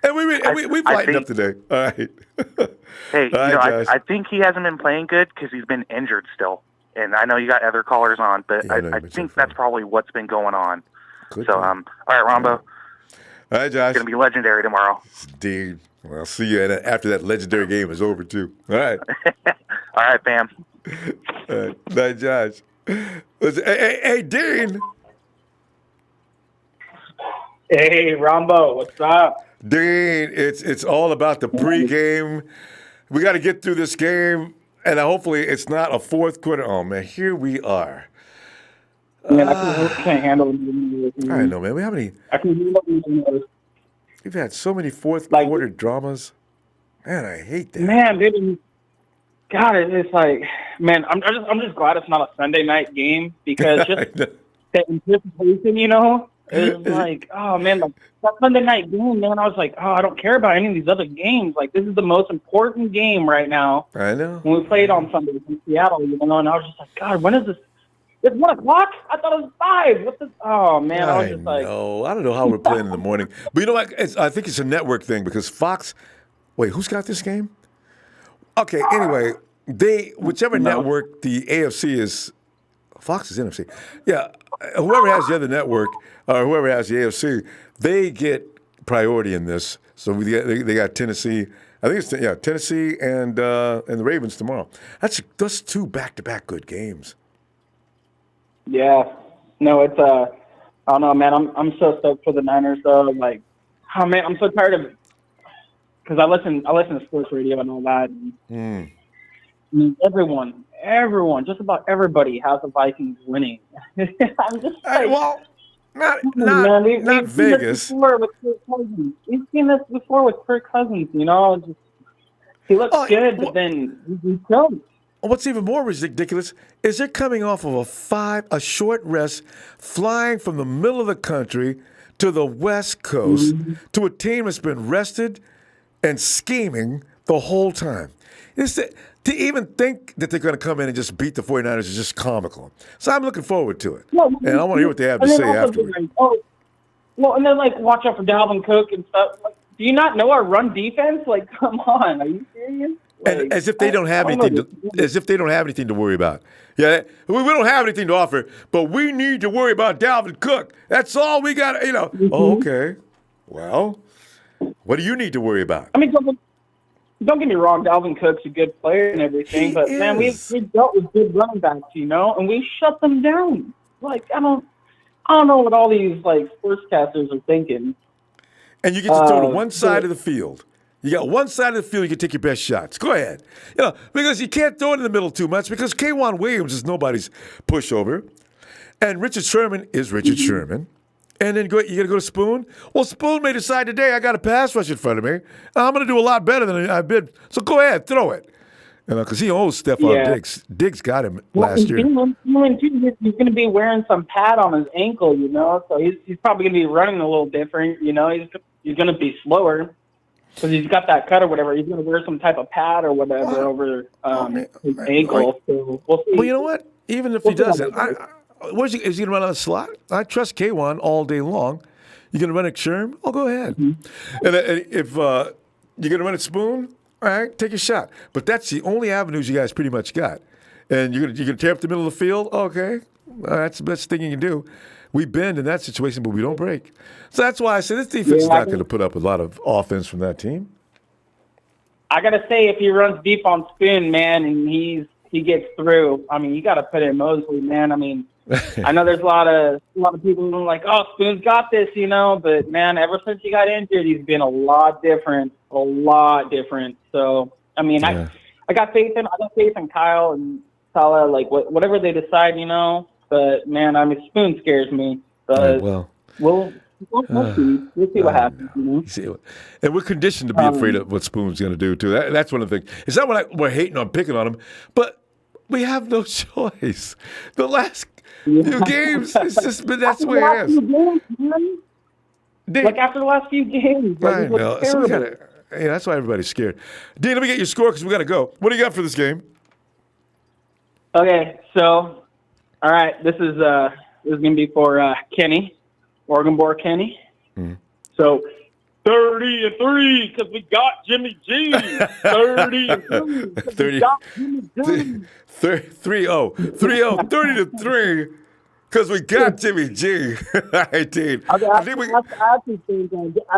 And we lightened up today. All right. Hey, right, I think he hasn't been playing good because he's been injured still. And I know you got other callers on, but I think that's probably what's been going on. All right, Ronbo. All right, Josh. It's going to be legendary tomorrow. Dude, well, I'll see you after that legendary game is over, too. All right. All right, fam. All right. Night, Josh. Hey, Dean. Hey, Ronbo, what's up? Dean, it's all about the pregame. We got to get through this game, and hopefully it's not a fourth quarter. Oh, man, here we are. Man, I can't handle it. I know, man. We have any? We've had so many fourth quarter dramas. Man, I hate that. Man, God, it's like, man, I'm just glad it's not a Sunday night game because just the anticipation, it's like, oh man, like that Sunday night game, man. I was like, oh, I don't care about any of these other games. Like this is the most important game right now. I know. When we played on Sunday in Seattle, and I was just like, God, when is this? It's 1 o'clock. I thought it was 5. What's this? Oh man, I was just like, no, I don't know how we're playing in the morning, but you know what? I think it's a network thing because Fox. Wait, who's got this game? Okay, anyway, whichever network the AFC is. Fox is NFC. Yeah, whoever has the other network or whoever has the AFC, they get priority in this. So they got Tennessee. I think it's Tennessee and the Ravens tomorrow. That's 2 back-to-back good games. Yeah, no, it's I don't know, man. I'm so stoked for the Niners though. Like, oh man, I'm so tired of it because I listen to sports radio and all that. And, I mean, everyone, just about everybody has the Vikings winning. I'm just like, not Vegas. We've seen this before with Kirk Cousins. He looks good, but then he killed. What's even more ridiculous is they're coming off of a short rest, flying from the middle of the country to the West Coast to a team that's been rested and scheming the whole time. To even think that they're going to come in and just beat the 49ers is just comical. So I'm looking forward to it. And I want to hear what they have to say afterwards. And then, watch out for Dalvin Cook and stuff. Like, do you not know our run defense? Like, come on. Are you serious? And as if they don't have anything to worry about. Yeah, we don't have anything to offer, but we need to worry about Dalvin Cook. That's all we got, Oh, okay. Well, what do you need to worry about? I mean, don't get me wrong, Dalvin Cook's a good player and everything, but man, we've dealt with good running backs, and we shut them down. Like, I don't know what all these sportscasters are thinking. And you get to throw to one side of the field. You got one side of the field you can take your best shots. Go ahead. Because you can't throw it in the middle too much because K'Wan Williams is nobody's pushover. And Richard Sherman is Richard Sherman. And then you're going to go to Spoon? Well, Spoon may decide today I got a pass rush in front of me. I'm going to do a lot better than I did. So go ahead, throw it. Because he owes Stephon Diggs. Diggs got him last year. He's going to be wearing some pad on his ankle, so he's probably going to be running a little different. He's going to be slower because he's got that cut or whatever. He's going to wear some type of pad or whatever over his ankle. So we'll see. Well, you know what? Even if he doesn't, is he going to run on the slot? I trust K1 all day long. You going to run at Sherm? Oh, go ahead. And if you're going to run at Spoon, all right, take a shot. But that's the only avenues you guys pretty much got. And you're going to tear up the middle of the field? Okay. That's the best thing you can do. We bend in that situation, but we don't break. So that's why I said this defense is not going to put up a lot of offense from that team. I got to say, if he runs deep on Spoon, man, and he gets through, I mean, you got to put in Mosley, man. I mean, I know there's a lot of people who are like, oh, Spoon's got this, but man, ever since he got injured, he's been a lot different. So, I mean, I got faith in Kyle and Salah, whatever they decide, But man, I mean, Spoon scares me. But well, we'll We'll see. We'll see what happens. You know? You see, and we're conditioned to be afraid of what Spoon's going to do too. That's one of the things. It's not we're hating on picking on him, but we have no choice. The last few games, it's just been that's the way it is. Like after the last few games, like, I know. So we gotta, that's why everybody's scared. Dean, let me get your score because we got to go. What do you got for this game? Okay, so all right, this is gonna be for Kenny, Oregon Boar Kenny. Mm-hmm. So 30-3 because we got Jimmy G. 30-3 because we got Jimmy G. 30-3 because we got Jimmy G. Hey, Dean. I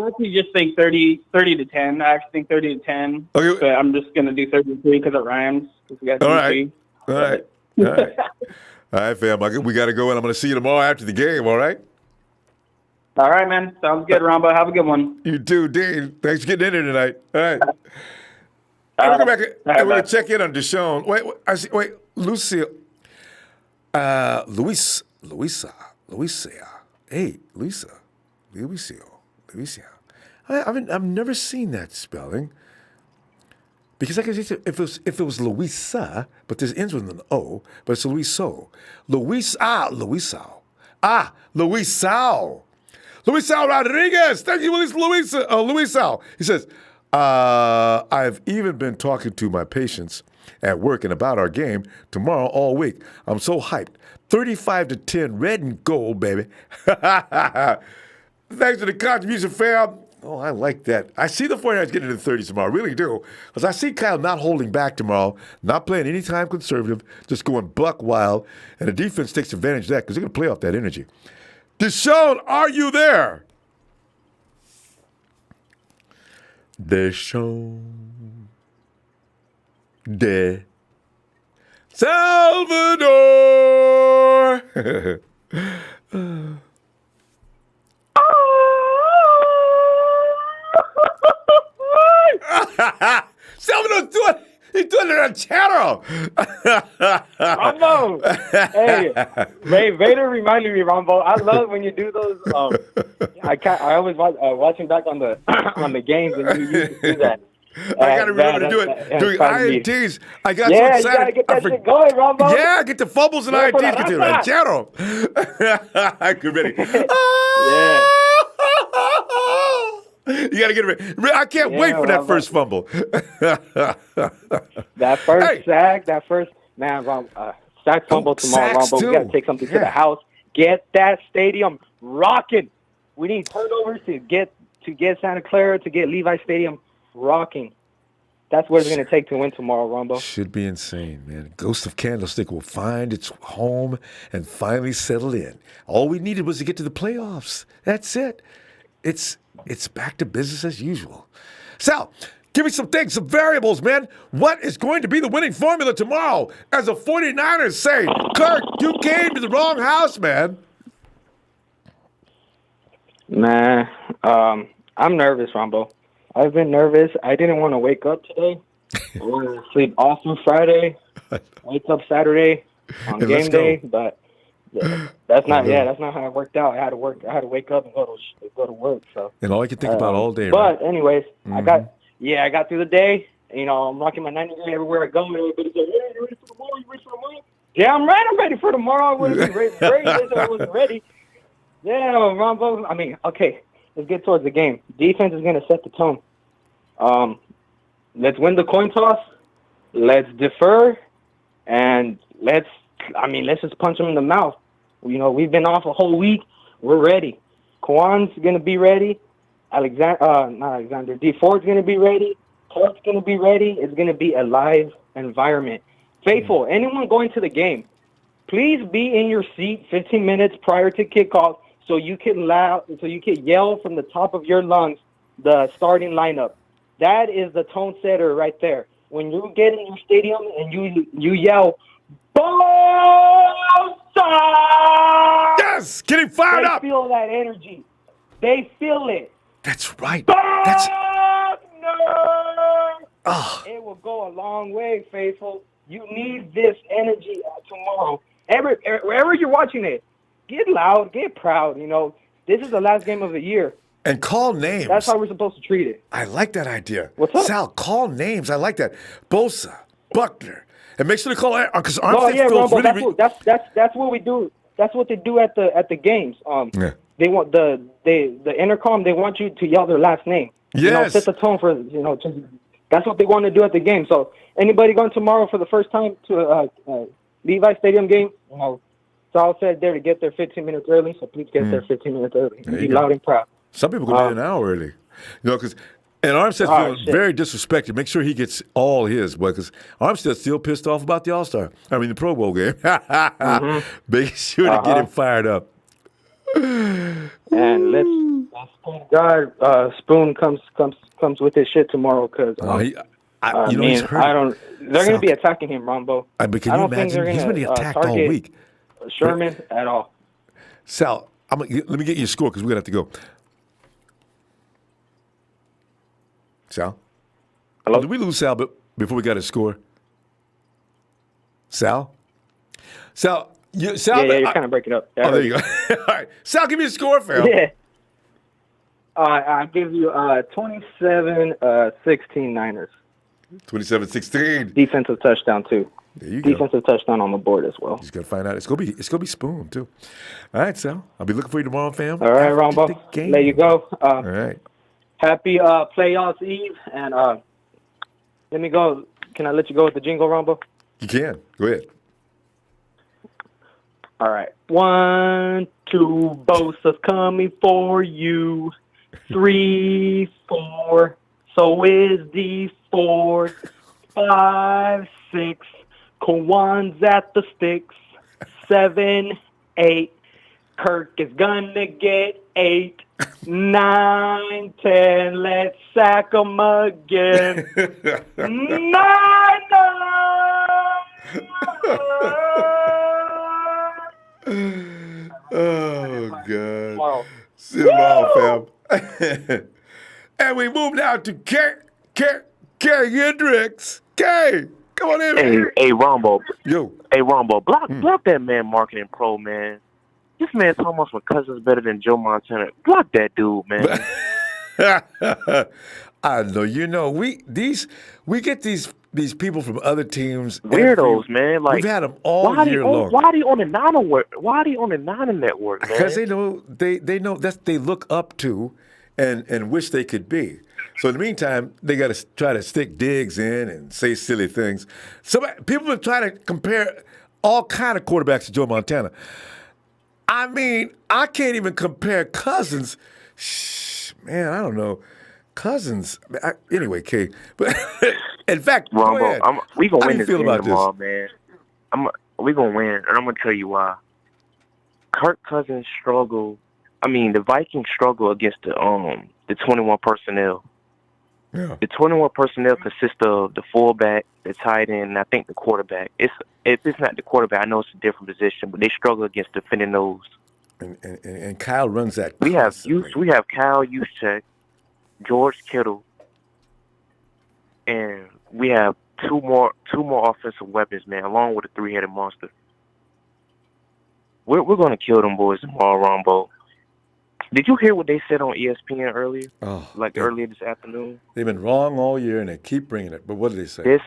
actually just think 30-10. I actually think 30-10. Okay. But I'm just gonna do 33 because it rhymes. We got All Jimmy right. All right. All right. All right, fam. We got to go, and I'm going to see you tomorrow after the game, all right? All right, man. Sounds good, Ronbo. Have a good one. You too, Dean. Thanks for getting in here tonight. All right. I'm going to go back and we're going to check in on Deshaun. Wait, Lucia. Luisa. Hey, Luisa. I've never seen that spelling. Because I can say if it was Luisa, but this ends with an O, but it's Luisao. Luisao. Luisao Rodriguez. Thank you, Luisao. He says, I've even been talking to my patients at work and about our game tomorrow all week. I'm so hyped. 35-10, red and gold, baby. Thanks for the contribution, fam. Oh, I like that. I see the 49ers getting into the 30s tomorrow. I really do. Because I see Kyle not holding back tomorrow, not playing any time conservative, just going buck wild. And the defense takes advantage of that because they're going to play off that energy. Deshaun, are you there? Deshaun. De Salvador. Salvador's he's doing it on channel. Ronbo. Hey, Vader reminded me, Ronbo. I love when you do those. I always watching back on the on the games and you used to do that. I got to remember to do it during INTs. I got so excited. You got to get that shit going, Ronbo. Yeah, get the fumbles and INTs. Get to ranchero. I could ready. Yeah. You got to get ready. I can't wait for that first fumble. That first sack, sack fumble tomorrow, Ronbo. We got to take something to the house. Get that stadium rocking. We need turnovers to get Santa Clara, to get Levi Stadium rocking. That's what it's going to take to win tomorrow, Ronbo. Should be insane, man. Ghost of Candlestick will find its home and finally settle in. All we needed was to get to the playoffs. That's it. It's back to business as usual. Sal, give me some things, some variables, man. What is going to be the winning formula tomorrow? As the 49ers say, Kirk, you came to the wrong house, man. Man, I'm nervous, Ronbo. I've been nervous. I didn't want to wake up today. I wanted to sleep off on Friday, wake up Saturday on game day, but that's not how it worked out. I had to wake up and go to work. So and all I can think about all day. But anyways, I got through the day. You know, I'm rocking my 90 day everywhere I go. And everybody's like, "Hey, you ready for tomorrow? You ready for tomorrow?" Yeah, I'm right. I'm ready for tomorrow. I wouldn't be ready if I wasn't ready. Yeah, Ronbo. I mean, okay. Let's get towards the game. Defense is going to set the tone. Let's win the coin toss. Let's defer, and let's just punch them in the mouth. You know, we've been off a whole week. We're ready. Kwan's going to be ready. D Ford's going to be ready. Clark's going to be ready. It's going to be a live environment. Faithful, anyone going to the game, please be in your seat 15 minutes prior to kickoff. So you can yell from the top of your lungs the starting lineup. That is the tone setter right there. When you get in your stadium and you yell, "Ball side!" Yes, getting fired up. They feel that energy. They feel it. That's right. It will go a long way, faithful. You need this energy tomorrow. Wherever you're watching it. Get loud, get proud, you know. This is the last game of the year. And call names. That's how we're supposed to treat it. I like that idea. What's up? Sal, call names. I like that. Bosa, Buckner. And make sure to call because No, yeah, feels Ronbo, really. that's what we do. That's what they do at the games. Yeah. They want the intercom. They want you to yell their last name. Yes. Set the tone for that's what they want to do at the game. So anybody going tomorrow for the first time to Levi Stadium game, Sal said there to get there 15 minutes early. So please get there 15 minutes early. Be loud and proud. Some people can be an hour early. Because and Armstead's feeling very disrespected. Make sure he gets all his, boy, because Armstead's still pissed off about the All-Star. I mean, the Pro Bowl game. Make sure to get him fired up. And let's God Spoon comes with his shit tomorrow because he's hurt. They're going to be attacking him, Ronbo. But can you imagine? He's been attacked all week. Sherman at all. Sal, let me get you a score because we're going to have to go. Sal? Hello? Did we lose Sal before we got a score? Sal? Sal, you're kind of breaking up. Yeah, there you go. All right. Sal, give me a score, fam. Yeah. I'll give you 27-16 Niners. 27-16. Defensive touchdown, too. There you go. Defensive touchdown on the board as well. He's going to find out. It's gonna be Spoon, too. All right, Sal. I'll be looking for you tomorrow, fam. All right, Ronbo. There you go. All right. Happy playoffs Eve. And let me go. Can I let you go with the jingle, Ronbo? You can. Go ahead. All right. 1, 2, Bosa's coming for you. 3, 4, so is D4. 5, 6, Kwan's at the sticks. 7, 8, Kirk is gonna get 8. 9, 10, let's sack 'em again. 9, Oh, God. Wow. Sit down, fam. And we move now to Kerry Hendricks. Kerry, come on in. Hey, Ronbo. Yo. Hey, Ronbo. Block that man, marketing pro, man. This man talking about my cousin's better than Joe Montana. Block that dude, man. I know. We get these people from other teams. Weirdos, man. Like we've had them all year long. Why are they on the Niner network? Man? Because they know that they look up to, and wish they could be. So in the meantime, they got to try to stick digs in and say silly things. So people have tried to compare all kind of quarterbacks to Joe Montana. I mean, I can't even compare Cousins. Man, I don't know. Cousins. Anyway, Kay. But in fact, Ronbo, we gonna win this game tomorrow, this? man. We gonna win, and I'm gonna tell you why. Kirk Cousins struggle. I mean, the Vikings struggle against the 21 personnel. Yeah. The 21 personnel consists of the fullback, the tight end, and I think the quarterback. If it's not the quarterback, I know it's a different position, but they struggle against defending those. And Kyle runs that. We have Kyle Juszczyk, George Kittle, and we have two more offensive weapons, man, along with a three-headed monster. We're gonna kill them boys tomorrow, Ronbo. Did you hear what they said on ESPN earlier? Earlier this afternoon? They've been wrong all year, and they keep bringing it. But what did they say? This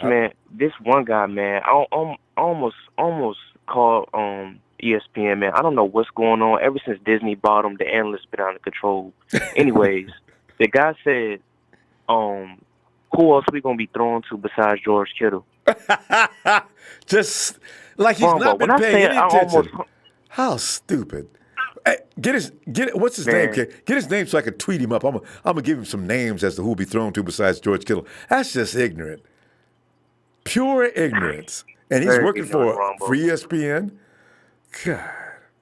one guy, man, I almost called ESPN, man. I don't know what's going on. Ever since Disney bought them, the analysts been out of control. Anyways, the guy said, who else we gonna be throwing to besides George Kittle? Just like he's not been paying any attention. How stupid. Hey, what's his name, kid? Get his name so I can tweet him up. I'm gonna give him some names as to who'll be thrown to besides George Kittle. That's just ignorant. Pure ignorance. And he's working for ESPN. God.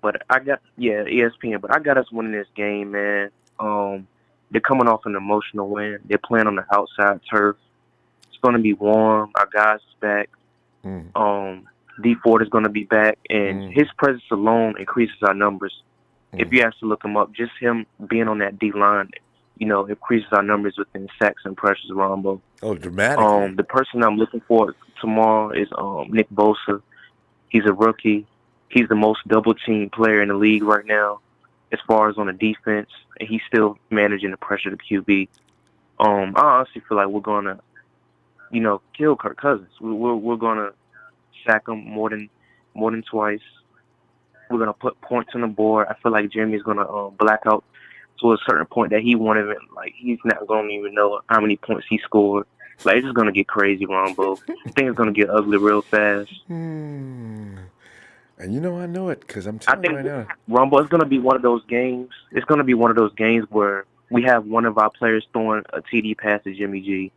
But ESPN. But I got us winning this game, man. They're coming off an emotional win. They're playing on the outside turf. It's gonna be warm. Our guys is back. D Ford is gonna be back, and his presence alone increases our numbers. If you have to look him up, just him being on that D line, increases our numbers within sacks and pressures, Ronbo. Oh, dramatically. The person I'm looking for tomorrow is Nick Bosa. He's a rookie. He's the most double-teamed player in the league right now. as far as on the defense, and he's still managing to pressure the QB. I honestly feel like we're gonna, kill Kirk Cousins. We're gonna sack him more than twice. We're gonna put points on the board. I feel like Jimmy's gonna black out to a certain point that he won't even he's not gonna even know how many points he scored. Like, it's just gonna get crazy, Ronbo. I think it's gonna get ugly real fast. And I know it because I'm I telling think you right now. Ronbo, it's gonna be one of those games. It's gonna be one of those games where we have one of our players throwing a TD pass to Jimmy G.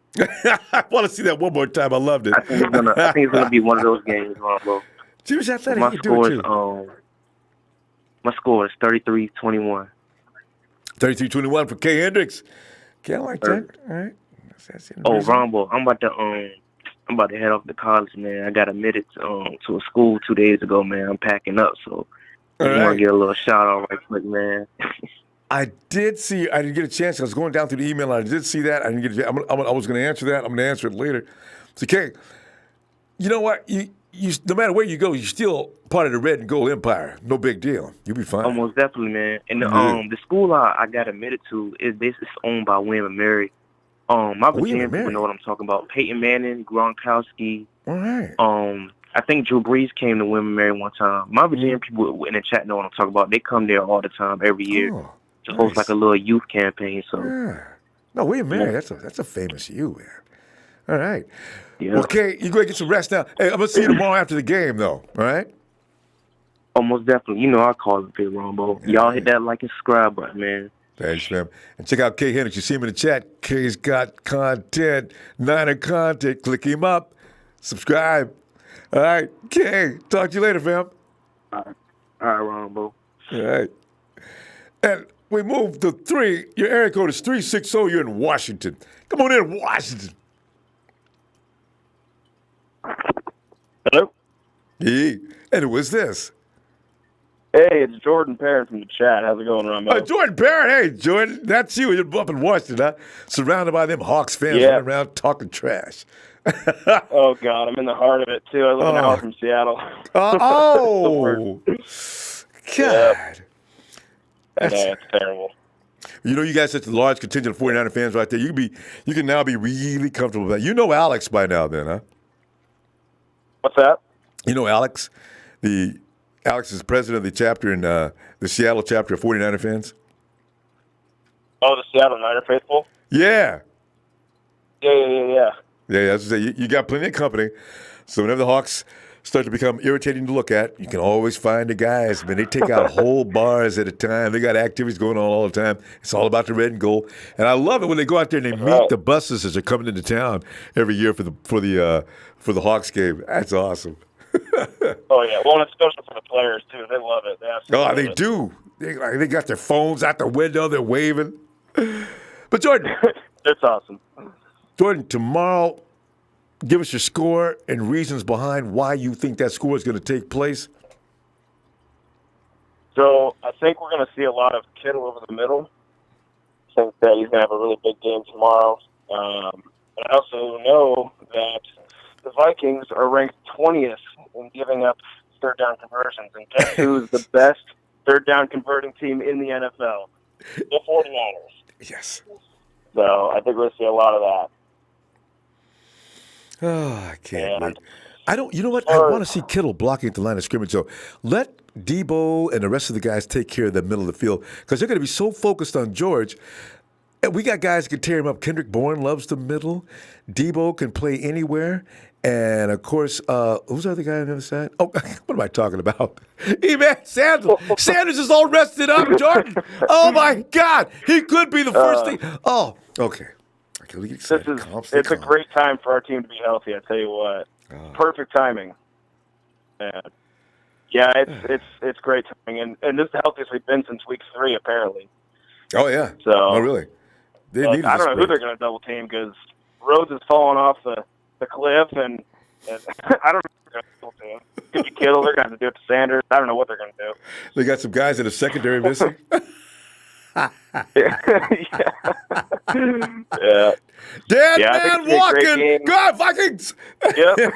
I want to see that one more time. I loved it. I think it's gonna be one of those games, Ronbo. Jimmy's athletic. He can do it too. My score is 33-21. 33-21 for K. Hendricks. Okay, I like that. All right. That's Ronbo, I'm about to head off to college, man. I got admitted to a school 2 days ago, man. I'm packing up, so I just want to get a little shout out right quick, man. I did see. I didn't get a chance. I was going down through the email. I did see that. I didn't get. I was going to answer that. I'm going to answer it later. So, Kay, you know what? You no matter where you go, you're still part of the red and gold empire. No big deal. You'll be fine. Almost definitely, man. And the school I got admitted to is basically owned by William and Mary. My Virginia people know what I'm talking about. Peyton Manning, Gronkowski. All right. I think Drew Brees came to William and Mary one time. My Virginia people in the chat know what I'm talking about. They come there all the time, every year. To host like a little youth campaign. So no, William Mary, that's a famous you, man. All right. Yeah. Okay, you go ahead and get some rest now. Hey, I'm gonna see you tomorrow after the game, though. All right. Almost definitely. I call it Big Ronbo. Y'all hit that like and subscribe button, man. Thanks, man. And check out K. Hendricks. You see him in the chat. K's got content, Niner content. Click him up. Subscribe. All right, K. Talk to you later, fam. All right, Ronbo. All right. And we move to 3. Your area code is 360. You're in Washington. Come on in, Washington. Hello? Hey. And who is this? Hey, it's Jordan Parent from the chat. How's it going, Ronbo? Jordan Parent. Hey, Jordan. That's you. You're up in Washington, huh? Surrounded by them Hawks fans running around talking trash. Oh, God. I'm in the heart of it, too. I live an hour from Seattle. Oh. God. It's terrible. You guys such a large contingent of 49er fans right there. You can now be really comfortable with that. You know Alex by now then, huh? What's that? You know Alex? Alex is president of the chapter in the Seattle chapter of 49er fans. Oh, the Seattle Niner faithful? Yeah. Yeah. Yeah, that's what I say. You got plenty of company. So whenever the Hawks start to become irritating to look at, you can always find the guys. Man, they take out whole bars at a time. They got activities going on all the time. It's all about the red and gold. And I love it when they go out there and they meet the buses as they're coming into town every year for the Hawks game. That's awesome. Oh, yeah. Well, it's special for the players, too. They love it. They do. They got their phones out the window. They're waving. But, Jordan. It's awesome. Jordan, tomorrow, give us your score and reasons behind why you think that score is going to take place. So I think we're going to see a lot of Kittle over the middle. I think that he's going to have a really big game tomorrow. I also know that the Vikings are ranked 20th in giving up third down conversions. And guess who's the best third down converting team in the NFL? The 49ers. Yes. So I think we're going to see a lot of that. Oh, I can't wait. You know what? I want to see Kittle blocking at the line of scrimmage. So let Debo and the rest of the guys take care of the middle of the field because they're going to be so focused on George. And we got guys who can tear him up. Kendrick Bourne loves the middle. Debo can play anywhere. And, of course, who's the other guy on the other side? Oh, what am I talking about? Man, Sanders. Sanders is all rested up, Jordan. Oh, my God. He could be the first thing. Oh, okay. It's a great time for our team to be healthy. I tell you what, perfect timing. Yeah, it's great timing, and this is the healthiest we've been since week 3, apparently. Oh yeah. So, oh really? I don't know who they're going to double team because Rhodes is falling off the cliff, and I don't know who they're going to double team. Could be Kittle. They're going to do it to Sanders. I don't know what they're going to do. They got some guys in the secondary missing. Yeah. Dead man walking. God, Vikings. Yep.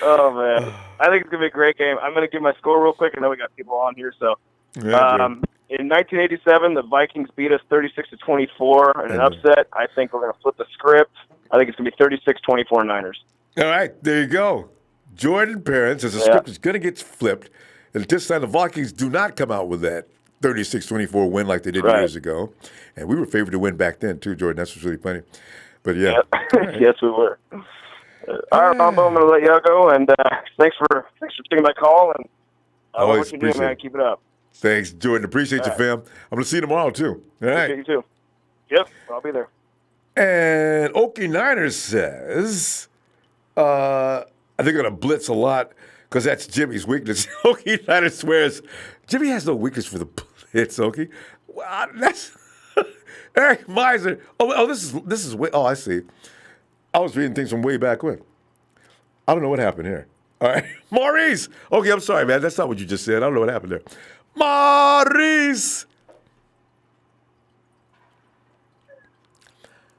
Oh man, I think it's gonna be a great game. I'm gonna give my score real quick. I know we got people on here, so In 1987, the Vikings beat us 36-24 in an upset. I think we're going to flip the script. I think it's going to be 36-24 Niners. All right, there you go. Jordan Parents, as the script is going to get flipped, and this time the Vikings do not come out with that 36-24 win like they did years ago. And we were favored to win back then, too, Jordan. That's what's really funny. But, yeah. Right. Yes, we were. All right, Ronbo, I'm going to let y'all go, and thanks for taking my call, and Always what you're doing, man. Keep it up. Thanks, Jordan. Appreciate you, fam. I'm going to see you tomorrow, too. All right. Appreciate you, too. Yep, I'll be there. And Okie Niners says, they're going to blitz a lot because that's Jimmy's weakness. Okie Niners swears Jimmy has no weakness for the blitz, Okie. Wow, that's Eric Miser. This is way. Oh, I see. I was reading things from way back when. I don't know what happened here. All right, Maurice. Okay, I'm sorry, man. That's not what you just said. I don't know what happened there. Maurice.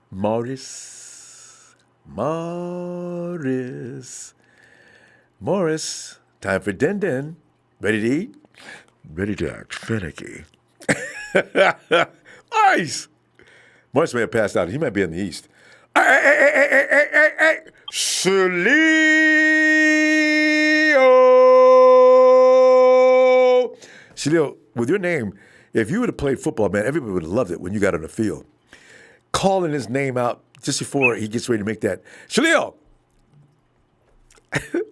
Morris. Time for din. Ready to eat? Ready to act finicky. Ice. Morris may have passed out. He might be in the east. Hey. Shalil, with your name, if you would have played football, man, everybody would have loved it when you got on the field. Calling his name out just before he gets ready to make that. Shalil!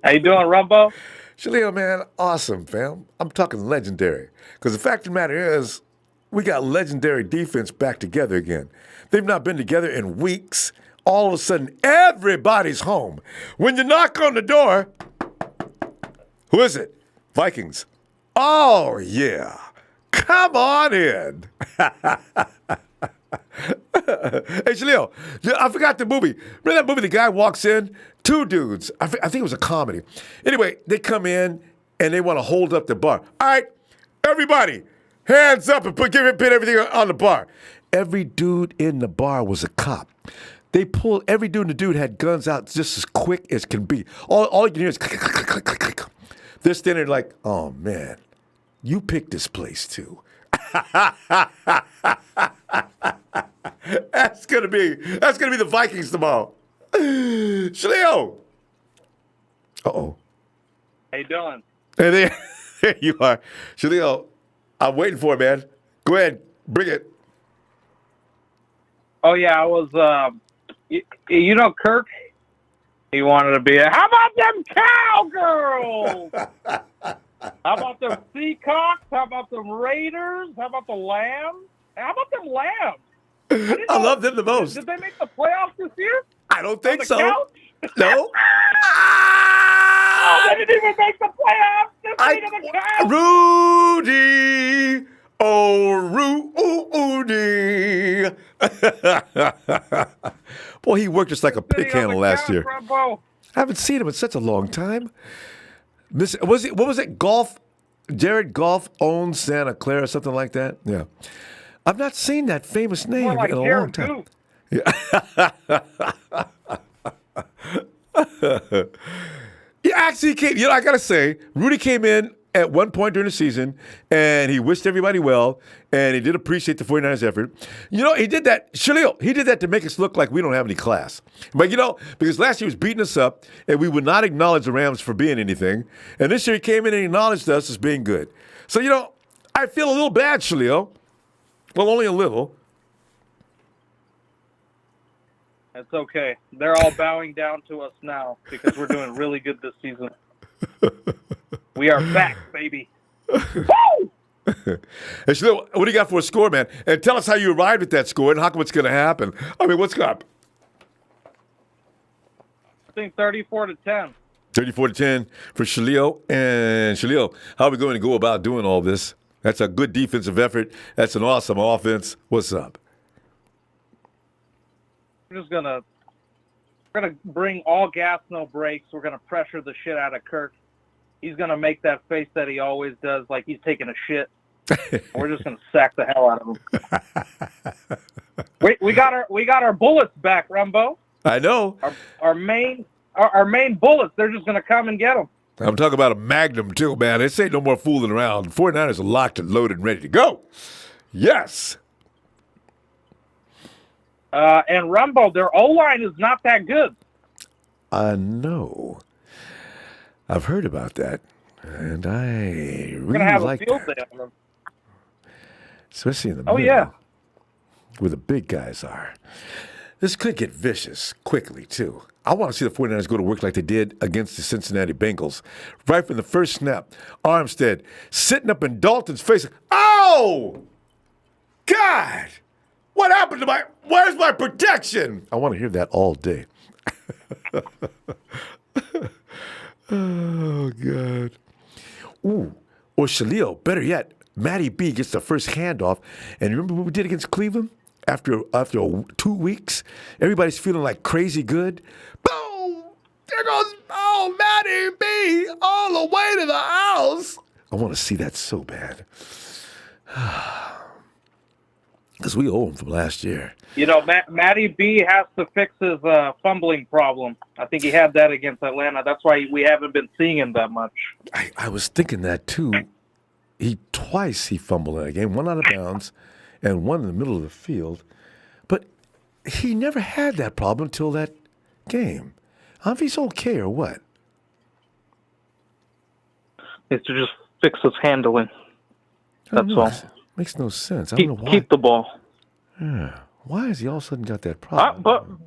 How you doing, Ronbo? Shalil, man, awesome, fam. I'm talking legendary. Because the fact of the matter is, we got legendary defense back together again. They've not been together in weeks. All of a sudden, everybody's home. When you knock on the door, who is it? Vikings. Oh, yeah. Come on in. Hey, Shalil, I forgot the movie. Remember that movie, the guy walks in? Two dudes. I think it was a comedy. Anyway, they come in, and they want to hold up the bar. All right, everybody, hands up and put everything on the bar. Every dude in the bar was a cop. They pulled, every dude in the dude had guns out just as quick as can be. All you can hear is click, click, click, click, click. They're standing there like, oh, man, you picked this place, too. That's gonna be the Vikings tomorrow. Shalio. Uh-oh. How you doing? Hey, there you are. Shalio, I'm waiting for it, man. Go ahead, bring it. Oh yeah, I was you know Kirk? He wanted to be how about them cowgirls? How about them Seacocks? How about them Raiders? How about the Lambs? How about them Lambs? I love them the most. Did they make the playoffs this year? I don't think so. Couch? No. Oh, they didn't even make the playoffs. They're on the couch. Rudy. Oh, Rudy. Boy, he worked just like a pig handle last year. I haven't seen him in such a long time. What was it? Golf? Jared Goff owns Santa Clara, something like that? Yeah. I've not seen that famous name like in a long time. Yeah. He actually came, I got to say, Rudy came in at one point during the season, and he wished everybody well, and he did appreciate the 49ers effort. He did that, Shalil, he did that to make us look like we don't have any class. But, because last year he was beating us up, and we would not acknowledge the Rams for being anything, and this year he came in and acknowledged us as being good. So, I feel a little bad, Shalil. Well, only a little. That's okay. They're all bowing down to us now because we're doing really good this season. We are back, baby. Woo! Hey, Shalil, what do you got for a score, man? And tell us how you arrived at that score and how come it's going to happen. I mean, what's up? I think 34-10. 34-10 for Shalil. And Shalil, how are we going to go about doing all this? That's a good defensive effort. That's an awesome offense. What's up? We're gonna bring all gas, no brakes. We're gonna pressure the shit out of Kirk. He's gonna make that face that he always does, like he's taking a shit. We're just gonna sack the hell out of him. We got our bullets back, Ronbo. I know. Our main bullets. They're just gonna come and get them. I'm talking about a Magnum, too, man. This ain't no more fooling around. The 49ers are locked and loaded and ready to go. Yes. And Ronbo, their O-line is not that good. I know. I've heard about that, and I We're really going to have like a field that. day on them. Especially in the Oh, middle, yeah. where the big guys are. This could get vicious quickly, too. I want to see the 49ers go to work like they did against the Cincinnati Bengals. Right from the first snap, Armstead sitting up in Dalton's face. Oh! God! What happened to where's my protection? I want to hear that all day. Oh, God. Ooh. Or Shalil, better yet, Matty B gets the first handoff. And remember what we did against Cleveland? After 2 weeks, everybody's feeling like crazy good. Boom! There goes, Matty B all the way to the house. I want to see that so bad. Because we owe him from last year. You know, Matty B has to fix his fumbling problem. I think he had that against Atlanta. That's why we haven't been seeing him that much. I was thinking that, too. Twice he fumbled in a game, one out of bounds and one in the middle of the field. But he never had that problem until that game. I don't know if he's okay or what. It's to just fix his handling. That's all. Makes no sense. I don't know why. Keep the ball. Yeah. Why has he all of a sudden got that problem?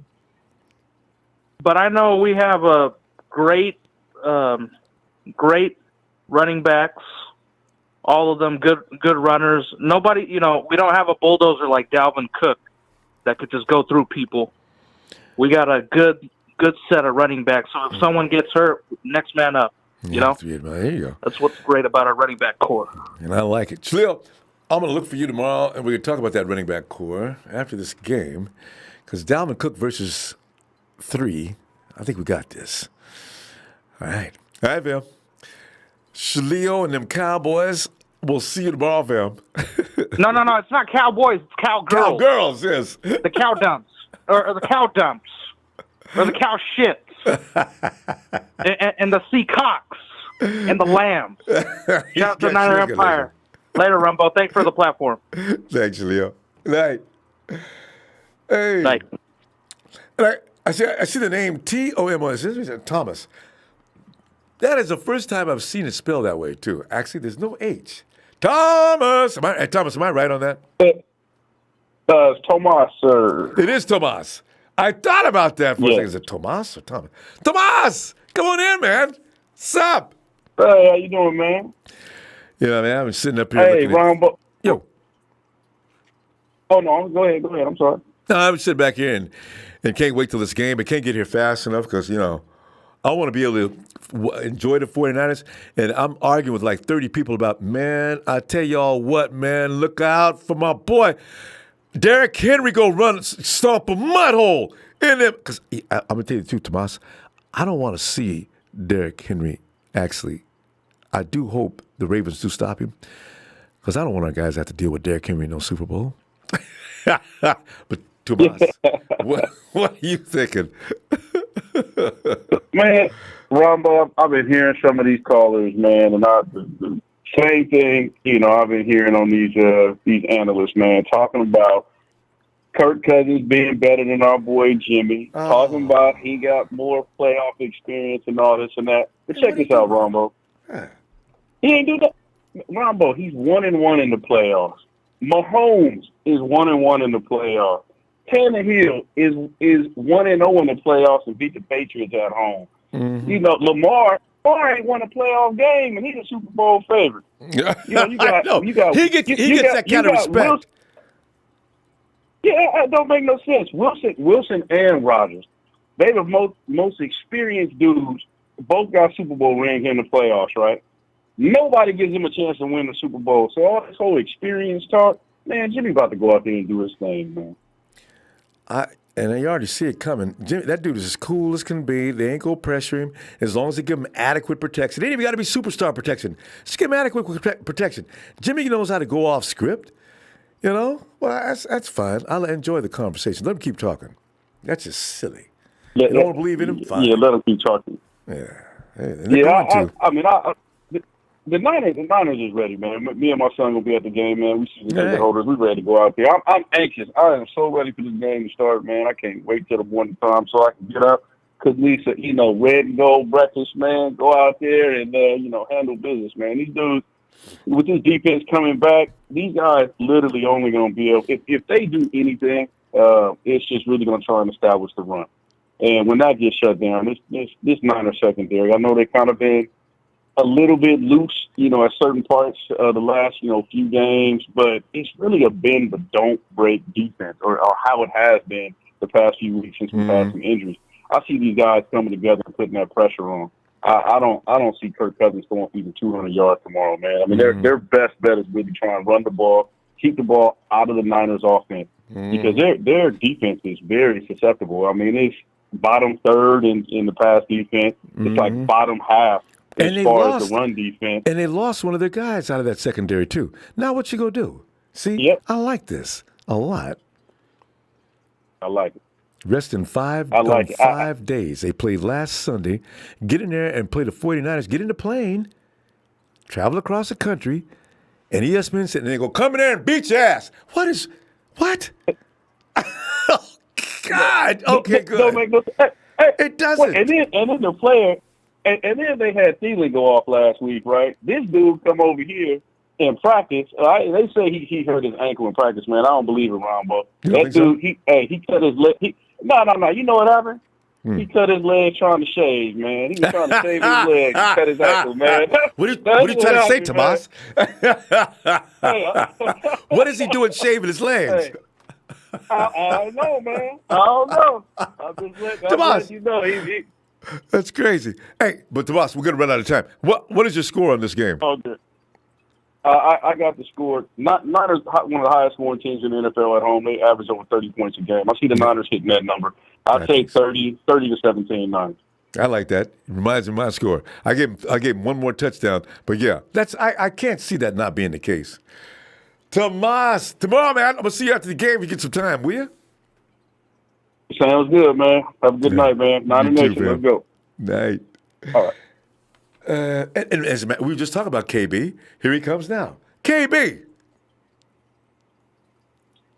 But I know we have a great running backs. All of them good runners. Nobody, we don't have a bulldozer like Dalvin Cook that could just go through people. We got a good set of running backs. So if someone gets hurt, next man up. You know? There you go. That's what's great about our running back core. And I like it. Shalil, I'm going to look for you tomorrow, and we're going to talk about that running back core after this game. Because Dalvin Cook versus 3, I think we got this. All right. All right, Phil. Shalil and them Cowboys, we'll see you tomorrow, Phil. No, it's not Cowboys, it's Cowgirls. Cowgirls, yes. The cow dumps. Or the cow dumps. Or the cow shits. and the sea cocks. And the lambs. Shout out to Niner Empire. Later, Ronbo. Thanks for the platform. Thanks, Leo. Night. Hey. Night. And I see the name T-O-M-O-S. Thomas. That is the first time I've seen it spelled that way, too. Actually, there's no H. Thomas! Thomas, am I right on that? It's Tomas, sir. It is Tomas. I thought about that for a second. Is it Tomas or Thomas? Tomas! Come on in, man. Sup? Hey, how you doing, man? Yeah, man, I've been sitting up here. Hey, Ronbo. Yo. Oh, no, go ahead. I'm sorry. No, I'm sitting back here and can't wait till this game. I can't get here fast enough because, I want to be able to enjoy the 49ers. And I'm arguing with like 30 people about, man, I tell y'all what, man, look out for my boy. Derrick Henry go stomp a mud hole in them. Because I'm going to tell you the truth, Tomas, I don't want to see Derrick Henry actually. I do hope the Ravens do stop him because I don't want our guys to have to deal with Derrick Henry in no Super Bowl. But Tomas, what are you thinking? Man, Ronbo, I've been hearing some of these callers, man, and the same thing, I've been hearing on these analysts, man, talking about Kirk Cousins being better than our boy Jimmy, talking about he got more playoff experience and all this and that. But check this out, Ronbo. He ain't do that. Ronbo, he's 1-1 in the playoffs. Mahomes is 1-1 in the playoffs. Tannehill is 1-0 in the playoffs and beat the Patriots at home. Mm-hmm. Lamar ain't won a playoff game and he's a Super Bowl favorite. He gets that kind of respect. Wilson. Yeah, it don't make no sense. Wilson and Rodgers, they the most experienced dudes. Both got Super Bowl rings in the playoffs, right? Nobody gives him a chance to win the Super Bowl. So all this whole experience talk, man, Jimmy about to go out there and do his thing, man. And you already see it coming. Jimmy, that dude is as cool as can be. They ain't gonna pressure him as long as they give him adequate protection. They ain't even got to be superstar protection. Just give him adequate protection. Jimmy knows how to go off script. Well, that's fine. I'll enjoy the conversation. Let him keep talking. That's just silly. You don't believe in him? Fine. Yeah, let him keep talking. Yeah. Hey, and they're going to. The Niners is ready, man. Me and my son will be at the game, man. We see the ticket Hey. holders. We're ready to go out there. I'm anxious. I am so ready for this game to start, man. I can't wait till the morning time so I can get up, cook me some, red and gold breakfast, man. Go out there and handle business, man. These dudes, with this defense coming back, these guys literally only going to be able. If they do anything, it's just really going to try and establish the run. And when that gets shut down, this Niners secondary, I know they kind of been a little bit loose, at certain parts of the last, few games, but it's really a bend but don't break defense, or how it has been the past few weeks since we've had some injuries. I see these guys coming together and putting that pressure on. I don't see Kirk Cousins going for even 200 yards tomorrow, man. I mean, their best bet is really trying to run the ball, keep the ball out of the Niners' offense, because their defense is very susceptible. I mean, it's bottom third in the pass defense. It's like bottom half as far as the run defense. And they lost one of their guys out of that secondary, too. Now what you going to do? See, I like this a lot. I like it. Rest in 5 days. They played last Sunday. Get in there and play the 49ers. Get in the plane, travel across the country, and ESPN said, and they go, come in there and beat your ass. What? Oh, God. Okay, good. Don't make no sense. It doesn't. And then the player, and then they had Thielen go off last week, right? This dude come over here in practice. They say he hurt his ankle in practice, man. I don't believe it, Ronbo. That dude, he cut his leg. No. You know what happened? He cut his leg trying to shave, man. He was trying to shave his leg. He cut his ankle, man. What are you trying to say, Tomas? What is he doing shaving his legs? Hey. I don't know, man. I don't know. I'm just letting you know. That's crazy. Hey, but Tomas, we're going to run out of time. What is your score on this game? Okay. I got the score. Niners, one of the highest scoring teams in the NFL at home. They average over 30 points a game. I see the Niners hitting that number. I'll take 30 to 17 Niners. I like that. It reminds me of my score. I gave him one more touchdown. But yeah, I can't see that not being the case. Tomas, tomorrow, man, I'm going to see you after the game. You get some time, will you? Sounds good, man. Have a good night, man. Niner Nation, let's go. Night. All right. And as we were just talking about KB, here he comes now. KB!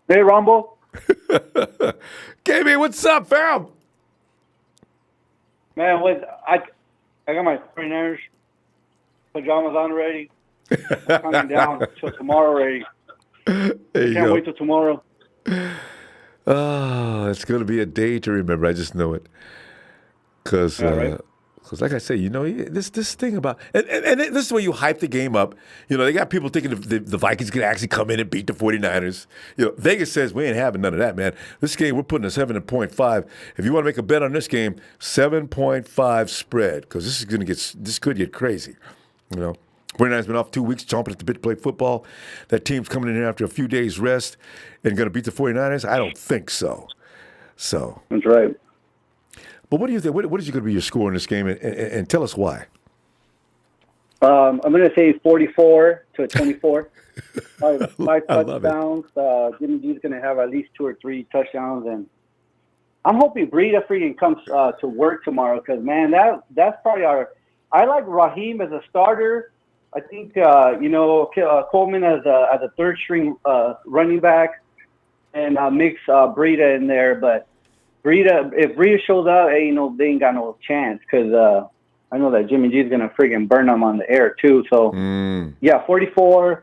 Hey, Ronbo. KB, what's up, fam? Man, I got my 49ers pajamas on already. I'm coming down till tomorrow already. Can't wait till tomorrow. Oh, it's going to be a day to remember. I just know it. Because, like I say, this thing about – and this is where you hype the game up. They got people thinking the Vikings can actually come in and beat the 49ers. Vegas says we ain't having none of that, man. This game, we're putting a 7.5. If you want to make a bet on this game, 7.5 spread, because this could get crazy, 49ers been off 2 weeks, chomping at the bit to play football. That team's coming in here after a few days rest and going to beat the 49ers? I don't think so. That's right. But what do you think? What is going to be your score in this game? And tell us why. I'm going to say 44-24. 5 touchdowns. Jimmy G's going to have at least 2 or 3 touchdowns. And I'm hoping Breida freaking comes to work tomorrow because, man, that's probably I like Raheem as a starter. I think, Coleman as a third string running back and mix Breida in there. But if Breida shows up, they ain't got no chance because I know that Jimmy G is going to freaking burn them on the air too. So, yeah, 44-24.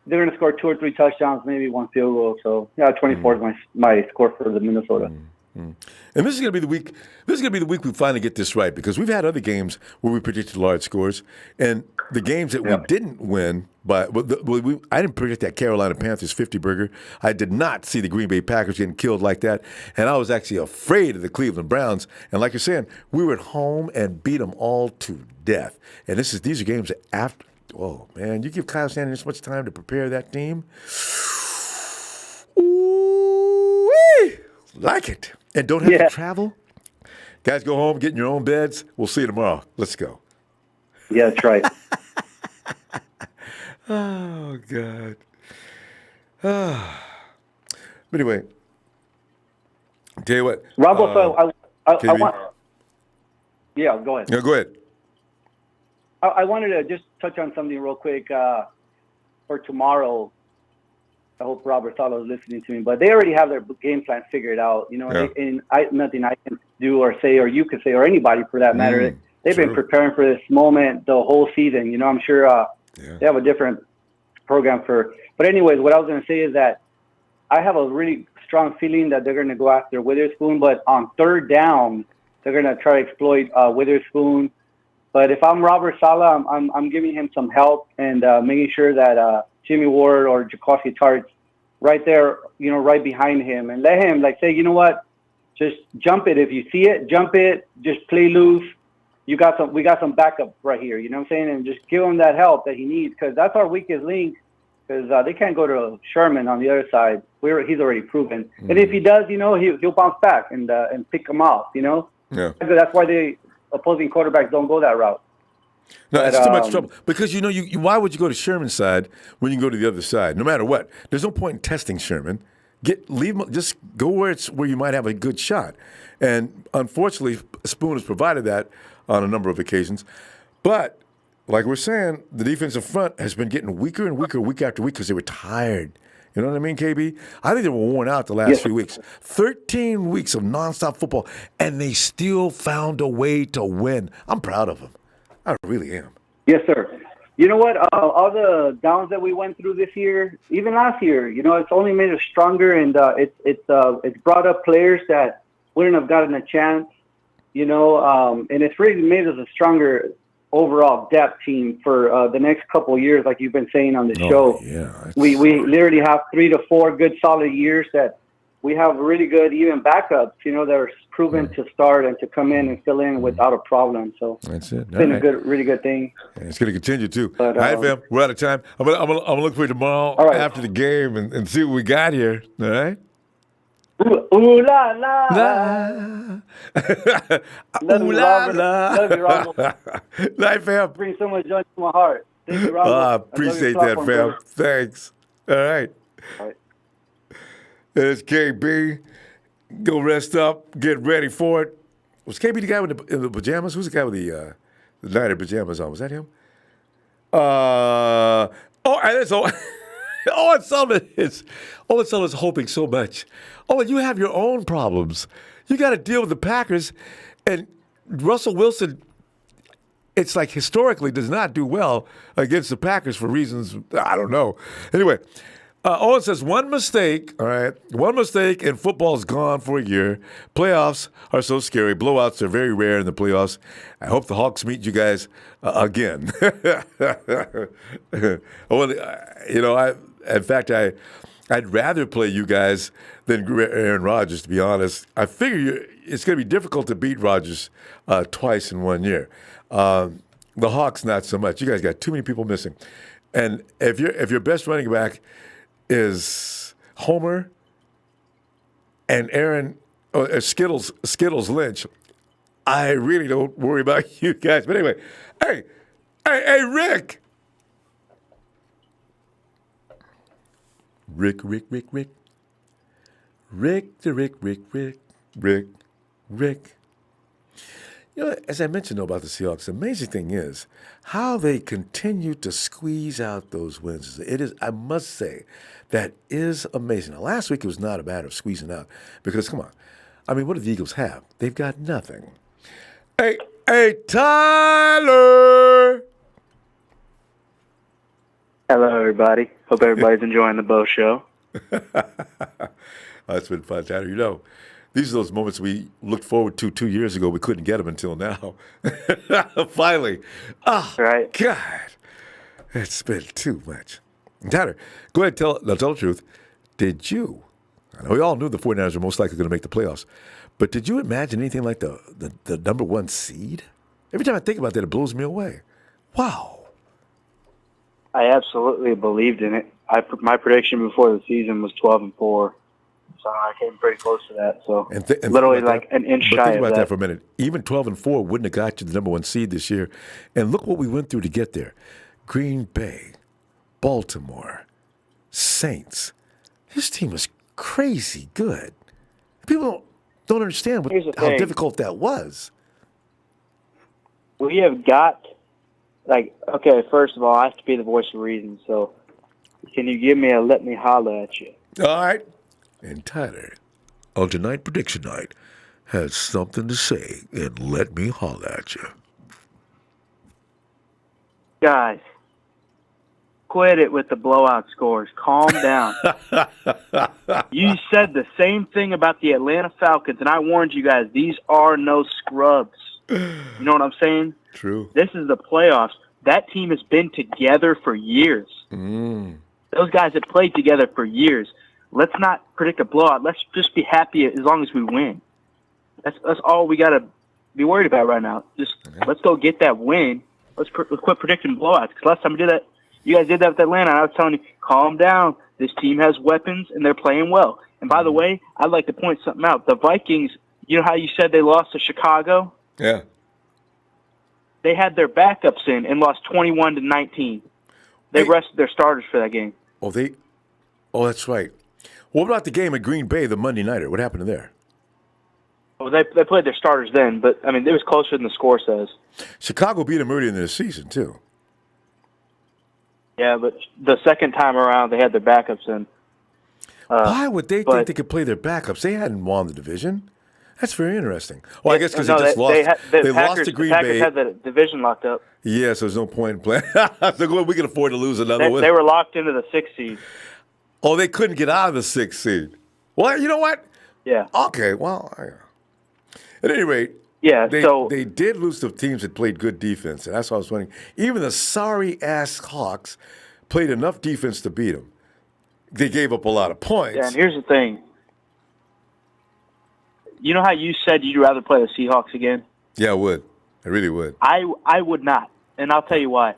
They're going to score 2 or 3 touchdowns, maybe 1 field goal. So, yeah, 24 is my score for the Minnesota. And this is going to be the week. This is going to be the week we finally get this right because we've had other games where we predicted large scores, and the games that we didn't win. I didn't predict that Carolina Panthers 50 burger. I did not see the Green Bay Packers getting killed like that, and I was actually afraid of the Cleveland Browns. And like you're saying, we were at home and beat them all to death. And these are games that after. Oh man, you give Kyle Shanahan this much time to prepare that team. Ooh-wee. Like it. And don't have to travel. Guys, go home, get in your own beds. We'll see you tomorrow. Let's go. Yeah, that's right. Oh, God. But anyway, tell you what. Ronbo, I want Yeah, go ahead. Yeah, go ahead. I wanted to just touch on something real quick for tomorrow. I hope Robert Sala is listening to me, but they already have their game plan figured out. You know, nothing I can do or say, or you could say, or anybody for that matter. They've been preparing for this moment the whole season. You know, I'm sure they have a different program for. But anyways, what I was going to say is that I have a really strong feeling that they're going to go after Witherspoon, but on third down, they're going to try to exploit Witherspoon. But if I'm Robert Sala, I'm giving him some help and making sure that Jimmy Ward or Jacoby Tartt's right there, you know, right behind him, and let him say, you know what, just jump it. If you see it, jump it. Just play loose. We got some backup right here. You know what I'm saying? And just give him that help that he needs, because that's our weakest link. Because they can't go to Sherman on the other side. He's already proven. And if he does, you know, he'll bounce back and pick him off. You know, that's why the opposing quarterbacks don't go that route. No, it's too much trouble because you know why would you go to Sherman's side when you can go to the other side? No matter what, there's no point in testing Sherman. Just go where you might have a good shot. And unfortunately, Spoon has provided that on a number of occasions. But like we're saying, the defensive front has been getting weaker and weaker week after week because they were tired. You know what I mean, KB? I think they were worn out the last few weeks. 13 weeks of nonstop football, and they still found a way to win. I'm proud of them. I really am. Yes, sir. You know what? All the downs that we went through this year, even last year, you know, it's only made us stronger, and it's brought up players that wouldn't have gotten a chance, you know, and it's really made us a stronger overall depth team for the next couple of years, like you've been saying on the show. Yeah, we literally have 3 to 4 good solid years that we have really good even backups, you know, that are proven to start and to come in and fill in without a problem. So that's it. It's been a really good thing. And it's going to continue too. But, all right, fam, we're out of time. I'm gonna look for you tomorrow after the game and see what we got here. All right. Ooh la la. Love you, Robert. Love you, Ronbo. Night, fam. Bring so much joy to my heart. Thank you, Ronbo. I appreciate that, fam. Brother. Thanks. All right. There's KB. Go rest up. Get ready for it. Was KB the guy in the pajamas? Who's the guy with the Niner pajamas on? Was that him? And that's all. Owen Sullivan is hoping so much. Oh, you have your own problems. You got to deal with the Packers, and Russell Wilson, it's like historically does not do well against the Packers for reasons I don't know. Anyway, Owen says one mistake, all right, and football's gone for a year. Playoffs are so scary. Blowouts are very rare in the playoffs. I hope the Hawks meet you guys again. I'd rather play you guys than Aaron Rodgers, to be honest. I figure it's going to be difficult to beat Rodgers twice in 1 year. The Hawks, not so much. You guys got too many people missing. And if your best running back is Homer and Skittles Lynch, I really don't worry about you guys. But anyway, hey, Rick. Rick. You know, as I mentioned about the Seahawks, the amazing thing is how they continue to squeeze out those wins. It is, I must say, that is amazing. Now, last week it was not a matter of squeezing out because, come on, I mean, what do the Eagles have? They've got nothing. Hey, Tyler! Hello, everybody. Hope everybody's enjoying the Bo Show. It's been fun, Tyler. You know, these are those moments we looked forward to 2 years ago. We couldn't get them until now. Finally. Oh, right. God. It's been too much. Tyler, go ahead and tell the truth. Did you, I know we all knew the 49ers were most likely going to make the playoffs, but did you imagine anything like the number 1 seed? Every time I think about that, it blows me away. Wow. I absolutely believed in it. My prediction before the season was 12-4, so I came pretty close to that. So literally like an inch shy of that. Think about that for a minute. Even 12-4 wouldn't have got you the number 1 seed this year. And look what we went through to get there. Green Bay, Baltimore, Saints. This team was crazy good. People don't understand how difficult that was. we have got, okay, first of all, I have to be the voice of reason, so can you give me a let me holler at you? All right. And Tyler, on tonight prediction night, has something to say, and let me holler at you. Guys, quit it with the blowout scores. Calm down. You said the same thing about the Atlanta Falcons, and I warned you guys, these are no scrubs. You know what I'm saying? True. This is the playoffs. That team has been together for years. Those guys have played together for years. Let's not predict a blowout. Let's just be happy as long as we win. That's all we got to be worried about right now. Just let's go get that win. Let's quit predicting blowouts. Because last time we did that, you guys did that with Atlanta, and I was telling you, calm down. This team has weapons, and they're playing well. And by the way, I'd like to point something out. The Vikings, you know how you said they lost to Chicago? Yeah. They had their backups in and lost 21-19. They rested their starters for that game. Oh, that's right. What about the game at Green Bay, the Monday nighter? What happened there? Well, they played their starters then, but, I mean, it was closer than the score says. Chicago beat them earlier in the season, too. Yeah, but the second time around, they had their backups in. Why would they think they could play their backups? They hadn't won the division. That's very interesting. Well, I guess because they just lost. They lost to Green Bay. The Packers had the division locked up. Yeah, so there's no point in playing. So we can afford to lose another one. They were locked into the 6th seed. Oh, they couldn't get out of the 6th seed. Well, you know what? Yeah. Okay, well, at any rate, they did lose to teams that played good defense, and that's what I was wondering. Even the sorry-ass Hawks played enough defense to beat them. They gave up a lot of points. Yeah, and here's the thing. You know how you said you'd rather play the Seahawks again? Yeah, I would. I really would. I would not, and I'll tell you why.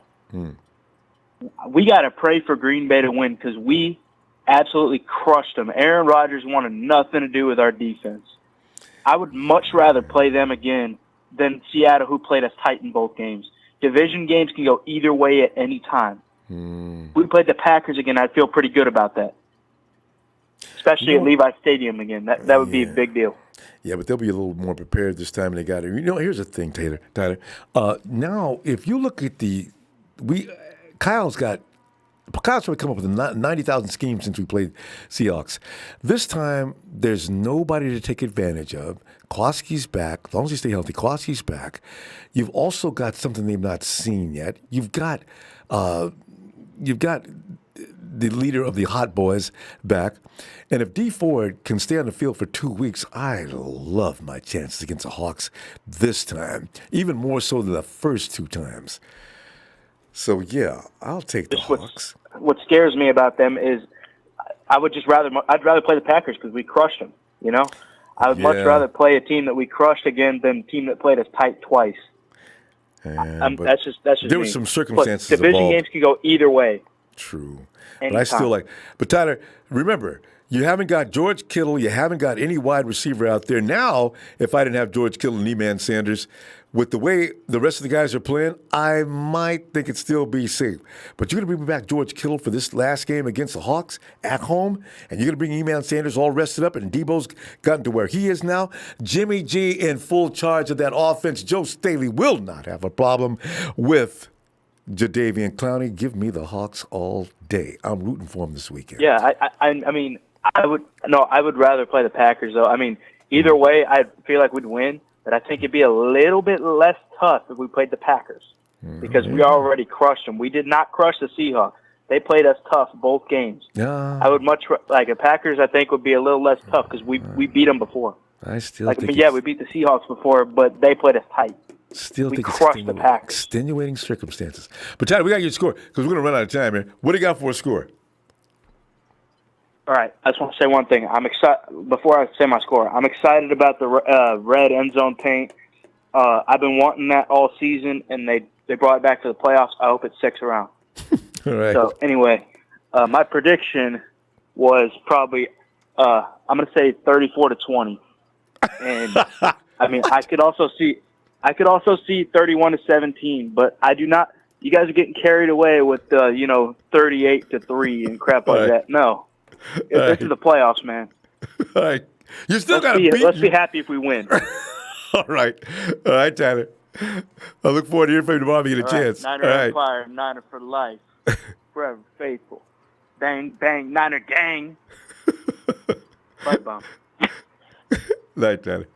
We got to pray for Green Bay to win because we absolutely crushed them. Aaron Rodgers wanted nothing to do with our defense. I would much rather play them again than Seattle, who played us tight in both games. Division games can go either way at any time. We played the Packers again. I'd feel pretty good about that, especially at Levi Stadium again. That would be a big deal. Yeah, but they'll be a little more prepared this time. They got it. You know, here's the thing, Tyler. Now, if you look at Kyle's probably come up with a 90,000 schemes since we played Seahawks. This time, there's nobody to take advantage of. Kloski's back. As long as you stay healthy, Kloski's back. You've also got something they've not seen yet. You've got the leader of the Hot Boys back. And if D Ford can stay on the field for 2 weeks, I love my chances against the Hawks this time, even more so than the first 2 times. So, yeah, I'll take the Hawks. What scares me about them is I'd rather play the Packers because we crushed them, you know? I would much rather play a team that we crushed again than a team that played us tight twice. That's just there me. were some circumstances But division involved. games can go either way. True. Anytime. But I still but Tyler, remember, you haven't got George Kittle. You haven't got any wide receiver out there. Now, if I didn't have George Kittle and Eman Sanders, with the way the rest of the guys are playing, I might think it'd still be safe. But you're going to bring back George Kittle for this last game against the Hawks at home, and you're going to bring Eman Sanders all rested up, and Debo's gotten to where he is now. Jimmy G in full charge of that offense. Joe Staley will not have a problem with Jadeveon Clowney. Give me the Hawks all day. I'm rooting for him this weekend. Yeah, I mean, I would rather play the Packers, though. I mean, either way, I feel like we'd win. But I think it'd be a little bit less tough if we played the Packers because we already crushed them. We did not crush the Seahawks. They played us tough both games. Yeah. I would much like the Packers. I think would be a little less tough because we beat them before. I still think we beat the Seahawks before, but they played us tight. We crushed the Packers. Extenuating circumstances. But Tyler, we got your score because we're going to run out of time here. What do you got for a score? All right, I just want to say one thing. I'm excited. Before I say my score, I'm excited about the red end zone paint. I've been wanting that all season, and they brought it back to the playoffs. I hope it sticks around. All right. So anyway, my prediction was probably I'm going to say 34-20, and I mean I could also see 31-17, but I do not. You guys are getting carried away with 38-3 and crap like that. No. This is the playoffs, man. All right. You still got to beat. Let's be happy if we win. All right. All right, Tyler. I look forward to hearing from you tomorrow if you get a chance. Niner All right. Empire, Niner for life. Forever faithful. Bang, bang, Niner gang. Bye, bomb. Night, Tyler.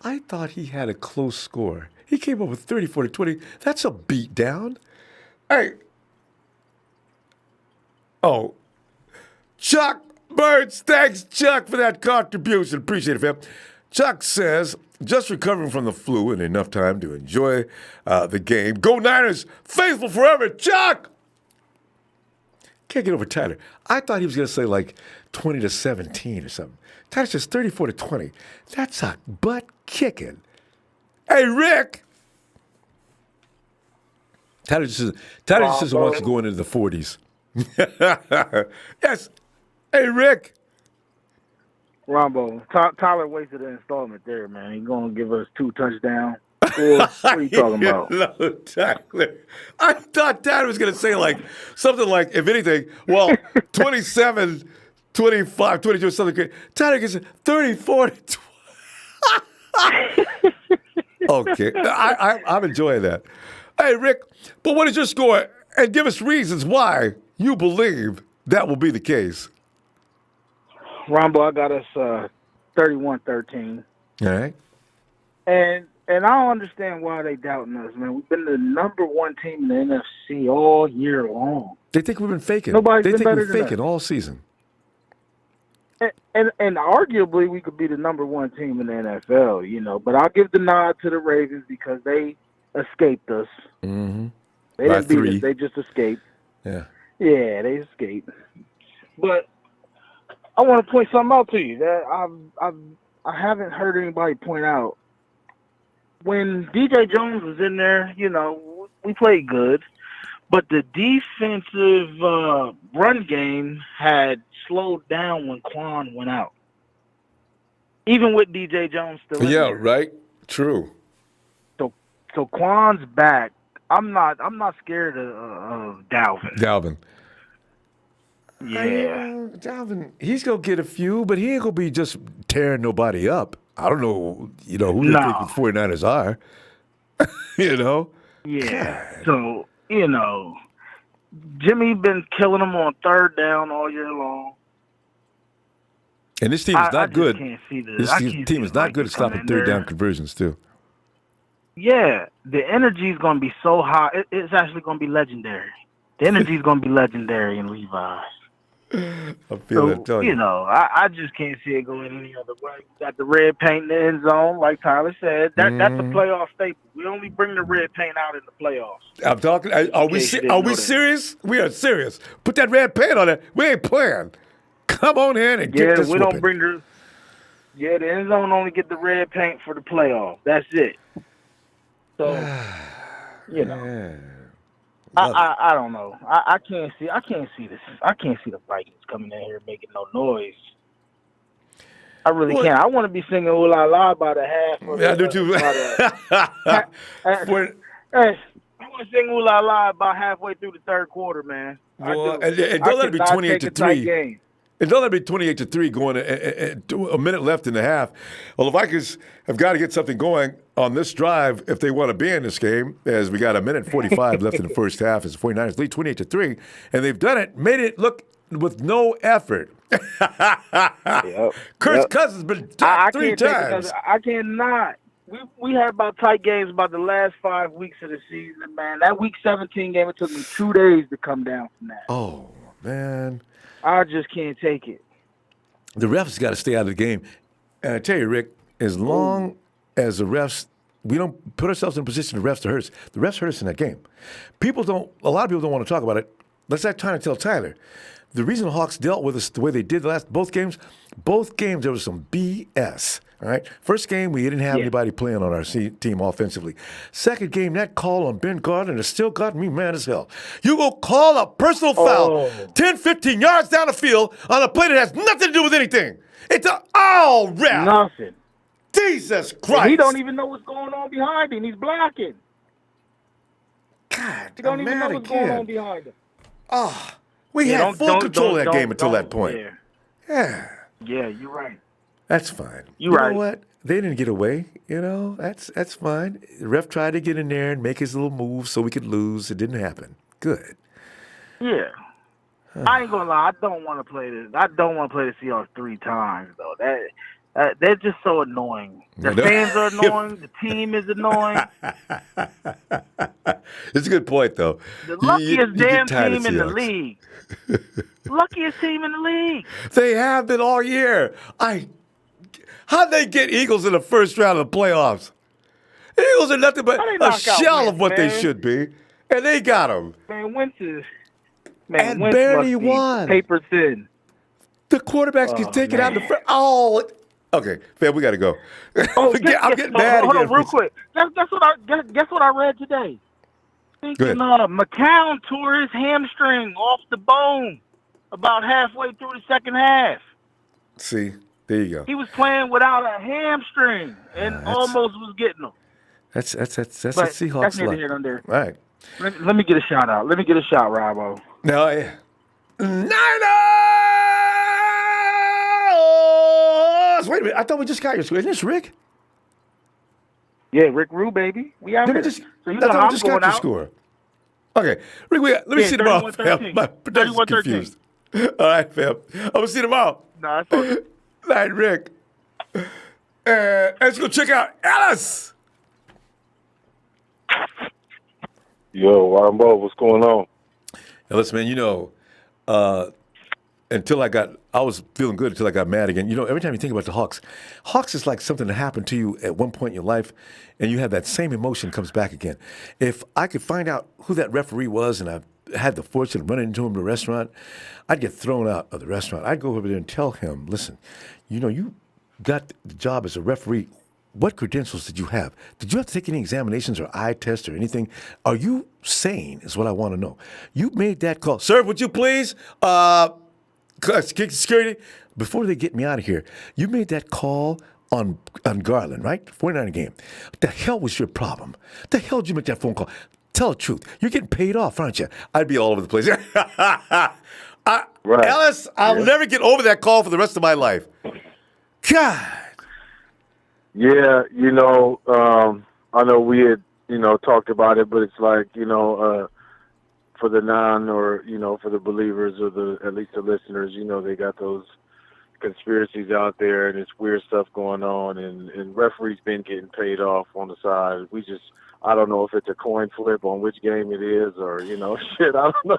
I thought he had a close score. He came up with 34-20. That's a beat down. Hey. Oh. Chuck Burns. Thanks, Chuck, for that contribution. Appreciate it, fam. Chuck says, just recovering from the flu and enough time to enjoy the game. Go Niners. Faithful forever, Chuck. Can't get over Tyler. I thought he was going to say like 20-17 or something. Tyler says 34-20. That's a butt kicking. Hey, Rick. Tyler just wants to go into the 40s. Yes. Hey, Rick. Ronbo, Tyler wasted an installment there, man. He's going to give us 2 touchdowns. What are you talking about? No, Tyler. I thought Tyler was going to say like something like, if anything, well, 27, 25, 22, something great. Tyler gets 34-20. Okay. I'm enjoying that. Hey, Rick, but what is your score? And give us reasons why you believe that will be the case. Ronbo, I got us 31-13. All right. And I don't understand why they doubting us, man. We've been the number 1 team in the NFC all year long. They think we've been faking. Nobody's they been think better we're than faking us. all season. And arguably we could be the number 1 team in the NFL, you know. But I'll give the nod to the Ravens because they escaped us. Mm-hmm. They didn't beat us. They just escaped. Yeah. Yeah, they escaped. But I want to point something out to you that I haven't heard anybody point out. When DJ Jones was in there, you know, we played good, but the defensive run game had slowed down when Quan went out. Even with DJ Jones still in there. Right. True. So Quan's back. I'm not scared of Dalvin. Dalvin. Yeah. Dalvin, he's going to get a few, but he ain't going to be just tearing nobody up. I don't know, who they think the 49ers are. You know? Yeah. So, you know, Jimmy been killing them on 3rd down all year long. And this team is not good. Can't see This team is not good at stopping 3rd down conversions, too. Yeah. The energy is going to be so high. It's actually going to be legendary. The energy is going to be legendary in Levi's. I feel that, telling you know, I just can't see it going any other way. We got the red paint in the end zone, like Tyler said. That's a playoff staple. We only bring the red paint out in the playoffs. I'm talking. Are we serious? We are serious. Put that red paint on it. We ain't playing. Come on in and get this. We don't bring the. Yeah, the end zone only get the red paint for the playoffs. That's it. So, you know. Yeah. I don't know. I can't see this. I can't see the Vikings coming in here making no noise. I really can't. I want to be singing "Ooh La La" by the half. I do too. I want to sing "Ooh La La" about halfway through the 3rd quarter, man. Well, and don't let it be 28-3. And don't let it be 28-3 going a minute left in the half. Well, the Vikings have got to get something going on this drive if they want to be in this game, as we got a minute 45 left in the first half as the 49ers lead 28-3. And they've done it, made it look with no effort. Kirk Cousins has been dropped 3 times. I cannot. We had about tight games about the last 5 weeks of the season, man. That week 17 game, it took me 2 days to come down from that. Oh, man. I just can't take it. The refs got to stay out of the game. And I tell you, Rick, as long as the refs, we don't put ourselves in a position the refs to hurt us. The refs hurt us in that game. A lot of people don't want to talk about it. Let's not try to tell Tyler. The reason the Hawks dealt with us the way they did both games, there was some BS. All right. First game, we didn't have anybody playing on our team offensively. Second game, that call on Ben Gardner has still got me mad as hell. You go call a personal foul 10, 15 yards down the field on a play that has nothing to do with anything. It's all ref. Nothing. Jesus Christ. And he don't even know what's going on behind him. He's blocking. God, he don't even know what's going on behind him. We had full control of that game until that point. Yeah, you're right. That's fine. You're right. You know what? They didn't get away. That's fine. The ref tried to get in there and make his little move so we could lose. It didn't happen. Good. Yeah. I ain't gonna lie. I don't want to play this. I don't want to play the Seahawks 3 times though. They're just so annoying. The fans are annoying. The team is annoying. It's a good point, though. The luckiest damn team in the Seahawks. league. Luckiest team in the league. They have been all year. How'd they get Eagles in the first round of the playoffs? Eagles are nothing but a shell of what they should be, and they got them. Man, Wentz barely won. Paper thin. The quarterbacks can take it out in the front. Oh, okay, fam, we got to go. Oh, I'm getting mad hold again. on, real quick. Guess what I read today? Thinking McCown tore his hamstring off the bone about halfway through the second half. See, there you go. He was playing without a hamstring and almost was getting him. That's the Seahawks. That's neither here nor there. All right. Let me get a shout out. Let me get a shot, Ronbo. No, Niners! Wait a minute. I thought we just got your score. Isn't this Rick? Yeah, Rick Rue, baby. We out there. I thought we just got your score. Okay. Rick, let me see tomorrow, fam. My production's confused. All right, fam. I'm going to see you tomorrow. No, that's okay. Night, Rick. Let's go check out Ellis. Yo, Ronbo, what's going on? Ellis, man, I was feeling good until I got mad again. Every time you think about the Hawks is like something that happened to you at one point in your life, and you have that same emotion comes back again. If I could find out who that referee was and I had the fortune of running into him in a restaurant, I'd get thrown out of the restaurant. I'd go over there and tell him, listen, you got the job as a referee. What credentials did you have? Did you have to take any examinations or eye tests or anything? Are you sane is what I want to know. You made that call. Sir, would you please? Security, before they get me out of here, you made that call on Garland, right? 49er game. What the hell was your problem? The hell did you make that phone call? Tell the truth. You're getting paid off, aren't you? I'd be all over the place. Right. Ellis, I'll never get over that call for the rest of my life. God. Yeah, I know we had, talked about it, but it's like, for the for the believers or at least the listeners, they got those conspiracies out there and it's weird stuff going on and referees been getting paid off on the side. I don't know if it's a coin flip on which game it is or, shit, I don't know.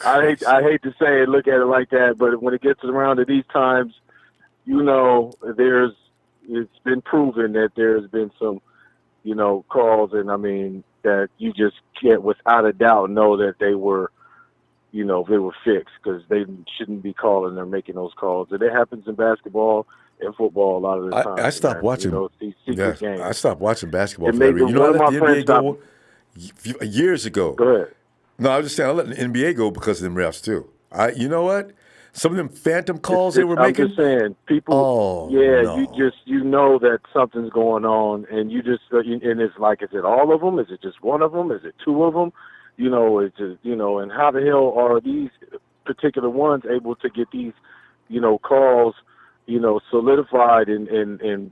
I hate to say it, look at it like that, but when it gets around to these times, it's been proven that there's been some, calls and that you just can't without a doubt know that they were fixed because they shouldn't be calling or making those calls. And it happens in basketball and football a lot of the time. I stopped watching. These secret games. I stopped watching basketball. I let the NBA go years ago. Go ahead. No, I was just saying I let the NBA go because of them refs too. You know what? Some of them phantom calls they were making. I'm just saying, people. You know that something's going on, and and it's like, is it all of them? Is it just one of them? Is it two of them? It's just, and how the hell are these particular ones able to get these, calls, solidified and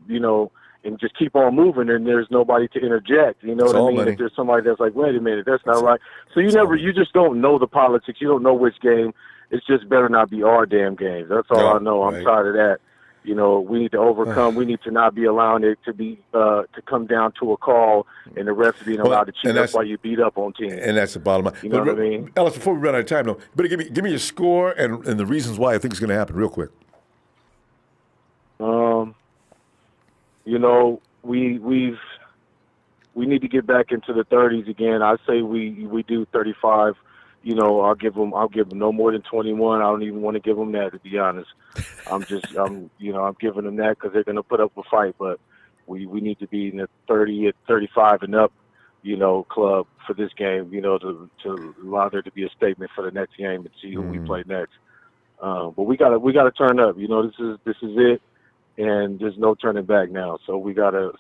just keep on moving, and there's nobody to interject. You know what I mean? Money. If there's somebody that's like, wait a minute, that's not right. So you just don't know the politics. You don't know which game. It's just better not be our damn games. That's all I know. I'm tired of that. We need to overcome. We need to not be allowing it to be to come down to a call and the refs being allowed to cheat. That's why you beat up on teams. And that's the bottom line. You know what I mean? Ellis, before we run out of time, though, better give me your score and the reasons why I think it's going to happen real quick. We need to get back into the 30s again. I say we do 35. I'll give them no more than 21. I don't even want to give them that, to be honest. I'm giving them that because they're going to put up a fight, but we need to be in the 30, 35 and up, club for this game, to allow there to be a statement for the next game and see who we play next. But we gotta turn up. This is it, and there's no turning back now. So we gotta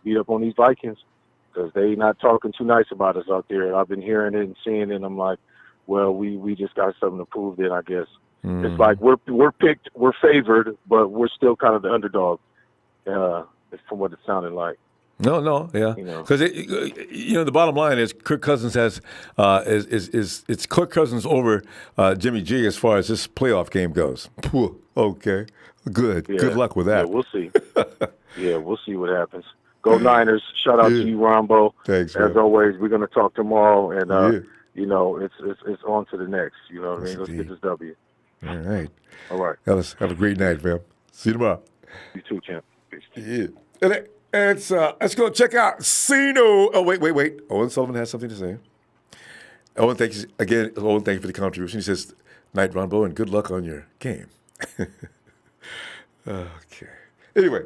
beat up on these Vikings. Because they not talking too nice about us out there. I've been hearing it and seeing it, and I'm like, well, we just got something to prove then, I guess. It's like we're picked, we're favored, but we're still kind of the underdog. from what it sounded like. No, yeah, You know. because the bottom line is Kirk Cousins has it's Kirk Cousins over Jimmy G as far as this playoff game goes. Okay, good. Yeah. Good luck with that. Yeah, we'll see. We'll see what happens. Go Niners! Shout out to you, Ronbo. Thanks, as man. always. We're gonna talk tomorrow, and Yeah. it's on to the next. You know what I mean? Let's get this W. All right. All right. Ellis, have a great night, fam. See you tomorrow. You too, champ. Peace. Yeah. And let's go check out Sino. Oh, wait. Owen Sullivan has something to say. Owen, thanks again. Owen, thank you for the contribution. He says, "Night, Ronbo, and good luck on your game." Okay. Anyway,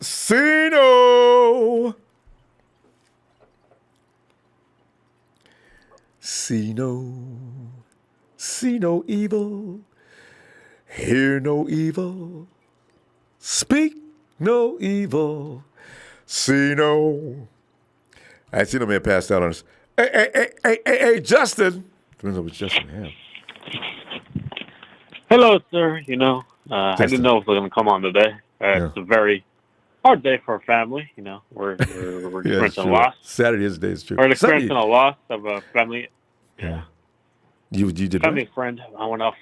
Sino. See no evil, hear no evil, speak no evil, see no. I see no man passed out on us. Hey, Justin. Depends on which Justin I have. Hello, sir. I didn't know if we were going to come on today. It's a very hard day for our family. We're experiencing a loss. Saturday is the day, it's true. We're experiencing a loss of a family. Yeah. You did family friend. I went off.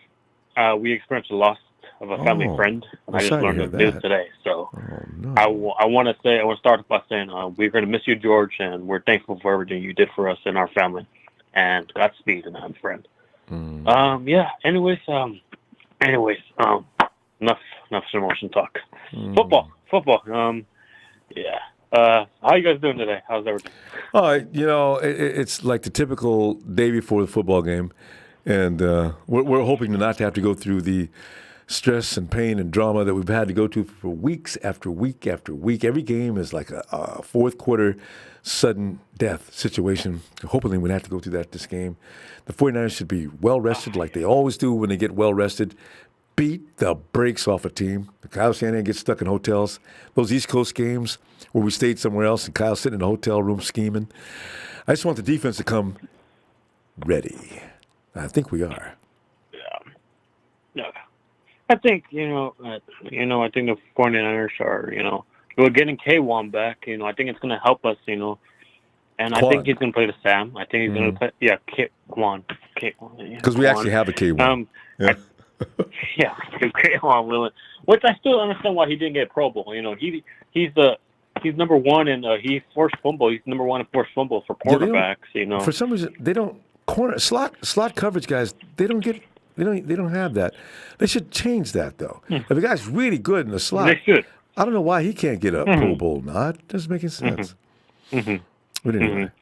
We experienced a loss of a family friend. I just learned the news today. So I want to start by saying we're going to miss you, George, and we're thankful for everything you did for us and our family. And Godspeed, and I'm friend. Yeah. Anyways, enough emotion talk. Football. Yeah. How you guys doing today? How's everything? It's like the typical day before the football game, and we're hoping not to have to go through the stress and pain and drama that we've had to go to for weeks after week after week. Every game is like a fourth quarter sudden death situation. Hopefully we won't have to go through that this game. The 49ers should be well rested like they always do when they get well rested. Beat the brakes off a team. Kyle Shanahan gets stuck in hotels. Those East Coast games where we stayed somewhere else and Kyle's sitting in a hotel room scheming. I just want the defense to come ready. I think we are. Yeah. I think, I think the 49ers are, we're getting K1 back. I think it's going to help us, and I think he's going to play the Sam. I think he's going to play, K1. Because we actually have a K1. Yeah, K1 which I still understand why he didn't get Pro Bowl. He's number one and he forced fumble. He's number one in forced fumble for quarterbacks. For some reason, they don't slot coverage guys. They don't have that. They should change that though. If a guy's really good in the slot, they should. I don't know why he can't get a Pro Bowl nod. Doesn't make any sense. But anyway.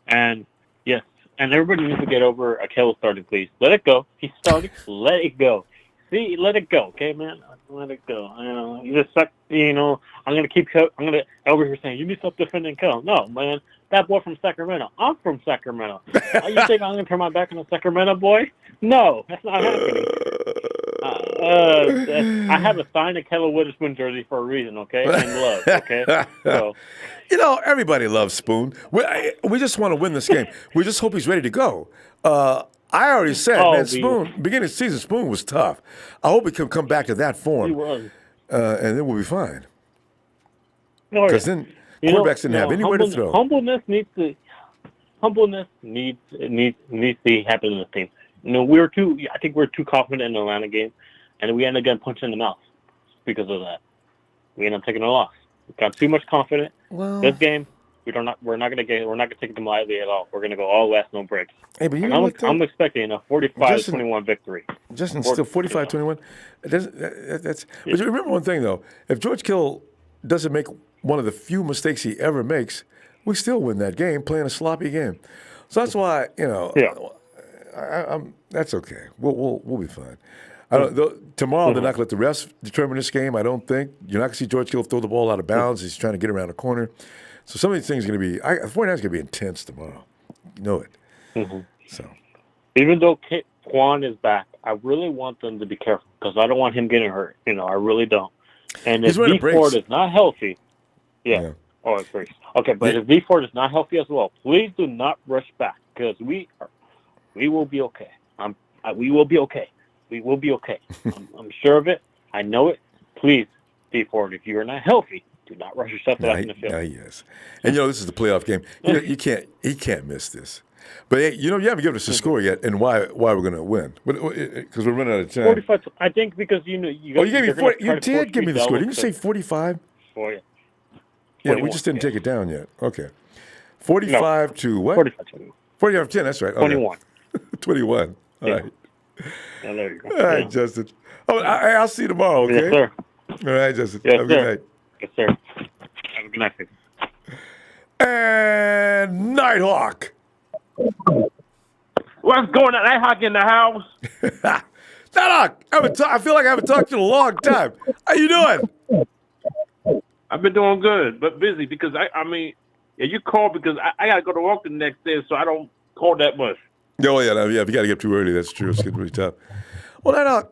And yes. And everybody needs to get over Achilles starting, please. Let it go. He's starting. Let it go. See, let it go, okay, man? Let it go. You just suck. I'm gonna over here saying you need to stop defending Kel. No, man, that boy from Sacramento. I'm from Sacramento. You think I'm gonna turn my back on a Sacramento boy? No, that's not happening. I have a signed Keller Witherspoon jersey for a reason, okay? And love, okay? So. Everybody loves Spoon. We just want to win this game. We just hope he's ready to go. I already said, Spoon, beginning of the season, Spoon was tough. I hope he can come back to that form. He was. And then we'll be fine. Because then quarterbacks didn't have anywhere to throw. Humbleness needs to happen in the team. I think we're too confident in the Atlanta game, and we ended up getting punched in the mouth because of that. We ended up taking a loss. We got too much confidence. Well, this game, we're not going to take them lightly at all. We're going to go all last, no breaks. Hey, but I'm expecting a 45-21 victory. Justin, still 45-21. But you remember one thing though: if George Kittle doesn't make one of the few mistakes he ever makes, we still win that game playing a sloppy game. So that's why that's okay. We'll be fine. Tomorrow they're not going to let the refs determine this game. I don't think you're not going to see George Kittle throw the ball out of bounds. He's trying to get around a corner. So some of these things are going to be. The 49ers going to be intense tomorrow. You know it. So even though Quan is back, I really want them to be careful because I don't want him getting hurt. I really don't. And if D Ford is not healthy, Oh, it's great. Okay, but if D Ford is not healthy as well, please do not rush back because we will be okay. We will be okay. We will be okay. I'm sure of it. I know it. Please D Ford, if you are not healthy, do not rush yourself to the field. Yes. And this is the playoff game. He can't miss this. But hey, you haven't given us a score yet, and why we're going to win? Because we're running out of time. 45. I think because you gave me 40. You did give me the score. Didn't you say 45? Yeah, we just didn't take it down yet. Okay. 45 to what? 45 to 10. That's right. Okay. 21. 21. All right. Yeah, there you go. All right, Justin. Oh, I'll see you tomorrow. Okay. Yes, sir. All right, Justin. Yes, Have a good night. Yes, sir. Have a good night. And Nighthawk. What's going on? Nighthawk in the house. Nighthawk, I feel like I haven't talked to you in a long time. How you doing? I've been doing good, but busy because you called because I got to go to work the next day, so I don't call that much. Oh, yeah. If you got to get up too early, that's true. It's getting really tough. Well, Nighthawk,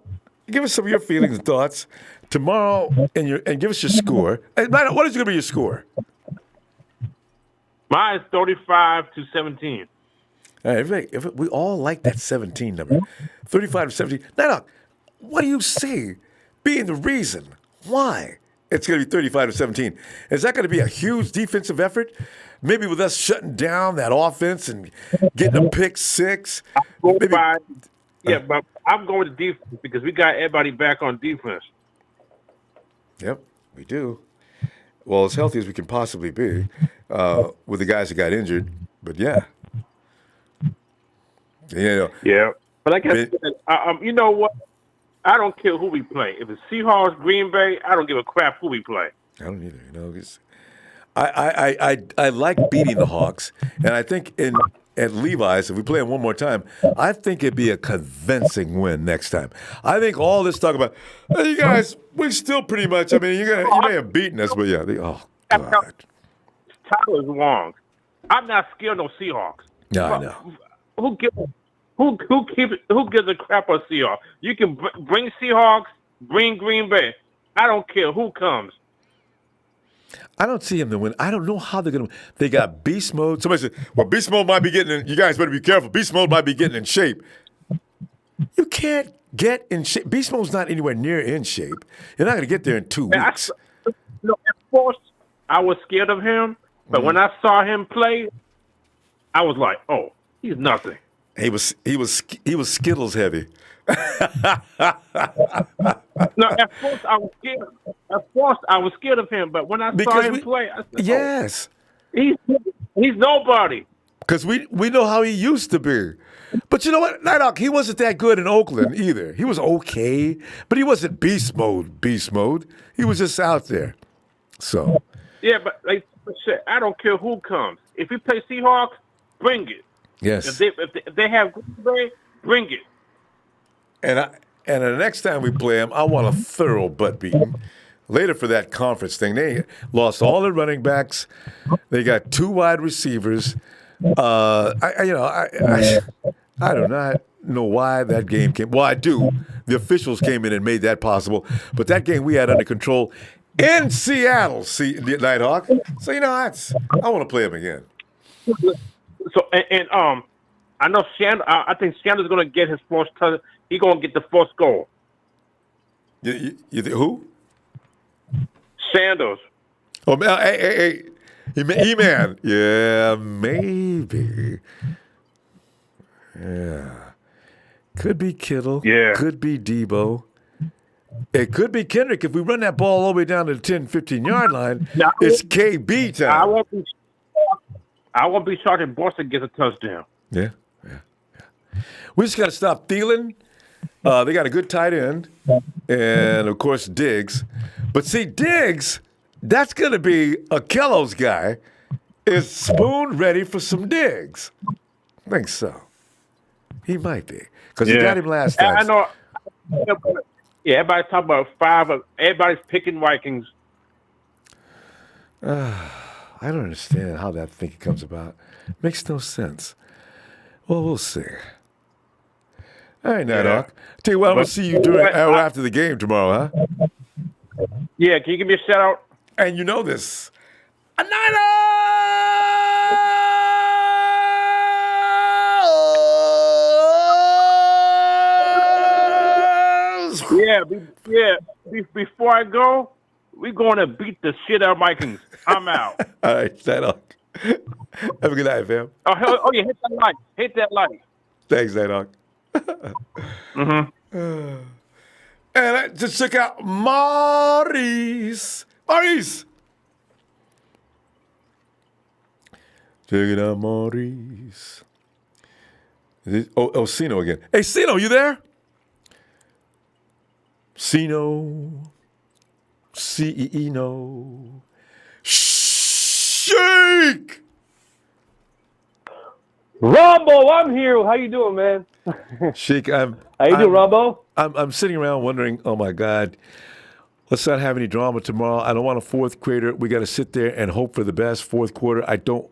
give us some of your feelings and thoughts tomorrow and give us your score. Hey, Nighthawk, what is going to be your score? Mine is 35-17. All right, if we all like that 17 number, 35-17. Nighthawk, what do you see being the reason why it's going to be 35-17? Is that going to be a huge defensive effort? Maybe with us shutting down that offense and getting a pick six? But I'm going to defense because we got everybody back on defense. Yep, we do. Well, as healthy as we can possibly be with the guys that got injured. But yeah. Yeah. But like I said, you know what? I don't care who we play. If it's Seahawks, Green Bay, I don't give a crap who we play. I don't either. I like beating the Hawks, and I think at Levi's, if we play them one more time, I think it'd be a convincing win next time. I think all this talk about, hey, you guys, we still pretty much. I mean, you may have beaten us, but yeah. God. Tyler's wrong. I'm not scared of no Seahawks. Yeah, I know. Who gives a crap on Seahawks? You can bring Seahawks, bring Green Bay. I don't care who comes. I don't see them to win. I don't know how they're going to win. They got beast mode. Somebody said, well, beast mode might be getting in. You guys better be careful. Beast mode might be getting in shape. You can't get in shape. Beast mode's not anywhere near in shape. You're not going to get there in 2 weeks. At first, I was scared of him, but when I saw him play, I was like, oh, he's nothing. He was Skittles heavy. No, at first I was scared. At first I was scared of him, but when I saw him play, I said, yes, he's nobody. Because we know how he used to be. But you know what, Nighthawk, he wasn't that good in Oakland either. He was okay, but he wasn't beast mode. He was just out there. So yeah, but like I said, I don't care who comes. If we play Seahawks, bring it. Yes. If they have Green Bay, bring it. And the next time we play them, I want a thorough butt beating. Later for that conference thing, they lost all their running backs. They got 2 wide receivers. I do not know why that game came. Well, I do. The officials came in and made that possible. But that game we had under control in Seattle, Nighthawk. So I want to play them again. So and I know I think Sanders going to get his first touch. He's going to get the first goal. You who? Sanders. Oh, hey, E-Man. Yeah, maybe. Yeah. Could be Kittle. Yeah. Could be Debo. It could be Kendrick. If we run that ball all the way down to the 10, 15-yard line, it's KB time. I won't be shocked if Boston gets a touchdown. Yeah. We just got to stop Thielen. They got a good tight end. And, of course, Diggs. But, see, Diggs, that's going to be a Kello's guy. Is Spoon ready for some Diggs? I think so. He might be. Because he got him last time. I know. Yeah, everybody's talking about 5. Everybody's picking Vikings. I don't understand how that thinking comes about. Makes no sense. Well, we'll see. All right, Nighthawk. Tell you what, I'm going to see you after the game tomorrow, huh? Yeah, can you give me a shout out? And you know this. A Niners! Yeah. Before I go, We're going to beat the shit out of Vikings. I'm out. All right, Nighthawk. Have a good night, fam. Oh, yeah, hit that like. Hit that like. Thanks, Nighthawk. Mm-hmm. And just check out Maurice. Maurice! Check it out, Maurice. Sino again. Hey, Sino, you there? Sino. C-E-E-No. Shake! Ronbo, I'm here. How you doing, man? Shake, How you doing, Ronbo? I'm sitting around wondering, oh my God, let's not have any drama tomorrow. I don't want a fourth quarter. We got to sit there and hope for the best fourth quarter. I don't.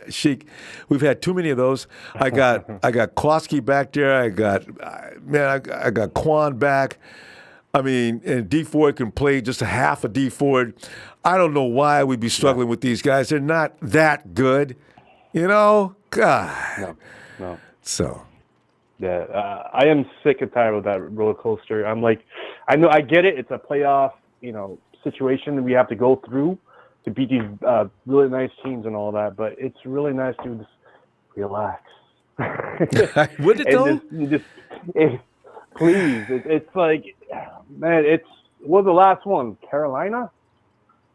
Sheik, we've had too many of those. I got Klosky back there. I got Quan back. I mean, and D Ford can play just a half of D Ford. I don't know why we'd be struggling with these guys. They're not that good, you know. God. No. So. Yeah, I am sick and tired of that roller coaster. I'm like, I know, I get it. It's a playoff, situation that we have to go through to beat these really nice teams and all that. But it's really nice to just relax. Would it though? Please, it's like, man, what was the last one? Carolina?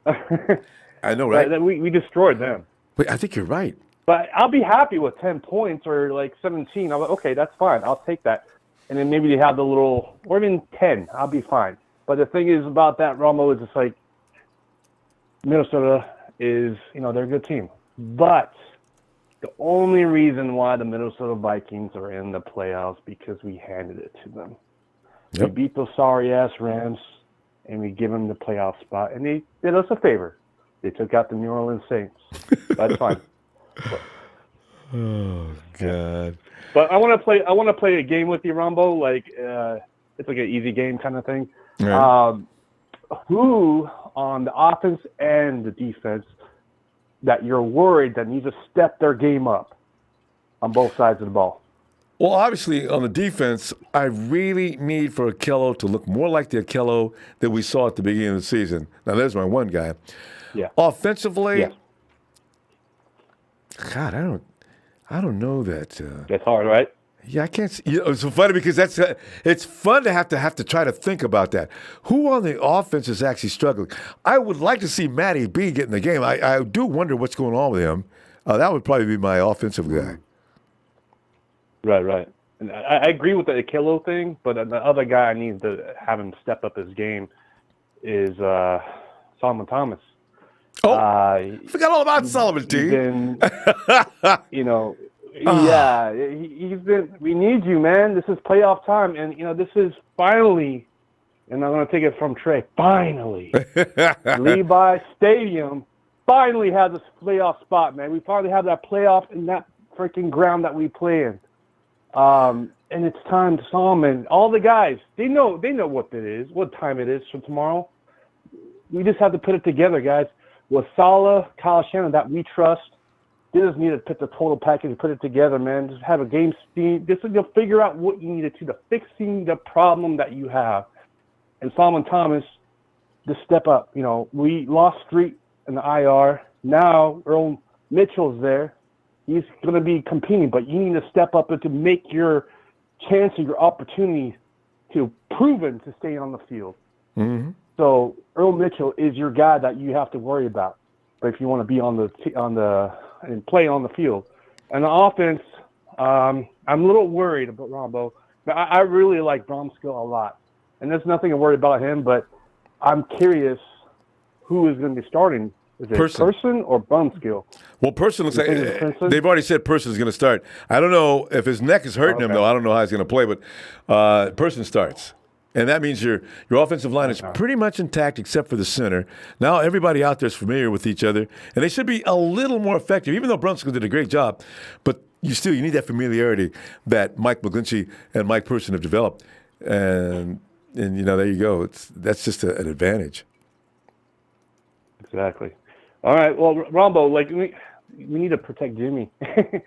I know, right? We destroyed them. Wait, I think you're right. But I'll be happy with 10 points or like 17. I'm like, okay, that's fine. I'll take that. And then maybe they have the little, or even 10. I'll be fine. But the thing is about that, Romo, is it's like Minnesota is, they're a good team. But the only reason why the Minnesota Vikings are in the playoffs because we handed it to them. Yep. We beat those sorry-ass Rams, and we give them the playoff spot. And they did us a favor. They took out the New Orleans Saints. That's fine. Oh God! But I want to play a game with you, Ronbo. Like it's like an easy game kind of thing. Right. Who on the offense and the defense that you're worried that needs to step their game up on both sides of the ball? Well, obviously on the defense, I really need for Akello to look more like the Akello that we saw at the beginning of the season. Now, there's my one guy. Yeah. Offensively. Yeah. God, I don't know that. That's hard, right? Yeah, I can't. It's so funny because it's fun to have to try to think about that. Who on the offense is actually struggling? I would like to see Matty B get in the game. I do wonder what's going on with him. That would probably be my offensive guy. Right. And I agree with the Akello thing, but the other guy I need to have him step up his game is Solomon Thomas. Oh, I forgot all about Solomon T. Yeah, he's been. We need you, man. This is playoff time, and this is finally. And I'm going to take it from Trey. Finally, Levi Stadium finally has a playoff spot, man. We finally have that playoff in that freaking ground that we play in. And it's time to Solomon. All the guys, they know what it is, what time it is for tomorrow. We just have to put it together, guys. With Salah, Kyle Shannon, that we trust, they just need to put the total package and put it together, man. Just have a game speed. Just figure out what you need to do, fixing the problem that you have. And Solomon Thomas, just step up. We lost Street in the IR. Now Earl Mitchell's there. He's going to be competing, but you need to step up and to make your chance or your opportunity to proven to stay on the field. Mm-hmm. So Earl Mitchell is your guy that you have to worry about. But if you want to be and play on the field, and the offense, I'm a little worried about Ronbo. I really like Bromskill a lot, and there's nothing to worry about him. But I'm curious who is going to be starting. Is it Person or Bromskill? Well, Person looks like they've already said Person is going to start. I don't know if his neck is hurting him though. I don't know how he's going to play, but Person starts. And that means your offensive line is pretty much intact except for the center. Now everybody out there is familiar with each other, and they should be a little more effective, even though Brunskill did a great job. But you need that familiarity that Mike McGlinchey and Mike Person have developed. And there you go. That's just an advantage. Exactly. All right. Well, Ronbo, we need to protect Jimmy. We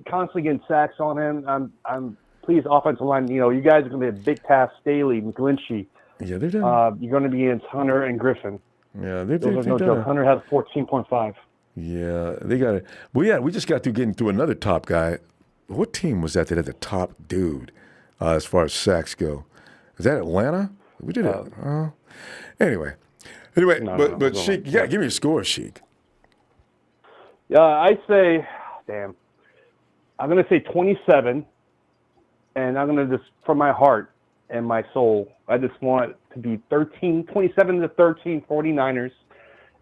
constantly getting sacks on him. I'm please, offensive line, you guys are going to be a big task. Staley, McGlinchey, Yeah, they've done. You're going to be against Hunter and Griffin. Yeah, Those are no joke. Hunter has 14.5. Yeah, they got it. Well, we just got through getting through another top guy. What team was that had the top dude as far as sacks go? Is that Atlanta? We did it. Anyway, but Sheik, you got to give me a score, Sheik. Yeah, I say, I'm going to say 27, and I'm going to just, from my heart and my soul, I just want it to be 27 to 13 49ers.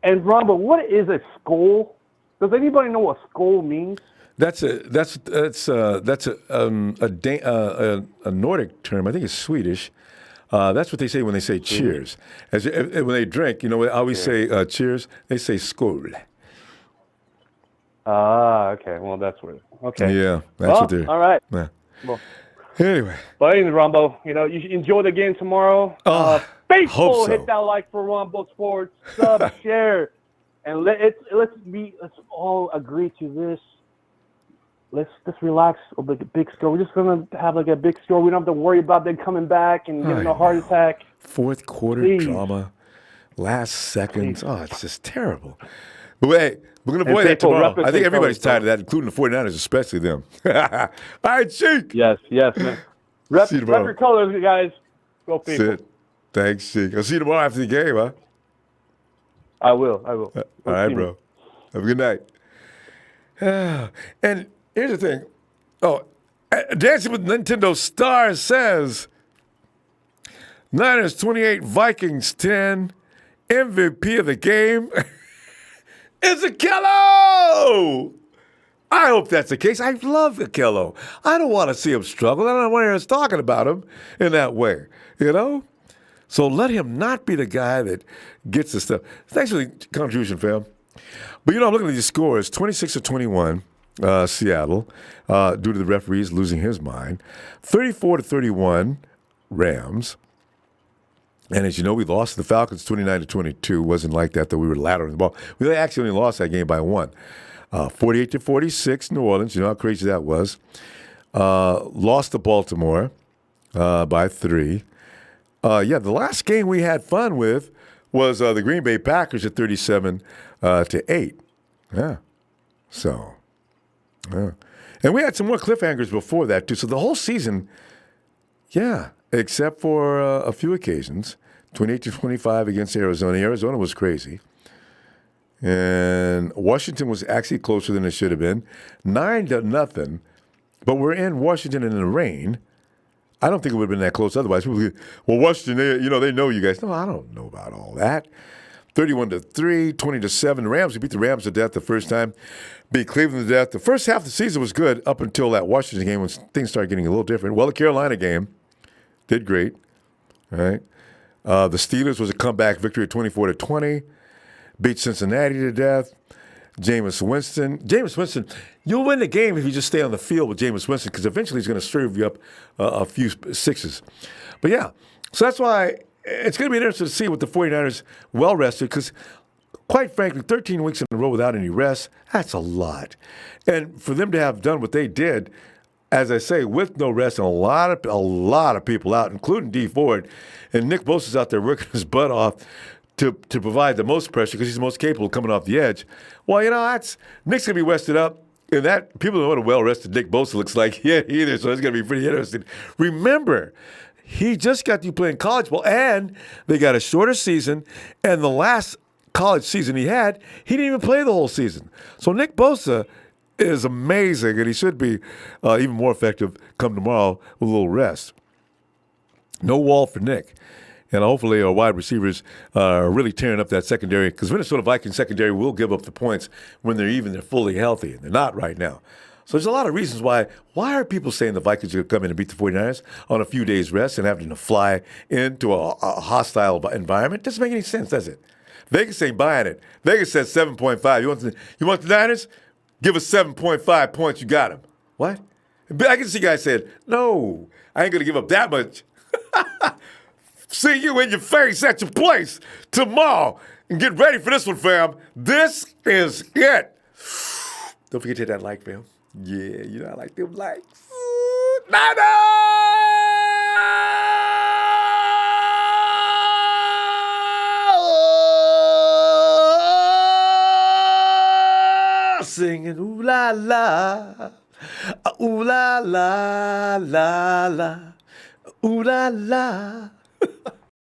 And Ronbo, what is a skull? Does anybody know what skull means? That's a Nordic term. I think it's Swedish. That's what they say when they say cheers. When they drink, I always say cheers. They say skål. Okay. Well, that's weird. Okay. Yeah, that's what they're. All right. Yeah. Well, anyway. But anyway, Ronbo, you should enjoy the game tomorrow. Faithful, hit that like for Ronbo Sports, sub, share, and let's all agree to this. Let's just relax over a big score. We're just gonna have like a big score. We don't have to worry about them coming back and getting a heart attack. Fourth quarter drama, last seconds. Oh, it's just terrible. But hey, we're going to avoid that tomorrow. I think everybody's tired of that, including the 49ers, especially them. All right, Sheik. Yes, man. Rep your colors, guys. Go people. That's it. Thanks, Sheik. I'll see you tomorrow after the game, huh? I will. All right, bro. Have a good night. And here's the thing. Dancing with Nintendo Stars says, Niners 28, Vikings 10, MVP of the game. It's Akello! I hope that's the case. I love Akello. I don't want to see him struggle. I don't want to hear us talking about him in that way, So let him not be the guy that gets the stuff. Thanks for the contribution, fam. But, I'm looking at these scores. 26-21, Seattle, due to the referees losing his mind. 34-31, Rams. And as you know, we lost to the Falcons 29-22. Wasn't like that, though. We were lateral the ball. We actually only lost that game by 1. 48-46, New Orleans. You know how crazy that was. Lost to Baltimore by 3. The last game we had fun with was the Green Bay Packers at 37-8. Yeah. So, yeah. And we had some more cliffhangers before that, too. So the whole season, except for a few occasions, 28-25 against Arizona. Arizona was crazy. And Washington was actually closer than it should have been. 9-0. But we're in Washington in the rain. I don't think it would have been that close otherwise. People well, Washington, they know you guys. No, I don't know about all that. 31-3, 20-7. The Rams, we beat the Rams to death the first time. Beat Cleveland to death. The first half of the season was good up until that Washington game when things started getting a little different. Well, the Carolina game did great. All right. The Steelers was a comeback victory at 24-20. Beat Cincinnati to death. Jameis Winston, you'll win the game if you just stay on the field with Jameis Winston because eventually he's going to serve you up a few sixes. But yeah, so that's why it's going to be interesting to see with the 49ers well-rested because, quite frankly, 13 weeks in a row without any rest, that's a lot. And for them to have done what they did, as I say, with no rest and a lot of people out, including Dee Ford, and Nick Bosa's out there working his butt off to provide the most pressure because he's the most capable of coming off the edge. Well, Nick's going to be rested up, and that people don't know what a well-rested Nick Bosa looks like yet either, so it's going to be pretty interesting. Remember, he just got through playing college ball, and they got a shorter season, and the last college season he didn't even play the whole season. So Nick Bosa is amazing, and he should be even more effective come tomorrow with a little rest. No wall for Nick. And hopefully our wide receivers are really tearing up that secondary because Minnesota Vikings secondary will give up the points when they're fully healthy, and they're not right now. So there's a lot of reasons why are people saying the Vikings are going to come in and beat the 49ers on a few days rest and having to fly into a hostile environment? Doesn't make any sense, does it? Vegas ain't buying it. Vegas says 7.5. You want the Niners? Give us 7.5 points. You got them. What? I can see guys saying, no, I ain't going to give up that much. See you in your face at your place tomorrow. And get ready for this one, fam. This is it. Don't forget to hit that like, fam. Yeah, I like them likes. Niners! singing ooh la la, ooh la la la la, ooh la la.